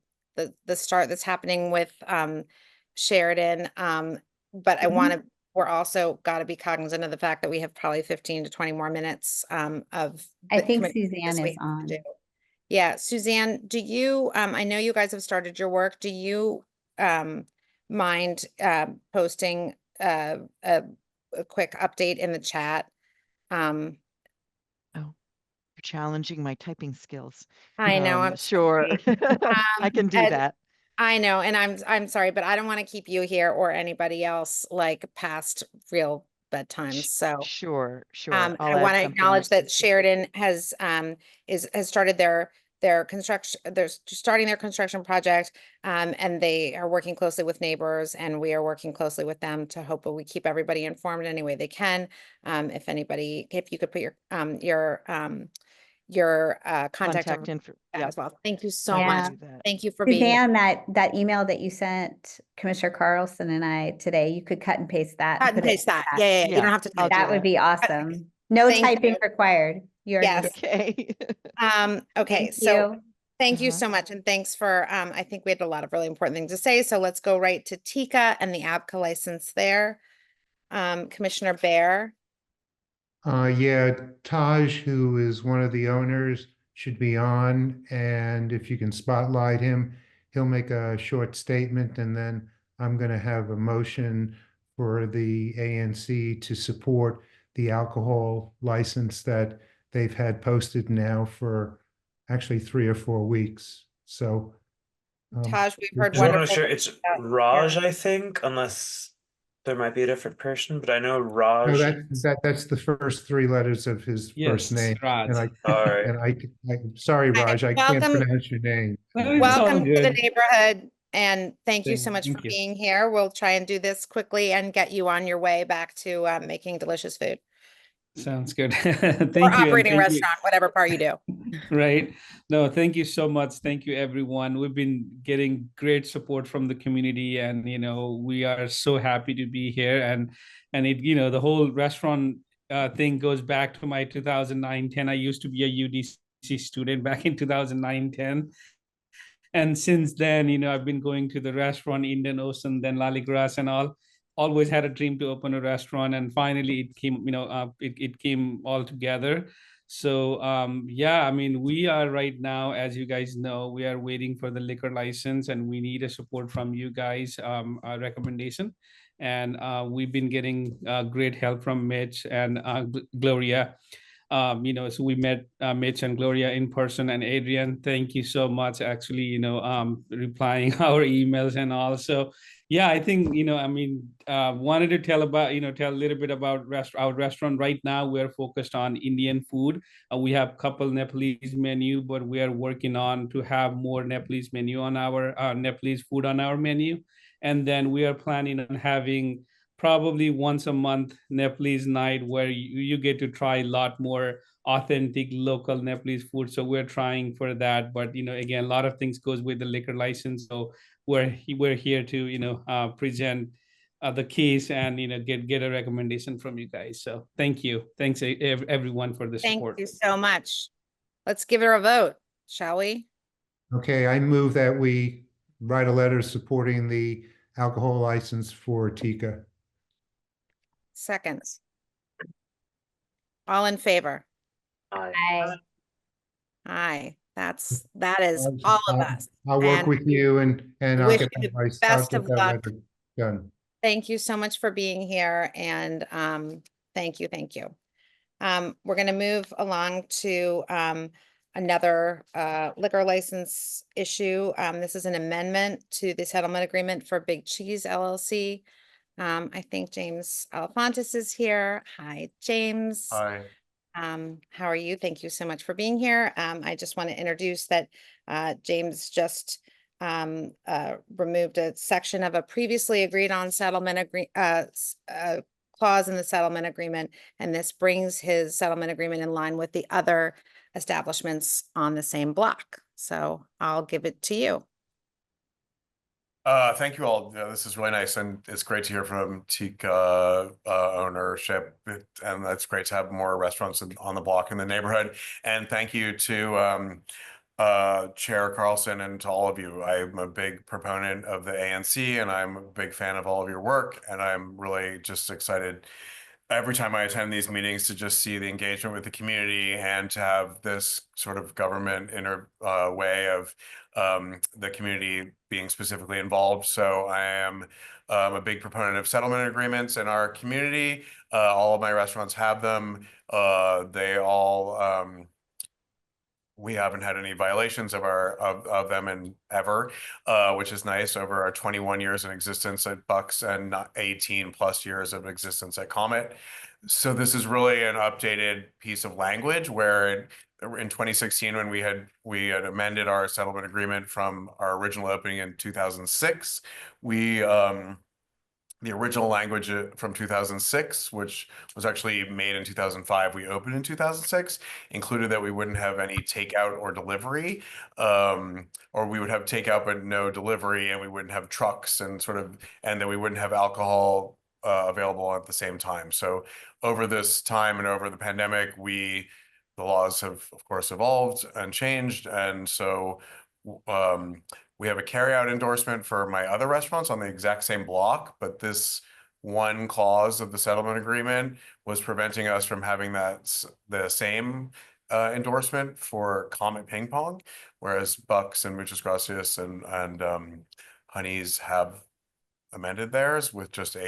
start that's happening with Sheridan. But I want to we're also got to be cognizant of the fact that we have probably 15 to 20 more minutes of. I the think committee business Suzanne we is have to on. do. Yeah, Suzanne, do you, I know you guys have started your work. Do you mind posting a quick update in the chat? Oh, you're challenging my typing skills. I know, I'm sure. I can do that. I know, and I'm sorry, but I don't want to keep you here or anybody else like past real bedtime. So Sure. I I'll add want to something acknowledge that specific. Sheridan has started their construction. They're starting their construction project, and they are working closely with neighbors, and we are working closely with them to hope that we keep everybody informed any way they can. If you could put your contact info as well. Thank you so much. Thank you for being here. Suzanne, that email that you sent Commissioner Carlson and I today, you could cut and paste that. Cut and put it in paste that. the chat. Yeah. You don't have to type. That would be awesome. No Thank typing you. required. You already Yes. Okay. Okay. Thank So you. thank you so much. And thanks for, I think we had a lot of really important things to say. So let's go right to Tika and the ABCA license there. Commissioner Bear. Yeah, Taj, who is one of the owners, should be on, and if you can spotlight him, he'll make a short statement, and then I'm going to have a motion for the ANC to support the alcohol license that they've had posted now for actually 3 or 4 weeks. So, Taj, we've heard I'm not wonderful sure. things It's about Raj, your- I think, unless there might be a different person, but I know no, Raj. that's the first 3 letters of his first name. Raj. I'm sorry, Raj, I can't Welcome. pronounce your name. Welcome to the neighborhood, and thank you so much Thank for you. being here. We'll try and do this quickly and get you on your way back to making delicious food. Sounds good. Or Thank you. and operating thank you. restaurant, whatever part you do. Right. No, thank you so much. Thank you, everyone. We've been getting great support from the community, and we are so happy to be here. And it, the whole restaurant thing goes back to my 2009-10. I used to be a UDC student back in 2009-10. And since then, I've been going to the restaurant, Indian Ocean, then Laligras and all. Always had a dream to open a restaurant, and finally it came, it came all together. So yeah, I mean, we are right now, as you guys know, we are waiting for the liquor license, and we need a support from you guys, a recommendation. And we've been getting great help from Mitch and Gloria. So we met Mitch and Gloria in person, and Adrian, thank you so much, actually, replying our emails. And also, yeah, I think, wanted to tell a little bit about our restaurant. Right now, we're focused on Indian food. We have a couple Nepalese menu, but we are working on to have more Nepalese menu on our Nepalese food on our menu. And then we are planning on having probably once a month Nepalese night, where you get to try a lot more authentic local Nepalese food. So we're trying for that. But again, a lot of things goes with the liquor license. So we're here to present the case and get a recommendation from you guys. So thank you. Thanks everyone for the support. Thank you so much. Let's give her a vote, shall we? Okay, I move that we write a letter supporting the alcohol license for Tika. Seconds. All in favor? Aye. Aye. That is all of us. I'll work And with you and I'll wish get you that the license. best of luck. Done. Thank you so much for being here, and thank you. We're going to move along to another liquor license issue. This is an amendment to the settlement agreement for Big Cheese LLC. I think James Alafontes is here. Hi, James. Hi. How are you? Thank you so much for being here. I just want to introduce that James just removed a section of a previously agreed on settlement clause in the settlement agreement, and this brings his settlement agreement in line with the other establishments on the same block. So I'll give it to you. Thank you all. This is really nice, and it's great to hear from Tika ownership, and it's great to have more restaurants on the block in the neighborhood. And thank you to Chair Carlson, and to all of you. I'm a big proponent of the ANC, and I'm a big fan of all of your work. And I'm really just excited every time I attend these meetings to just see the engagement with the community and to have this sort of government way of the community being specifically involved. So I am a big proponent of settlement agreements in our community. All of my restaurants have them. They all we haven't had any violations of them in ever, which is nice over our 21 years in existence at Bucks and 18 plus years of existence at Comet. So this is really an updated piece of language where in 2016, when we had amended our settlement agreement from our original opening in 2006, we the original language from 2006, which was actually made in 2005, we opened in 2006, included that we wouldn't have any takeout or delivery, or we would have takeout but no delivery, and we wouldn't have trucks and and then we wouldn't have alcohol available at the same time. So over this time and over the pandemic, the laws have, of course, evolved and changed, and so we have a carryout endorsement for my other restaurants on the exact same block, but this one clause of the settlement agreement was preventing us from having the same endorsement for Comet Ping Pong, whereas Bucks and Muchas Gracias and Honey's have amended theirs with just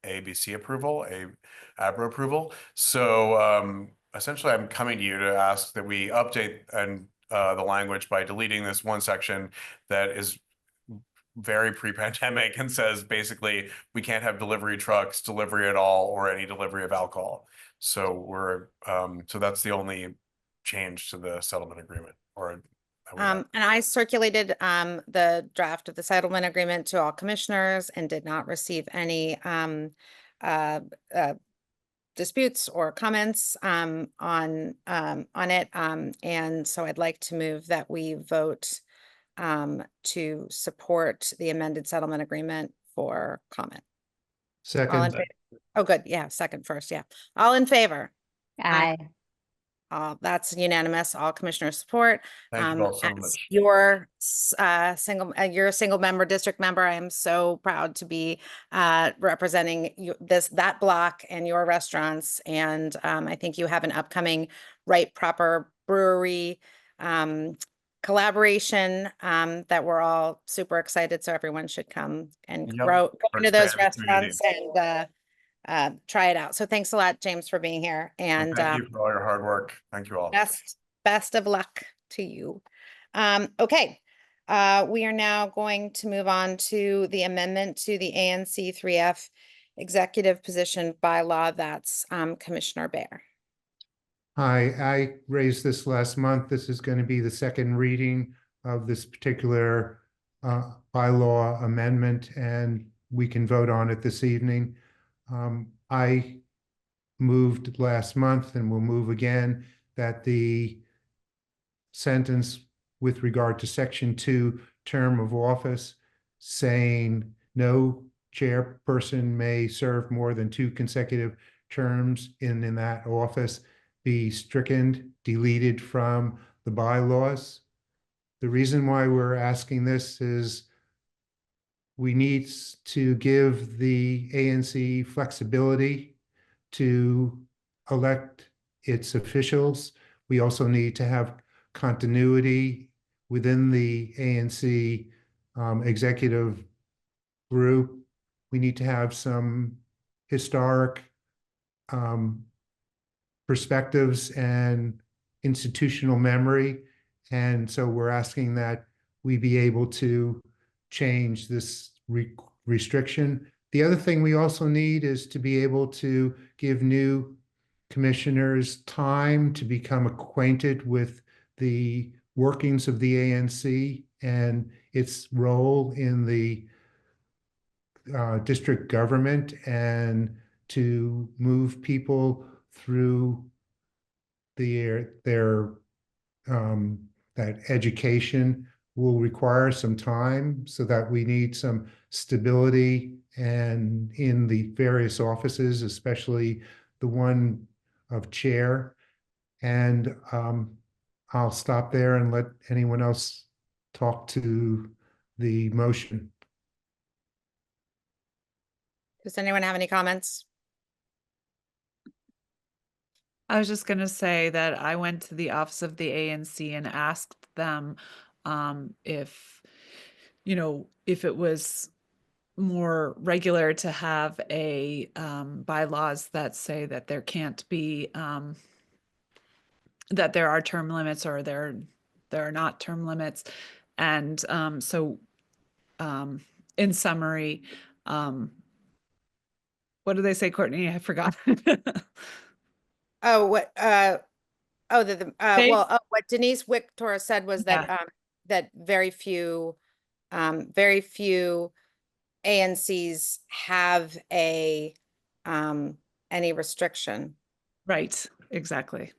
ABC approval, ABRA approval. So essentially, I'm coming to you to ask that we update the language by deleting this one section that is very pre-pandemic and says basically we can't have delivery trucks, delivery at all, or any delivery of alcohol. So so that's the only change to the settlement agreement. And I circulated the draft of the settlement agreement to all commissioners and did not receive any disputes or comments on it. And so I'd like to move that we vote to support the amended settlement agreement for comment. All in Second. favor? Oh, good. Yeah, second first. Yeah. All in favor? Aye. That's unanimous. All commissioners support. Thank you all so As much. you're a single member district member. I am so proud to be representing that block and your restaurants. And I think you have an upcoming Right Proper Brewery collaboration that we're all super excited. So everyone should come and go into those restaurants and try it out. So thanks a lot, James, for being here. And thank you for all your hard work. Thank you all. Best of luck to you. Okay. We are now going to move on to the amendment to the ANC3F executive position bylaw. That's Commissioner Bear. Hi, I raised this last month. This is going to be the second reading of this particular bylaw amendment, and we can vote on it this evening. I moved last month and will move again that the sentence with regard to Section 2 term of office saying no chairperson may serve more than 2 consecutive terms in that office be stricken, deleted from the bylaws. The reason why we're asking this is we need to give the ANC flexibility to elect its officials. We also need to have continuity within the ANC executive group. We need to have some historic perspectives and institutional memory. And so we're asking that we be able to change this restriction. The other thing we also need is to be able to give new commissioners time to become acquainted with the workings of the ANC and its role in the district government, and to move people through their that education will require some time, so that we need some stability and in the various offices, especially the one of chair. And I'll stop there and let anyone else talk to the motion. Does anyone have any comments? I was just going to say that I went to the office of the ANC and asked them if, you know, if it was more regular to have a bylaws that say that there can't be that there are term limits or there are not term limits. And in summary, what did they say, Courtney? I forgot. Oh, what, They- what Denise Victor said was that, that very few ANCs have any restriction. Right, exactly.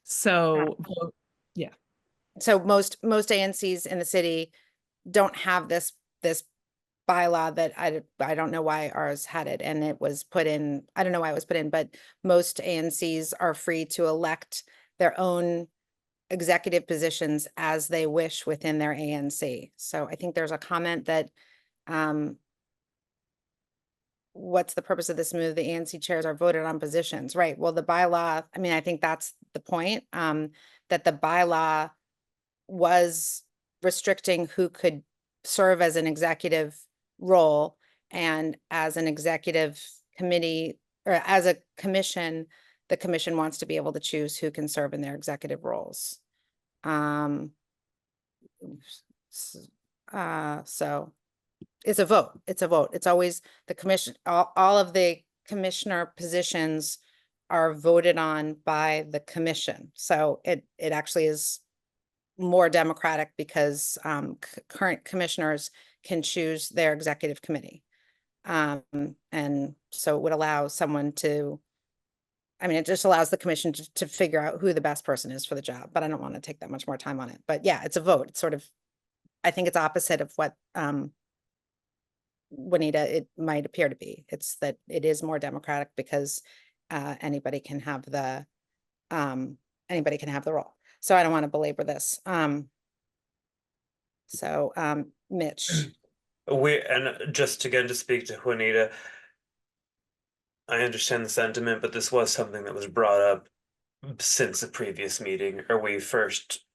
So, yeah. So most ANCs in the city don't have this bylaw that I don't know why ours had it, and it was put in, I don't know why it was put in, but most ANCs are free to elect their own executive positions as they wish within their ANC. So I think there's a comment that what's the purpose of this move? The ANC chairs are voted on positions, right? Well, the bylaw, I mean, I think that's the point, that the bylaw was restricting who could serve as an executive role, and as an executive committee or as a commission, the commission wants to be able to choose who can serve in their executive roles. So it's a vote. It's a vote. It's always the commission, all of the commissioner positions are voted on by the commission. So it actually is more democratic because current commissioners can choose their executive committee. And so it would allow someone to, I mean, it just allows the commission to figure out who the best person is for the job, but I don't want to take that much more time on it. But yeah, it's a vote. It's sort of, I think it's opposite of what Juanita, it might appear to be. It's that it is more democratic because anybody can have the role. So I don't want to belabor this. Mitch. And just again to speak to Juanita, I understand the sentiment, but this was something that was brought up since the previous meeting, or we first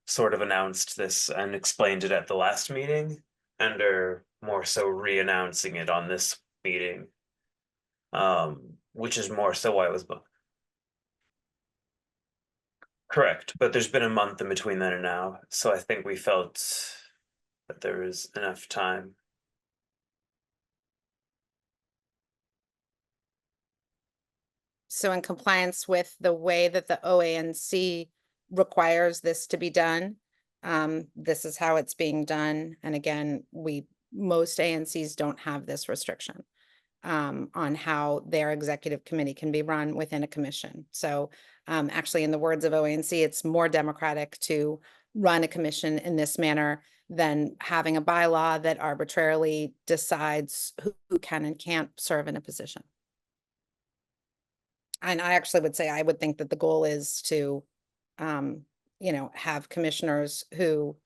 sort of announced this and explained it at the last meeting, and are more so re-announcing it on this meeting, which is more so why it was booked. Correct, but there's been a month in between then and now, so I think we felt that there was enough time. So in compliance with the way that the OANC requires this to be done, this is how it's being done. And again, most ANCs don't have this restriction on how their executive committee can be run within a commission. So actually, in the words of OANC, it's more democratic to run a commission in this manner than having a bylaw that arbitrarily decides who can and can't serve in a position. And I actually would say, I would think that the goal is to, have commissioners who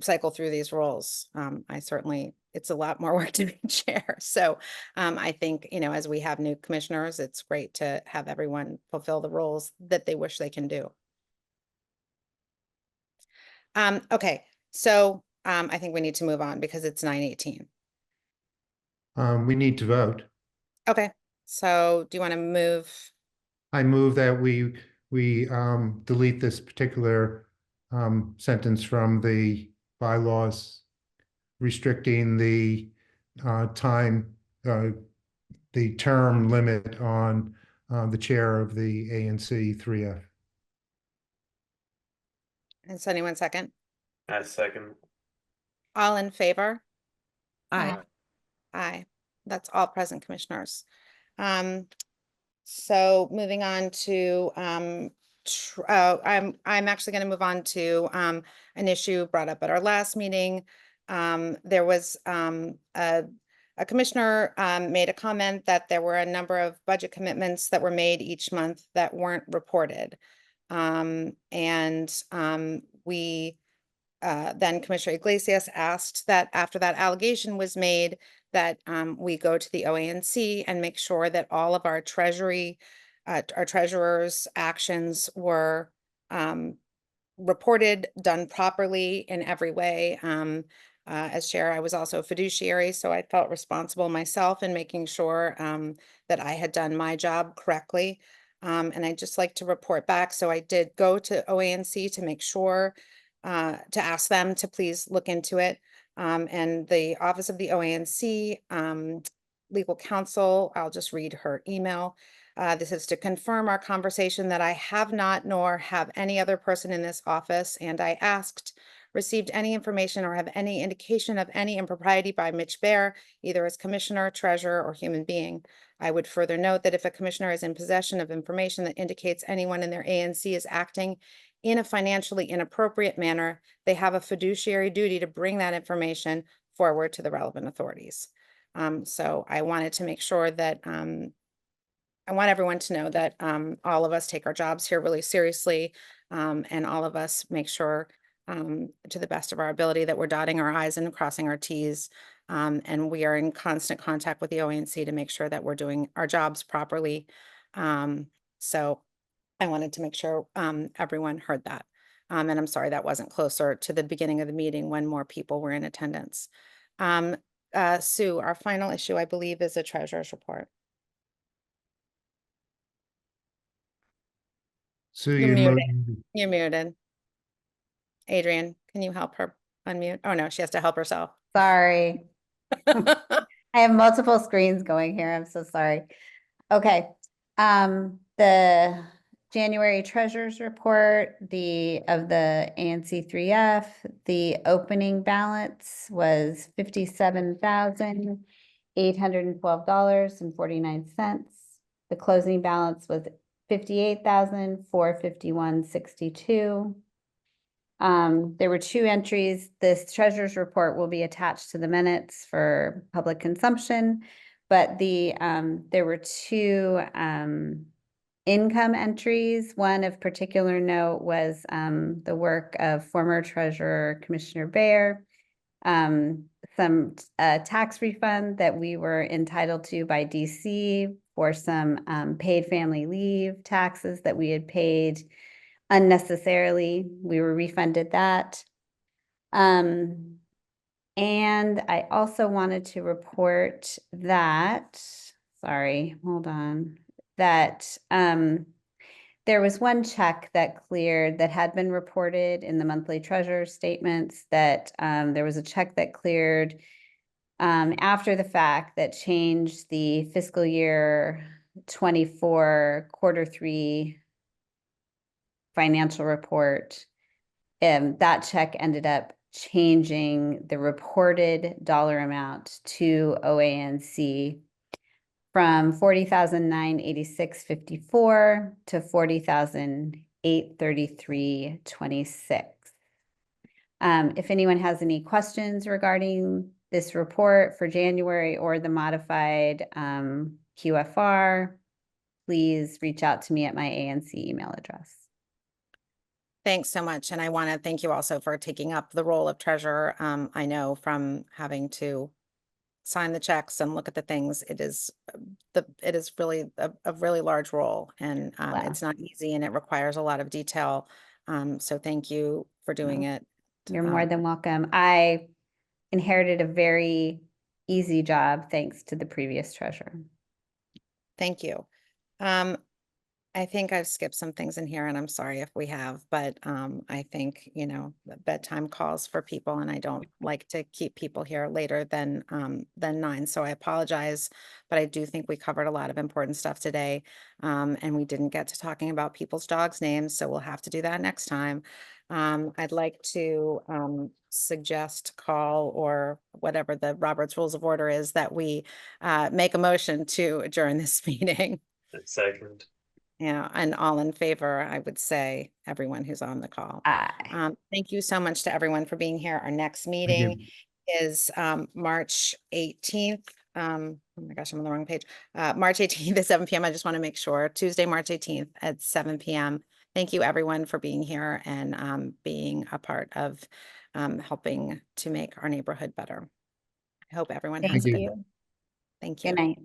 cycle through these roles. It's a lot more work to be chair. So I think, as we have new commissioners, it's great to have everyone fulfill the roles that they wish they can do. Okay, so I think we need to move on because it's 9:18. We need to vote. Okay, so do you want to move? I move that we delete this particular sentence from the bylaws restricting the time, the term limit on the chair of the ANC3F. Is anyone second? I second. All in favor? Aye. Aye. That's all present commissioners. So moving on to I'm actually going to move on to an issue brought up at our last meeting. There was a commissioner made a comment that there were a number of budget commitments that were made each month that weren't reported. Then Commissioner Iglesias asked that after that allegation was made, that we go to the OANC and make sure that all of our our treasurer's actions were reported, done properly in every way. As chair, I was also a fiduciary, so I felt responsible myself in making sure that I had done my job correctly. And I'd just like to report back. So I did go to OANC to make sure, to ask them to please look into it. And the Office of the OANC legal counsel, I'll just read her email. This is to confirm our conversation that I have not, nor have any other person in this office, and I received any information or have any indication of any impropriety by Mitch Bear, either as commissioner, treasurer, or human being. I would further note that if a commissioner is in possession of information that indicates anyone in their ANC is acting in a financially inappropriate manner, they have a fiduciary duty to bring that information forward to the relevant authorities. So I wanted to make sure that I want everyone to know that all of us take our jobs here really seriously, and all of us make sure to the best of our ability that we're dotting our I's and crossing our T's. And we are in constant contact with the OANC to make sure that we're doing our jobs properly. So I wanted to make sure everyone heard that. And I'm sorry that wasn't closer to the beginning of the meeting when more people were in attendance. Sue, our final issue, I believe, is a treasurer's report. So You're you're muted. muted. You're muted. Adrian, can you help her unmute? Oh, no, she has to help herself. Sorry. I have multiple screens going here. I'm so sorry. Okay. The January treasurer's report, of the ANC3F, the opening balance was $57,812.49. The closing balance was $58,451.62. There were two entries. This treasurer's report will be attached to the minutes for public consumption, but there were two income entries. One of particular note was the work of former Treasurer Commissioner Bear, some tax refund that we were entitled to by DC for some paid family leave taxes that we had paid unnecessarily. We were refunded that. And I also wanted to report that, sorry, hold on, that there was one check that cleared that had been reported in the monthly treasurer statements, that there was a check that cleared after the fact that changed the fiscal year 24 quarter 3 financial report. That check ended up changing the reported dollar amount to OANC from $40,986.54 to $40,833.26. If anyone has any questions regarding this report for January or the modified QFR, please reach out to me at my ANC email address. Thanks so much. And I want to thank you also for taking up the role of treasurer. I know from having to sign the checks and look at the things, it is really a really large role, and it's not easy, and it requires a lot of detail. So thank you for doing it. You're more than welcome. I inherited a very easy job thanks to the previous treasurer. Thank you. I think I've skipped some things in here, and I'm sorry if we have, but I think, bedtime calls for people, and I don't like to keep people here later than 9. So I apologize, but I do think we covered a lot of important stuff today, and we didn't get to talking about people's dogs' names, so we'll have to do that next time. I'd like to suggest, call, or whatever the Robert's Rules of Order is, that we make a motion to adjourn this meeting. Second. Yeah, and all in favor, I would say everyone who's on the call. Aye. Thank you so much to everyone for being here. Our next meeting is March 18th. Oh my gosh, I'm on the wrong page. March 18th at 7 p.m. I just want to make sure. Tuesday, March 18th at 7 p.m. thank you everyone for being here and being a part of helping to make our neighborhood better. I hope everyone has Thank a good. you. Thank you. Good night.